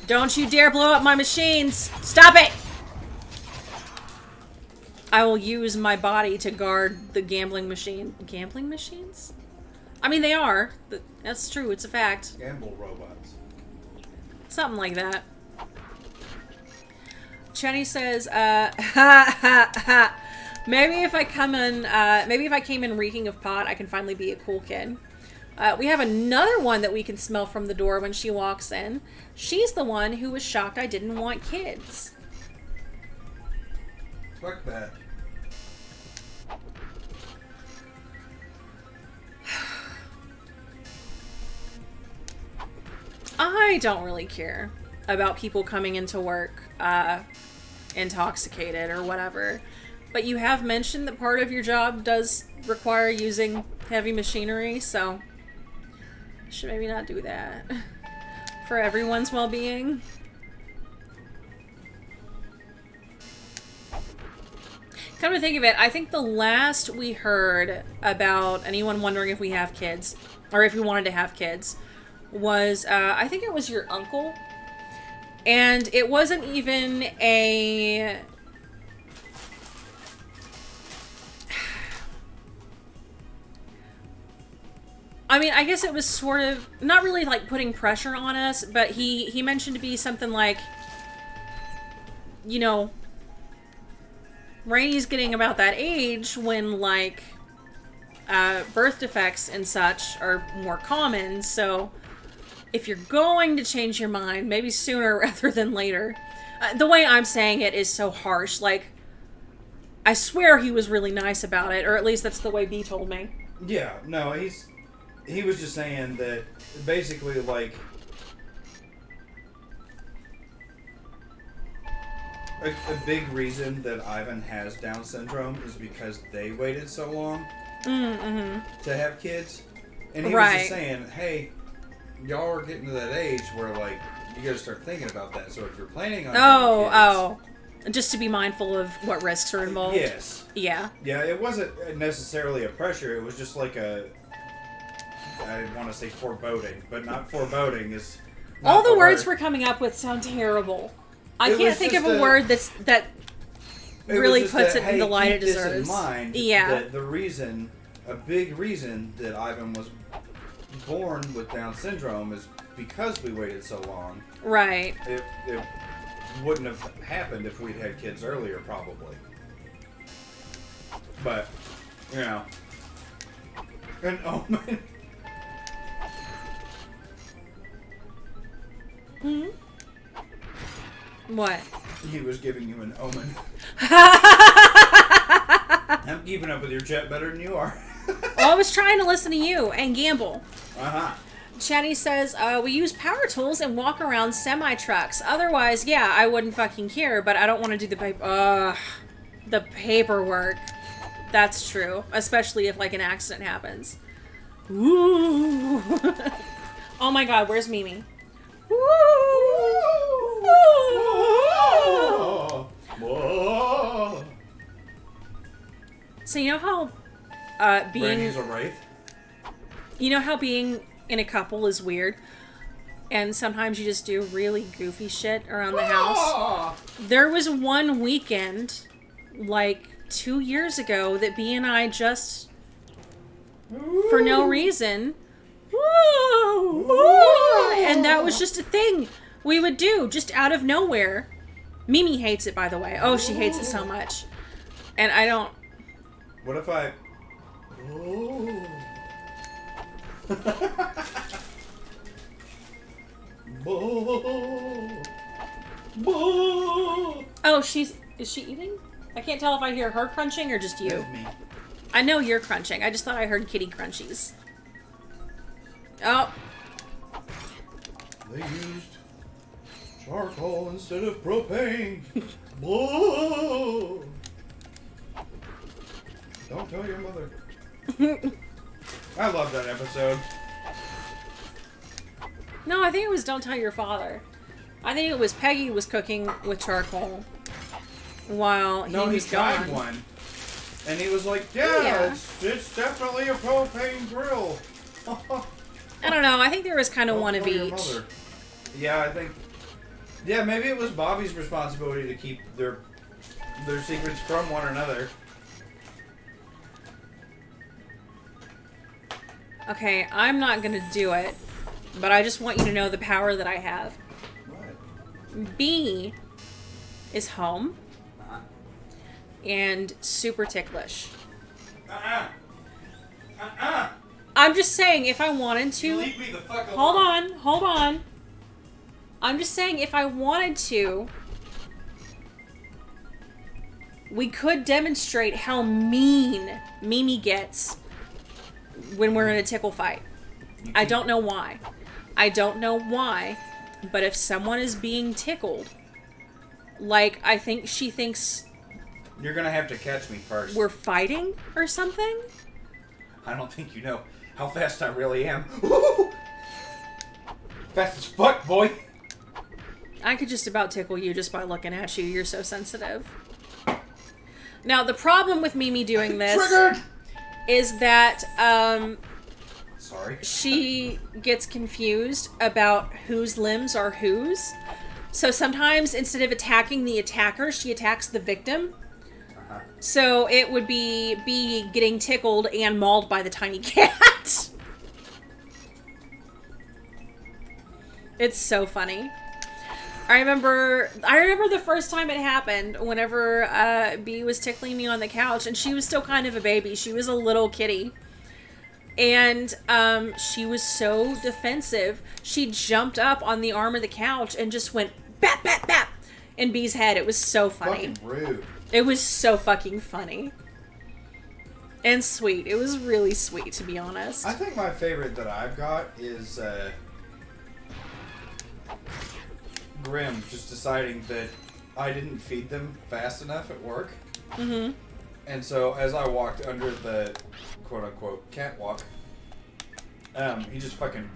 Don't you dare blow up my machines! Stop it! I will use my body to guard the gambling machine. Gambling machines? I mean, they are. That's true. It's a fact. Gamble robots. Something like that. Chenny says, maybe if I came in reeking of pot, I can finally be a cool kid. We have another one that we can smell from the door when she walks in. She's the one who was shocked I didn't want kids. Fuck that. I don't really care about people coming into work intoxicated or whatever. But you have mentioned that part of your job does require using heavy machinery, so should maybe not do that. For everyone's well-being. Come to think of it, I think the last we heard about anyone wondering if we have kids, or if we wanted to have kids, was, I think it was your uncle. And it wasn't even a... I mean, I guess it was sort of, not really like putting pressure on us, but he mentioned to be something like, you know, Rainy's getting about that age when, like, birth defects and such are more common, so if you're going to change your mind, maybe sooner rather than later. The way I'm saying it is so harsh, like, I swear he was really nice about it, or at least that's the way B told me. Yeah, no, he was just saying that basically, like, a big reason that Ivan has Down syndrome is because they waited so long to have kids. And he was just saying, hey, y'all are getting to that age where, like, you gotta start thinking about that. So if you're planning on having kids, just to be mindful of what risks are involved. Yes. Yeah. Yeah, it wasn't necessarily a pressure. It was just like a, I want to say foreboding, but not foreboding is. Not all the words we're coming up with sound terrible. I can't think of a word that really puts it in the light it deserves. Keep this in mind. Yeah. That the reason, a big reason that Ivan was born with Down syndrome is because we waited so long. Right. It wouldn't have happened if we'd had kids earlier, probably. But, you know, an omen. What? He was giving you an omen. I'm keeping up with your chat better than you are. Well, I was trying to listen to you and gamble. Uh-huh. Chatty says, we use power tools and walk around semi-trucks. Otherwise, yeah, I wouldn't fucking care, but I don't want to do the paperwork. That's true. Especially if, like, an accident happens. Ooh. Oh my god, where's Mimi? Whoa. So you know how being... Randy's a wraith? You know how being in a couple is weird? And sometimes you just do really goofy shit around the house? There was one weekend, like 2 years ago, that B and I just, for no reason, and that was just a thing we would do, just out of nowhere. Mimi hates it, by the way. Oh, she hates it so much. And I don't... What if I... Oh, is she eating? I can't tell if I hear her crunching or just you. That's me. I know you're crunching. I just thought I heard kitty crunchies. Oh. They used charcoal instead of propane. Whoa. Don't tell your mother. I love that episode. No, I think it was Don't Tell Your Father. I think it was Peggy was cooking with charcoal while he was gone. Tried one. And he was like, yeah. It's definitely a propane grill. I don't know. I think there was kind of one of Your each. mother. Yeah, I think... Yeah, maybe it was Bobby's responsibility to keep their secrets from one another. Okay, I'm not gonna do it, but I just want you to know the power that I have. What? B is home and super ticklish. I'm just saying, if I wanted to... Leave me the fuck Hold alone. on, hold on. I'm just saying, if I wanted to, we could demonstrate how mean Mimi gets when we're in a tickle fight. I don't know why. I don't know why, but if someone is being tickled, like, I think she thinks... You're gonna have to catch me first. We're fighting or something? I don't think you know how fast I really am. Fast as fuck, boy. I could just about tickle you just by looking at you. You're so sensitive. Now, the problem with Mimi doing this... Triggered! Is that, Sorry. She gets confused about whose limbs are whose. So sometimes, instead of attacking the attacker, she attacks the victim. Uh-huh. So it would be getting tickled and mauled by the tiny cat. It's so funny. I remember the first time it happened, whenever B was tickling me on the couch, and she was still kind of a baby. She was a little kitty. And she was so defensive. She jumped up on the arm of the couch and just went bap, bap, bap in B's head. It was so funny. Fucking rude. It was so fucking funny. And sweet. It was really sweet, to be honest. I think my favorite that I've got is Grim just deciding that I didn't feed them fast enough at work. Mm-hmm. And so as I walked under the quote-unquote catwalk, he just fucking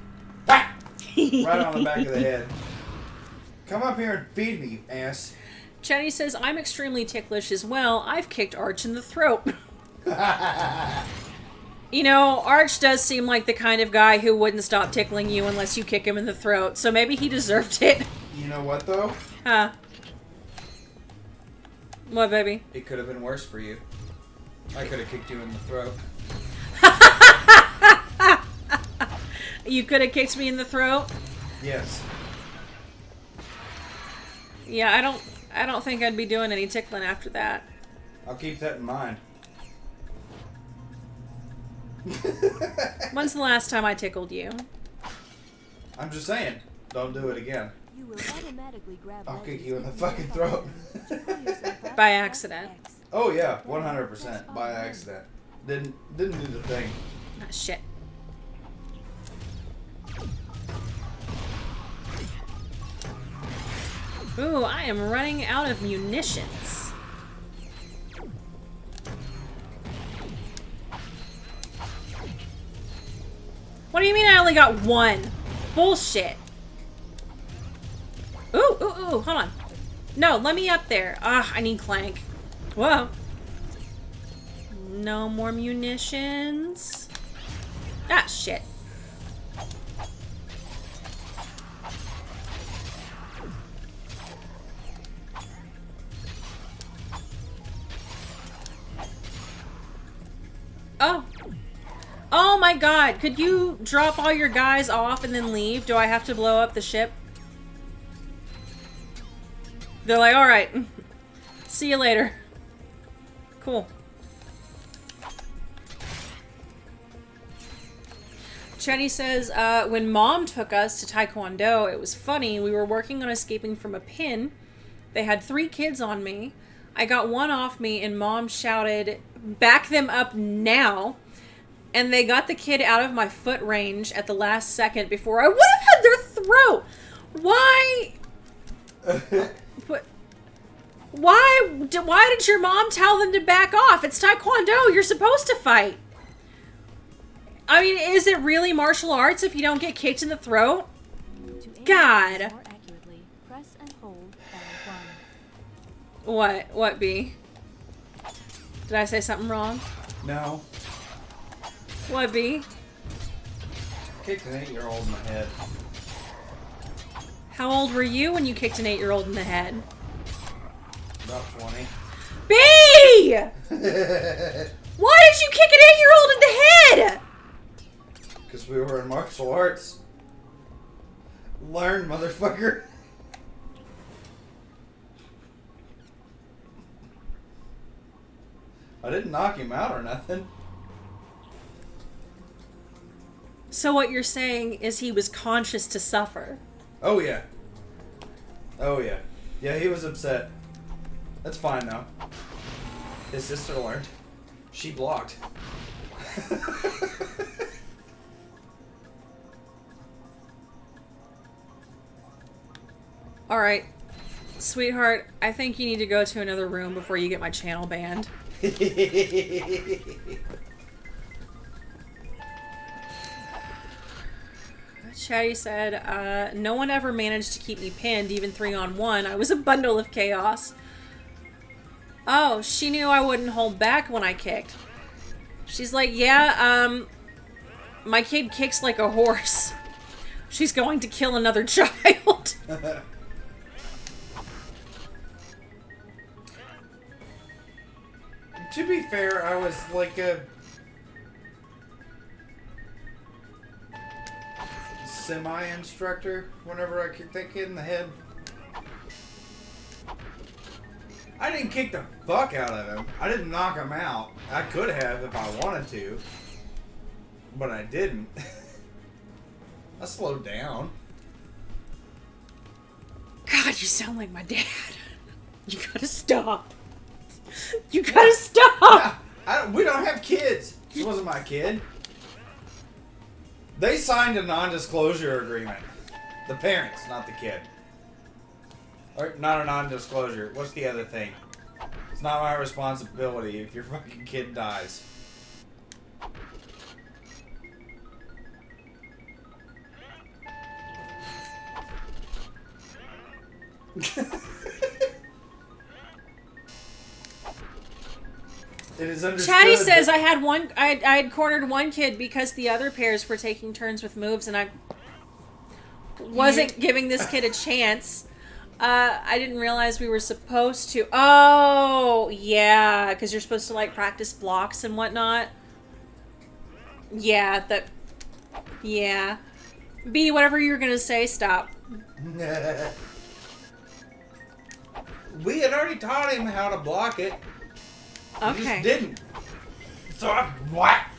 whack! Right on the back of the head. Come up here and feed me, ass. Chetty says, I'm extremely ticklish as well. I've kicked Arch in the throat. You know, Arch does seem like the kind of guy who wouldn't stop tickling you unless you kick him in the throat, so maybe he deserved it. You know what, though? Huh? What, baby? It could have been worse for you. I could have kicked you in the throat. You could have kicked me in the throat? Yes. Yeah, I don't think I'd be doing any tickling after that. I'll keep that in mind. When's the last time I tickled you? I'm just saying, don't do it again. You will automatically grab I'll kick ledges you in the if fucking have throat. to pull yourself up, By press accident. X. Oh yeah, 100% by accident. Didn't do the thing. Ah, shit. Ooh, I am running out of munitions. What do you mean I only got one? Bullshit. Ooh, ooh, ooh, hold on. No, let me up there. Ah, I need Clank. Whoa. No more munitions. Ah, shit. Oh. Oh my god. Could you drop all your guys off and then leave? Do I have to blow up the ship? They're like, alright. See you later. Cool. Chetty says, when Mom took us to Taekwondo, it was funny. We were working on escaping from a pin. They had 3 kids on me. I got one off me and Mom shouted, "Back them up now." And they got the kid out of my foot range at the last second before I would have had their throat. Why? But why did your mom tell them to back off? It's Taekwondo. You're supposed to fight. I mean, is it really martial arts if you don't get kicked in the throat? God. More accurately, press and hold L1. What, B? Did I say something wrong? No. What, B? Kicked an 8-year-old in the head. How old were you when you kicked an 8-year-old in the head? About 20. B! Why did you kick an 8-year-old in the head? Because we were in martial arts. Learn, motherfucker. I didn't knock him out or nothing. So what you're saying is he was conscious to suffer. Oh yeah. Oh yeah. Yeah, he was upset. That's fine though. His sister learned. She blocked. Alright. Sweetheart, I think you need to go to another room before you get my channel banned. Chatty said, no one ever managed to keep me pinned, even 3-on-1. I was a bundle of chaos. Oh, she knew I wouldn't hold back when I kicked. She's like, yeah, my kid kicks like a horse. She's going to kill another child. To be fair, I was like a semi-instructor whenever I kicked that kid in the head. I didn't kick the fuck out of him. I didn't knock him out. I could have if I wanted to, but I didn't. I slowed down. God, you sound like my dad. You gotta stop. You gotta stop! We don't have kids. This wasn't my kid. They signed a non-disclosure agreement. The parents, not the kid. Or not a non-disclosure. What's the other thing? It's not my responsibility if your fucking kid dies. It is understood. Chatty says I had cornered one kid because the other pairs were taking turns with moves and I wasn't giving this kid a chance. I didn't realize we were supposed to. Oh, yeah, because you're supposed to like practice blocks and whatnot. Yeah, yeah. B, whatever you were gonna say, stop. We had already taught him how to block it. Okay. He just didn't. So I whack.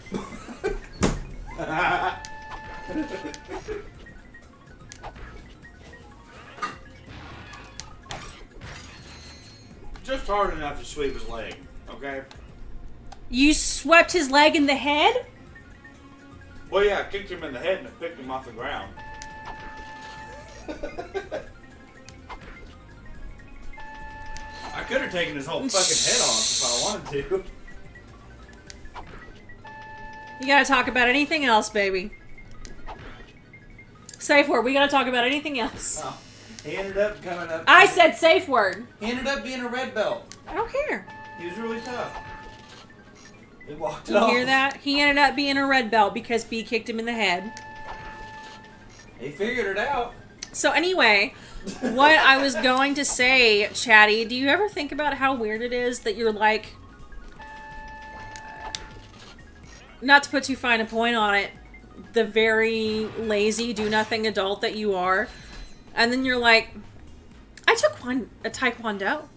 pushed hard enough to sweep his leg, okay? You swept his leg in the head? Well, yeah, I kicked him in the head and I picked him off the ground. I could have taken his whole fucking head off if I wanted to. You gotta talk about anything else, baby. Safe word. We gotta talk about anything else. Oh, he ended up coming up. I said safe word. He ended up being a red belt. I don't care. He was really tough. He walked it You off. hear that? He ended up being a red belt because B kicked him in the head. He figured it out. So anyway, what I was going to say, Chatty, do you ever think about how weird it is that you're like, not to put too fine a point on it, the very lazy, do-nothing adult that you are, and then you're like, I took a taekwondo.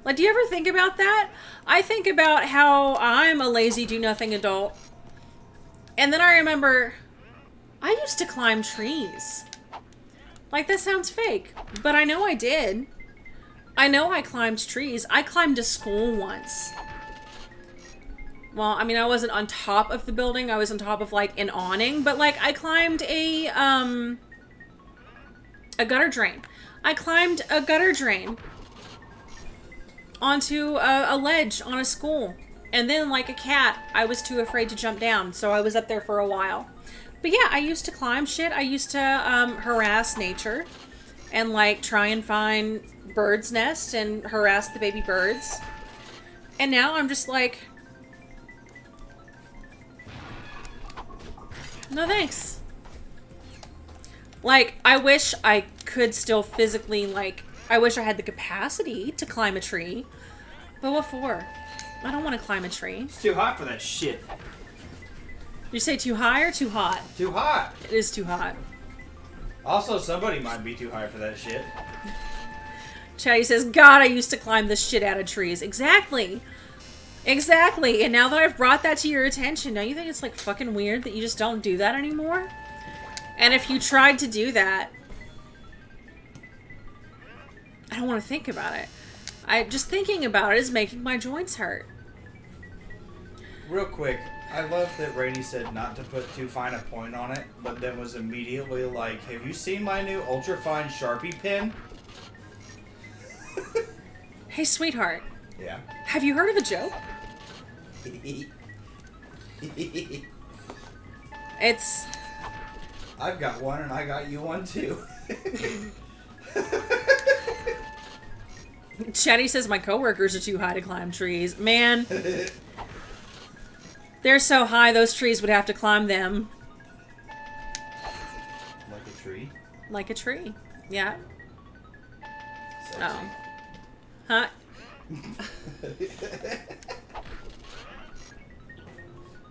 Like, do you ever think about that? I think about how I'm a lazy, do-nothing adult, and then I remember, I used to climb trees. Like, that sounds fake, but I know I did. I know I climbed trees. I climbed to school once. Well, I mean, I wasn't on top of the building. I was on top of, like, an awning. But, like, I climbed a gutter drain. I climbed a gutter drain onto a ledge on a school. And then, like a cat, I was too afraid to jump down. So I was up there for a while. But yeah, I used to climb shit. I used to harass nature. And, like, try and find birds' nests and harass the baby birds. And now I'm just like, no thanks. Like, I wish I could still physically, like, I wish I had the capacity to climb a tree. But what for? I don't want to climb a tree. It's too hot for that shit. Did you say too high or too hot? Too hot. It is too hot. Also, somebody might be too high for that shit. Chatty says, God, I used to climb the shit out of trees. Exactly. Exactly. And now that I've brought that to your attention, don't you think it's, like, fucking weird that you just don't do that anymore? And if you tried to do that, I don't want to think about it. Just thinking about it is making my joints hurt. Real quick, I love that Rainy said not to put too fine a point on it, but then was immediately like, have you seen my new ultra-fine Sharpie pen? Hey, sweetheart. Yeah. Have you heard of a joke? It's... I've got one and I got you one too. Chatty says my coworkers are too high to climb trees. Man. They're so high, those trees would have to climb them. Like a tree? Like a tree. Yeah. Sexy. Oh. Huh?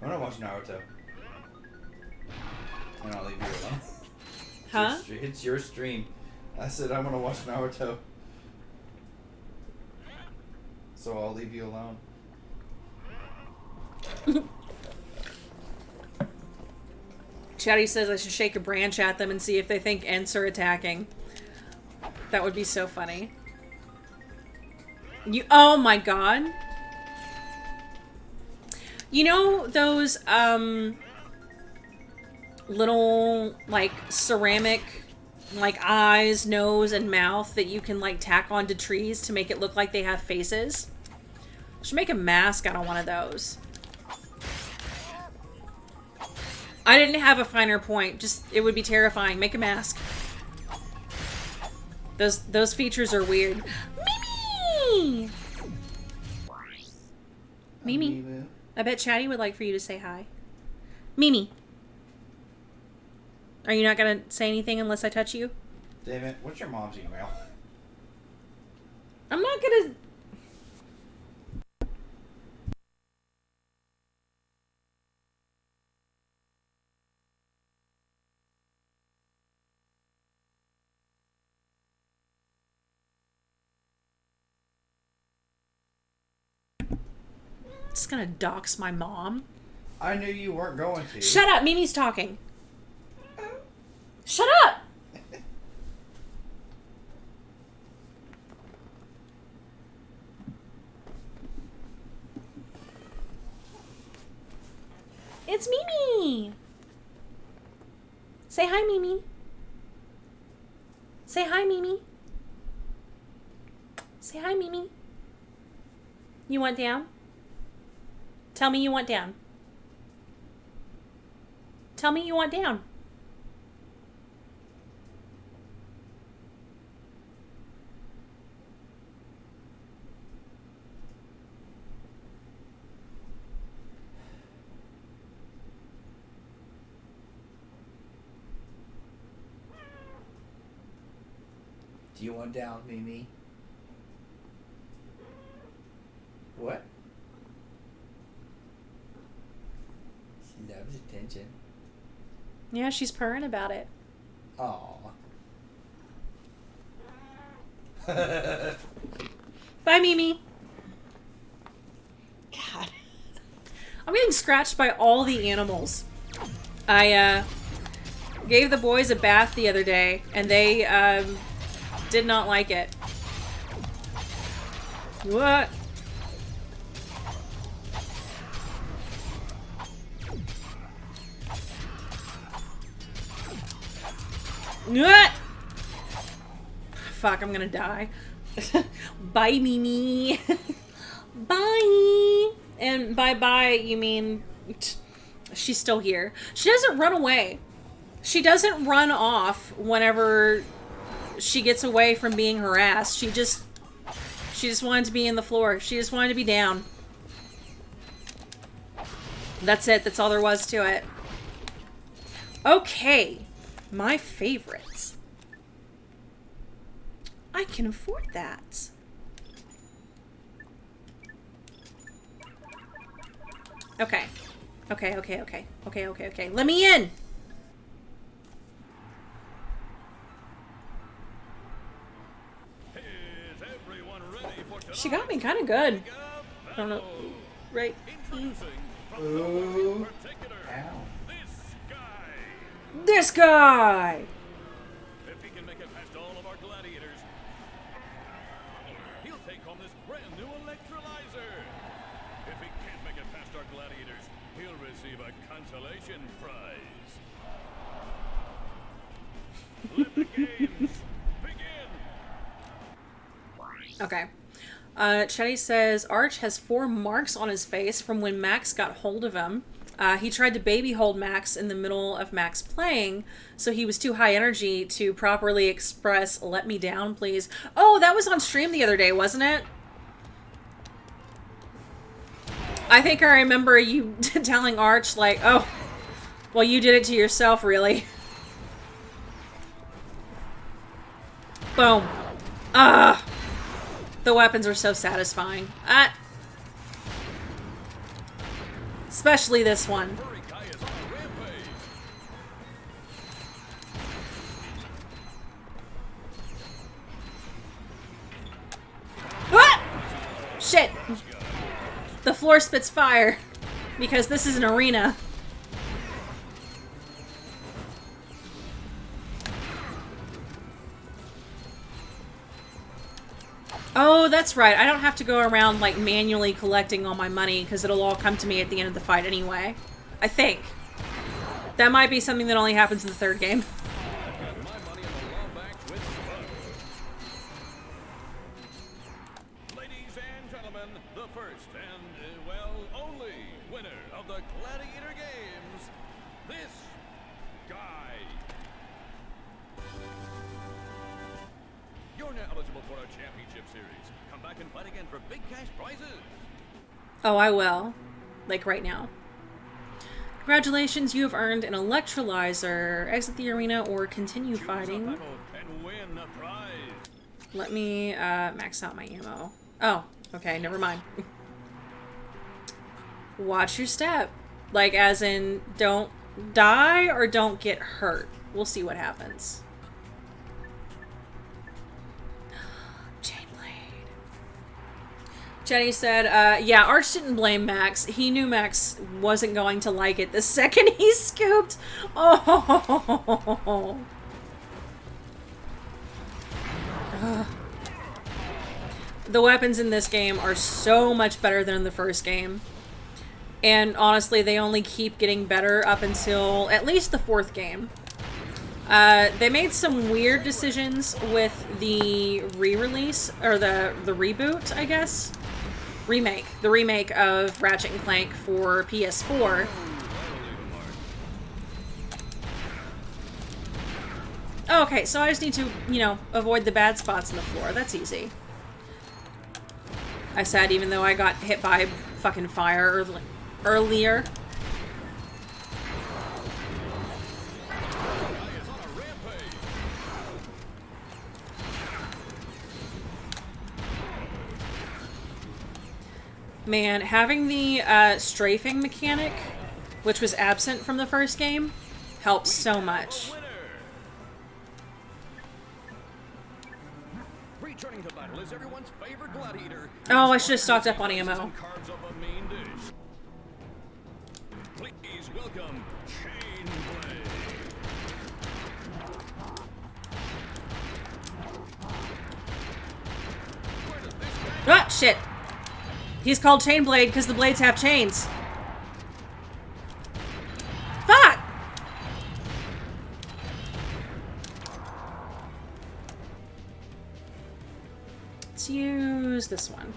I'm gonna watch Naruto. And I'll leave you alone. Huh? It's your stream. I said I'm gonna watch Naruto. So I'll leave you alone. Chatty says I should shake a branch at them and see if they think Ents are attacking. That would be so funny. Oh my god. You know those, little, like, ceramic, like, eyes, nose, and mouth that you can, like, tack onto trees to make it look like they have faces? Should make a mask out of one of those. I didn't have a finer point. Just, it would be terrifying. Make a mask. Those features are weird. Mimi! Mimi. I bet Chatty would like for you to say hi. Mimi. Are you not gonna say anything unless I touch you? Damn it. What's your mom's email? I'm not gonna... Just gonna dox my mom. I knew you weren't going to. Shut up! Mimi's talking. Shut up! It's Mimi! Say hi, Mimi. Say hi, Mimi. Say hi, Mimi. You want down? Tell me you want down. Tell me you want down. Do you want down, Mimi? What? She loves attention. Yeah, she's purring about it. Aww. Bye, Mimi. God. I'm getting scratched by all the animals. I gave the boys a bath the other day, and they did not like it. What? What? Fuck, I'm gonna die. Bye, Mimi. Bye. And bye-bye, you mean she's still here. She doesn't run away. She doesn't run off whenever she gets away from being harassed. She just wanted to be in the floor. She just wanted to be down. That's it. That's all there was to it. Okay. My favorites. I can afford that. Okay. Okay. Let me in! She got me kind of good. I don't know. Right. Ooh. Ow. This guy! If he can make it past all of our gladiators, he'll take home this brand new electrolyzer. If he can't make it past our gladiators, he'll receive a consolation prize. Let the games begin. Okay. Chetty says, Arch has 4 marks on his face from when Max got hold of him. He tried to baby hold Max in the middle of Max playing, so he was too high energy to properly express, "Let me down, please." Oh, that was on stream the other day, wasn't it? I think I remember you telling Arch, like, oh, well, you did it to yourself, really. Boom. Ah. The weapons are so satisfying. Especially this one. What? Shit. The floor spits fire. Because this is an arena. Oh, that's right. I don't have to go around, like, manually collecting all my money, because it'll all come to me at the end of the fight anyway. I think. That might be something that only happens in the 3rd game. Ladies and gentlemen, the first and, well, only winner of the Gladiator Games, this guy. You're now eligible for our championship series. Come back and fight again for big cash prizes. Oh, I will. Like right now. Congratulations, you have earned an electrolyzer. Exit the arena or continue fighting. And win a prize. Let me max out my ammo. Oh, okay, never mind. Watch your step. Like, as in, don't die or don't get hurt. We'll see what happens. Jenny said, yeah, Arch didn't blame Max. He knew Max wasn't going to like it the second he scooped. Oh. Ugh. The weapons in this game are so much better than in the first game. And honestly, they only keep getting better up until at least the 4th game. They made some weird decisions with the re-release, or the reboot, I guess? Remake. The remake of Ratchet and Clank for PS4. Oh, okay, so I just need to, you know, avoid the bad spots in the floor. That's easy. I said, even though I got hit by fucking fire earlier. Man, having the strafing mechanic, which was absent from the first game, helps so much. Oh, I should have stocked up on ammo. Please welcome Chainblade. Ah, shit. He's called Chainblade because the blades have chains. Fuck! Let's use this one.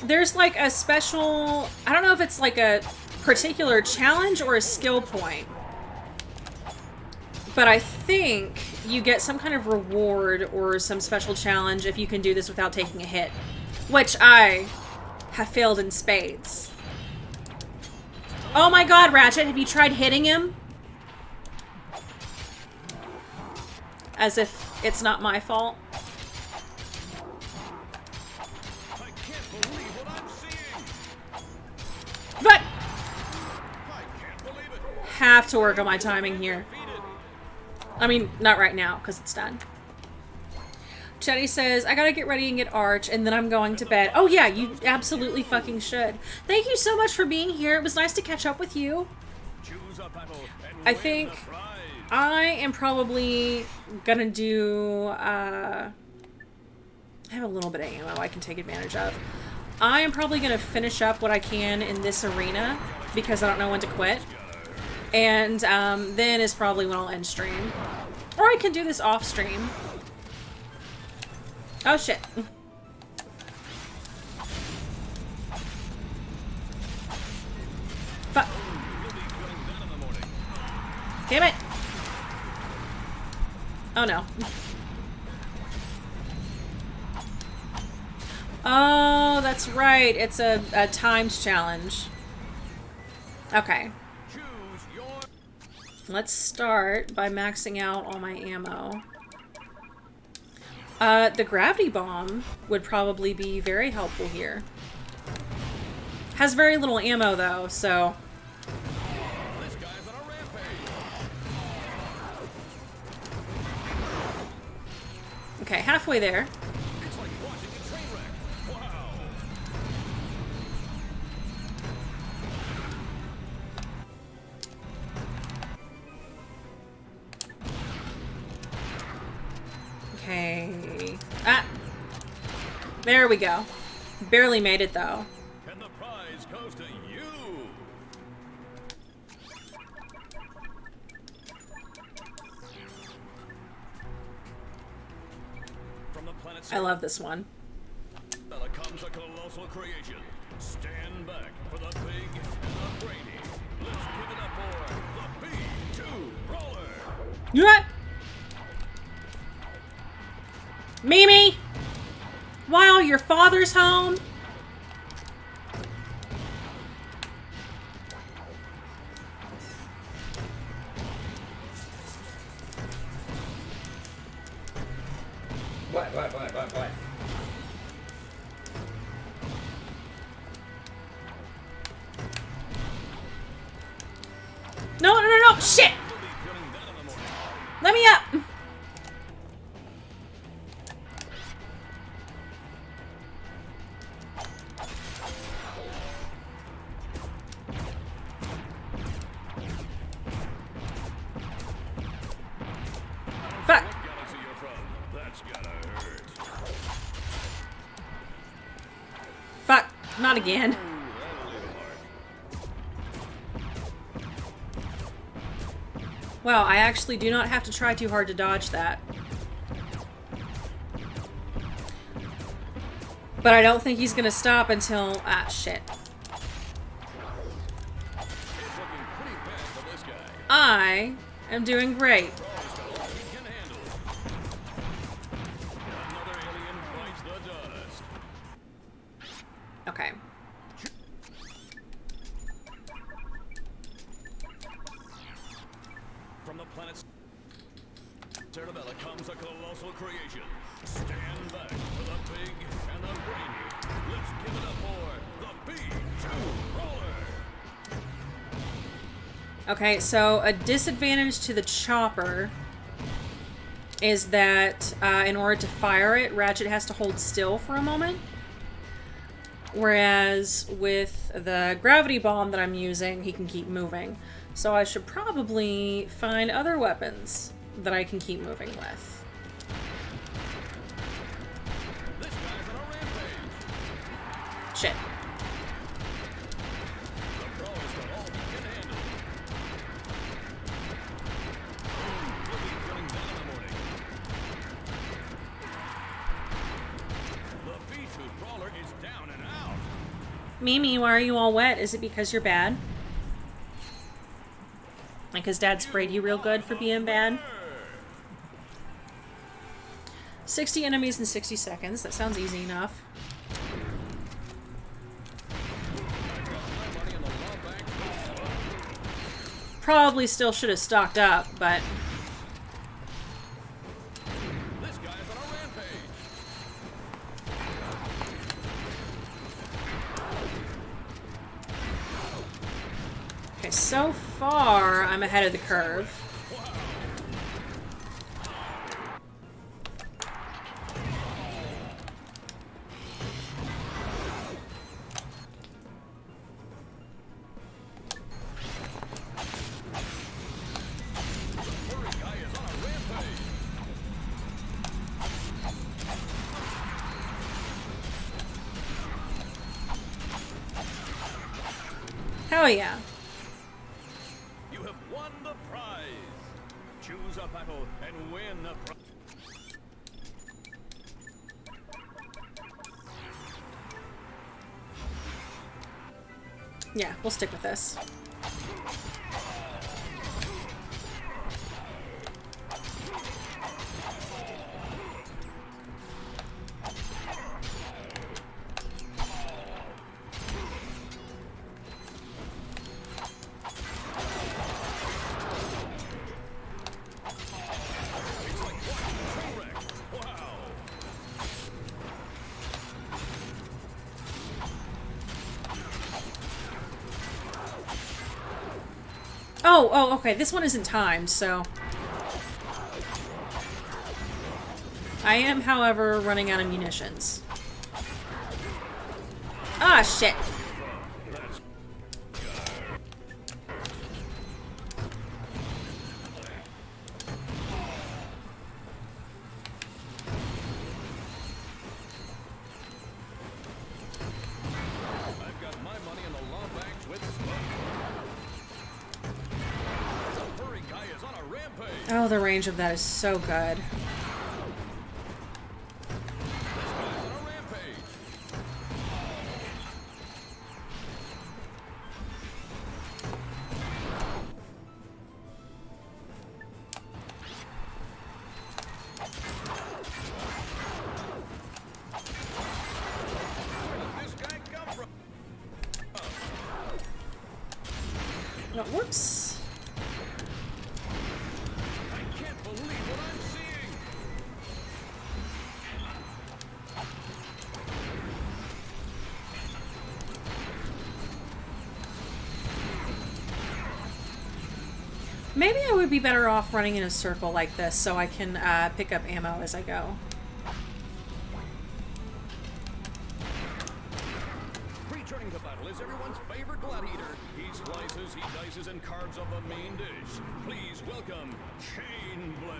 There's like a special, I don't know if it's like a particular challenge or a skill point, but I think you get some kind of reward or some special challenge if you can do this without taking a hit, which I have failed in spades. Oh my god, Ratchet, have you tried hitting him? As if it's not my fault. But have to work on my timing here. I mean, not right now, because it's done. Chetty says, I gotta get ready and get Arch, and then I'm going to bed. Oh yeah, you absolutely fucking should. Thank you so much for being here. It was nice to catch up with you. I think I am probably gonna do, I have a little bit of ammo I can take advantage of. I am probably gonna finish up what I can in this arena, because I don't know when to quit. And then is probably when I'll end stream. Or I can do this off stream. Oh shit. Fuck. Damn it. Oh no. Oh, that's right. It's a times challenge. Okay. Let's start by maxing out all my ammo. The gravity bomb would probably be very helpful here. Has very little ammo though, so... Okay, halfway there. Okay. Ah! There we go. Barely made it though. And the prize goes to you. From the planet I love this one. comes a colossal creation. Stand back for the big and the brainy. Let's give it up for the B2 Roller. What? Mimi! While your father's home? What? No, shit! Let me up! Fuck! That's gotta hurt. again. Wow, I actually do not have to try too hard to dodge that. But I don't think he's gonna stop until... Ah, shit. I am doing great. Okay. From the planet Cerebella comes a colossal creation. Stand back for the big and the brainy. Let's give it up for the B2 Roller. Okay, so a disadvantage to the chopper is that in order to fire it, Ratchet has to hold still for a moment. Whereas with the gravity bomb that I'm using, he can keep moving. So I should probably find other weapons that I can keep moving with. Shit. Mimi, why are you all wet? Is it because you're bad? Like, his dad sprayed you real good for being bad? 60 enemies in 60 seconds. That sounds easy enough. Probably still should have stocked up, but... Okay, so far, I'm ahead of the curve. Hell yeah. You have won the prize. Choose a battle and win a prize. Yeah, we'll stick with this. Oh, okay. This one isn't timed, so... I am, however, running out of munitions. Ah, shit. I've got my money in the law banks with smoke. The furry guy is on a rampage. Oh, the range of that is so good. Oh, whoops. I can't believe what I'm seeing. Maybe I would be better off running in a circle like this so I can pick up ammo as I go. Returning to battle is everyone's favorite gladiator. He slices, he dices, and carves up a main dish. Please welcome Chain Blade.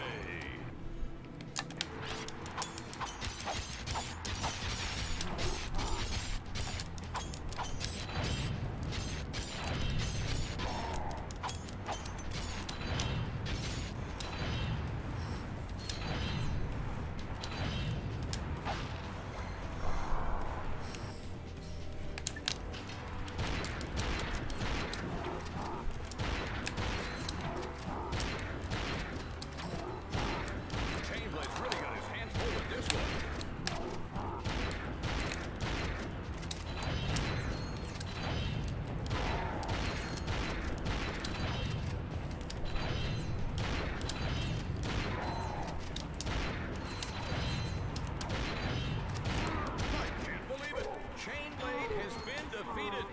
defeated.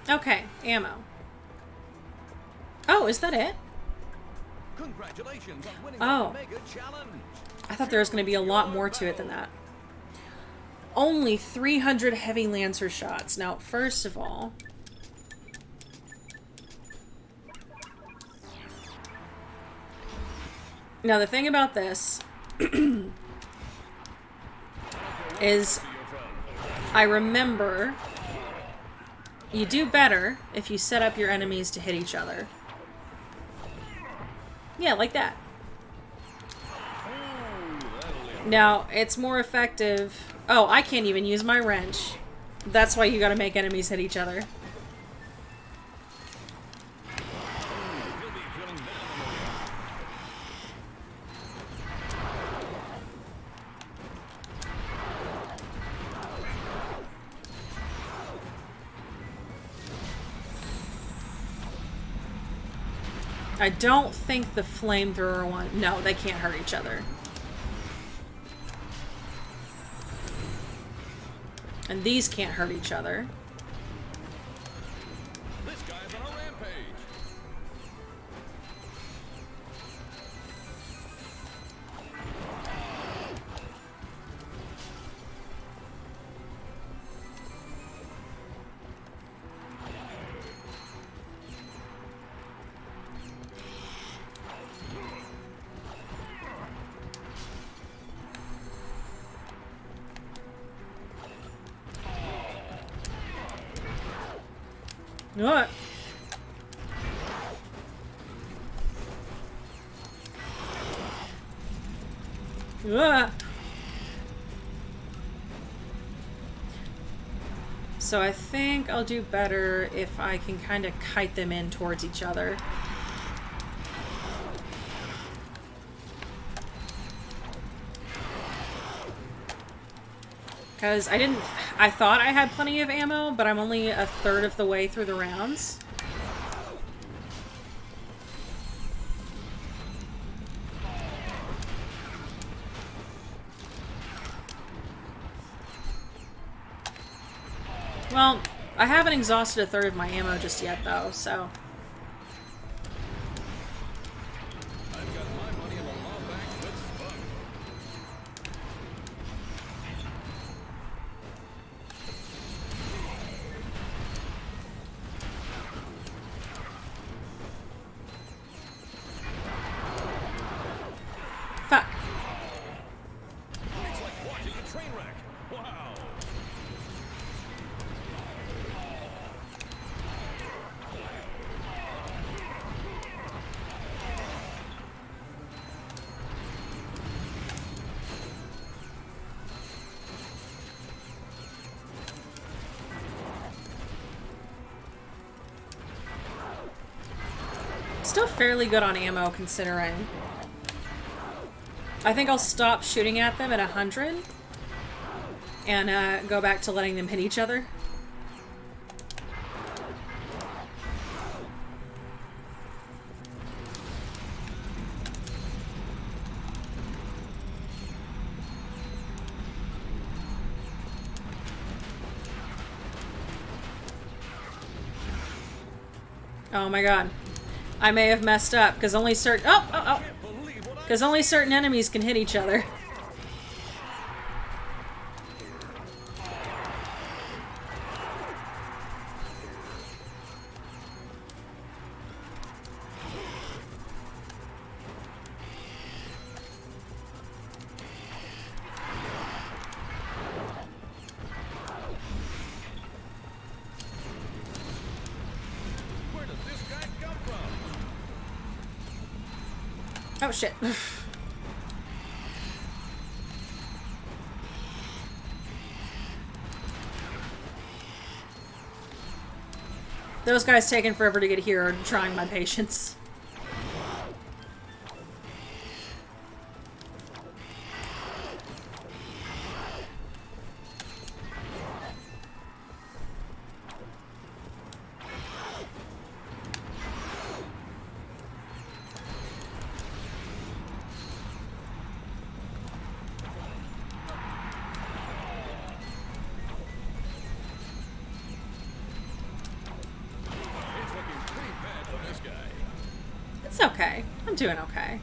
Okay, ammo. Oh, is that it? Congratulations on winning Oh. the Mega Challenge. I thought there was going to be a lot more to it than that. Only 300 heavy lancer shots. Now, first of all... Now, the thing about this is I remember you do better if you set up your enemies to hit each other. Yeah, like that. Now, it's more effective... Oh, I can't even use my wrench. That's why you gotta make enemies hit each other. I don't think the flamethrower one... No, they can't hurt each other. And these can't hurt each other. This guy's on a rampage. What? So I think I'll do better if I can kind of kite them in towards each other. Because I thought I had plenty of ammo, but I'm only a third of the way through the rounds. Well, I haven't exhausted a third of my ammo just yet, though, so... Fuck. It's like watching a train wreck. Wow. Still fairly good on ammo, considering. I think I'll stop shooting at them at 100 and go back to letting them hit each other. Oh my god. I may have messed up because only certain because only certain enemies can hit each other. Where does this guy come from? Oh shit. Those guys taking forever to get here are trying my patience. It's okay. I'm doing okay.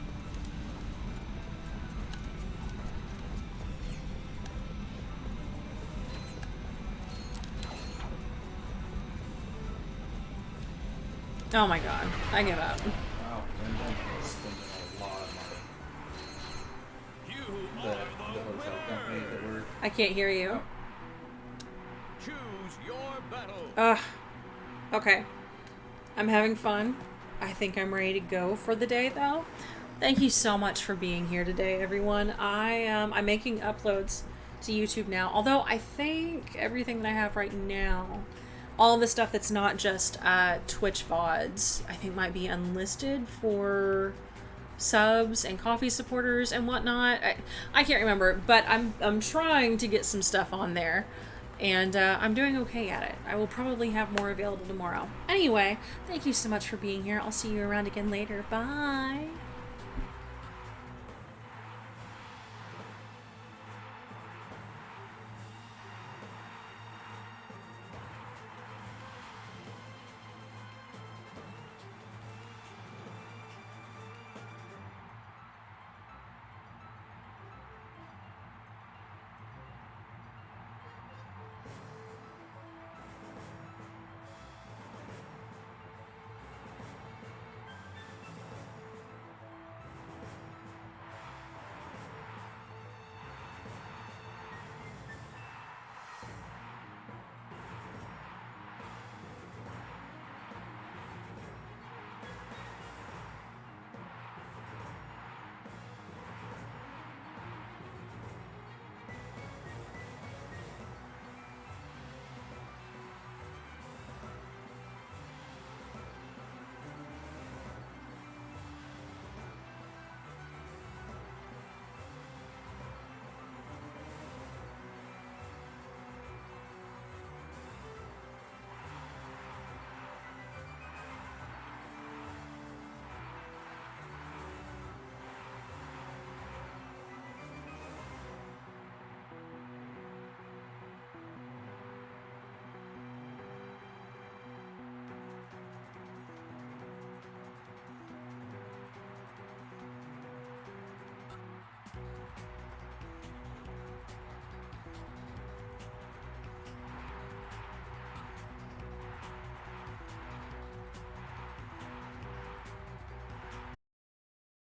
Oh my god. I give up. Wow, Wyndham is spending a lot of money. The hotel company that we're... I can't hear you. Oh. Choose your battle. Ugh. Okay. I'm having fun. I think I'm ready to go for the day, though. Thank you so much for being here today, everyone. I'm making uploads to YouTube now. Although I think everything that I have right now, all the stuff that's not just Twitch VODs, I think might be unlisted for subs and coffee supporters and whatnot. I can't remember, but I'm trying to get some stuff on there. And I'm doing okay at it. I will probably have more available tomorrow. Anyway, thank you so much for being here. I'll see you around again later. Bye.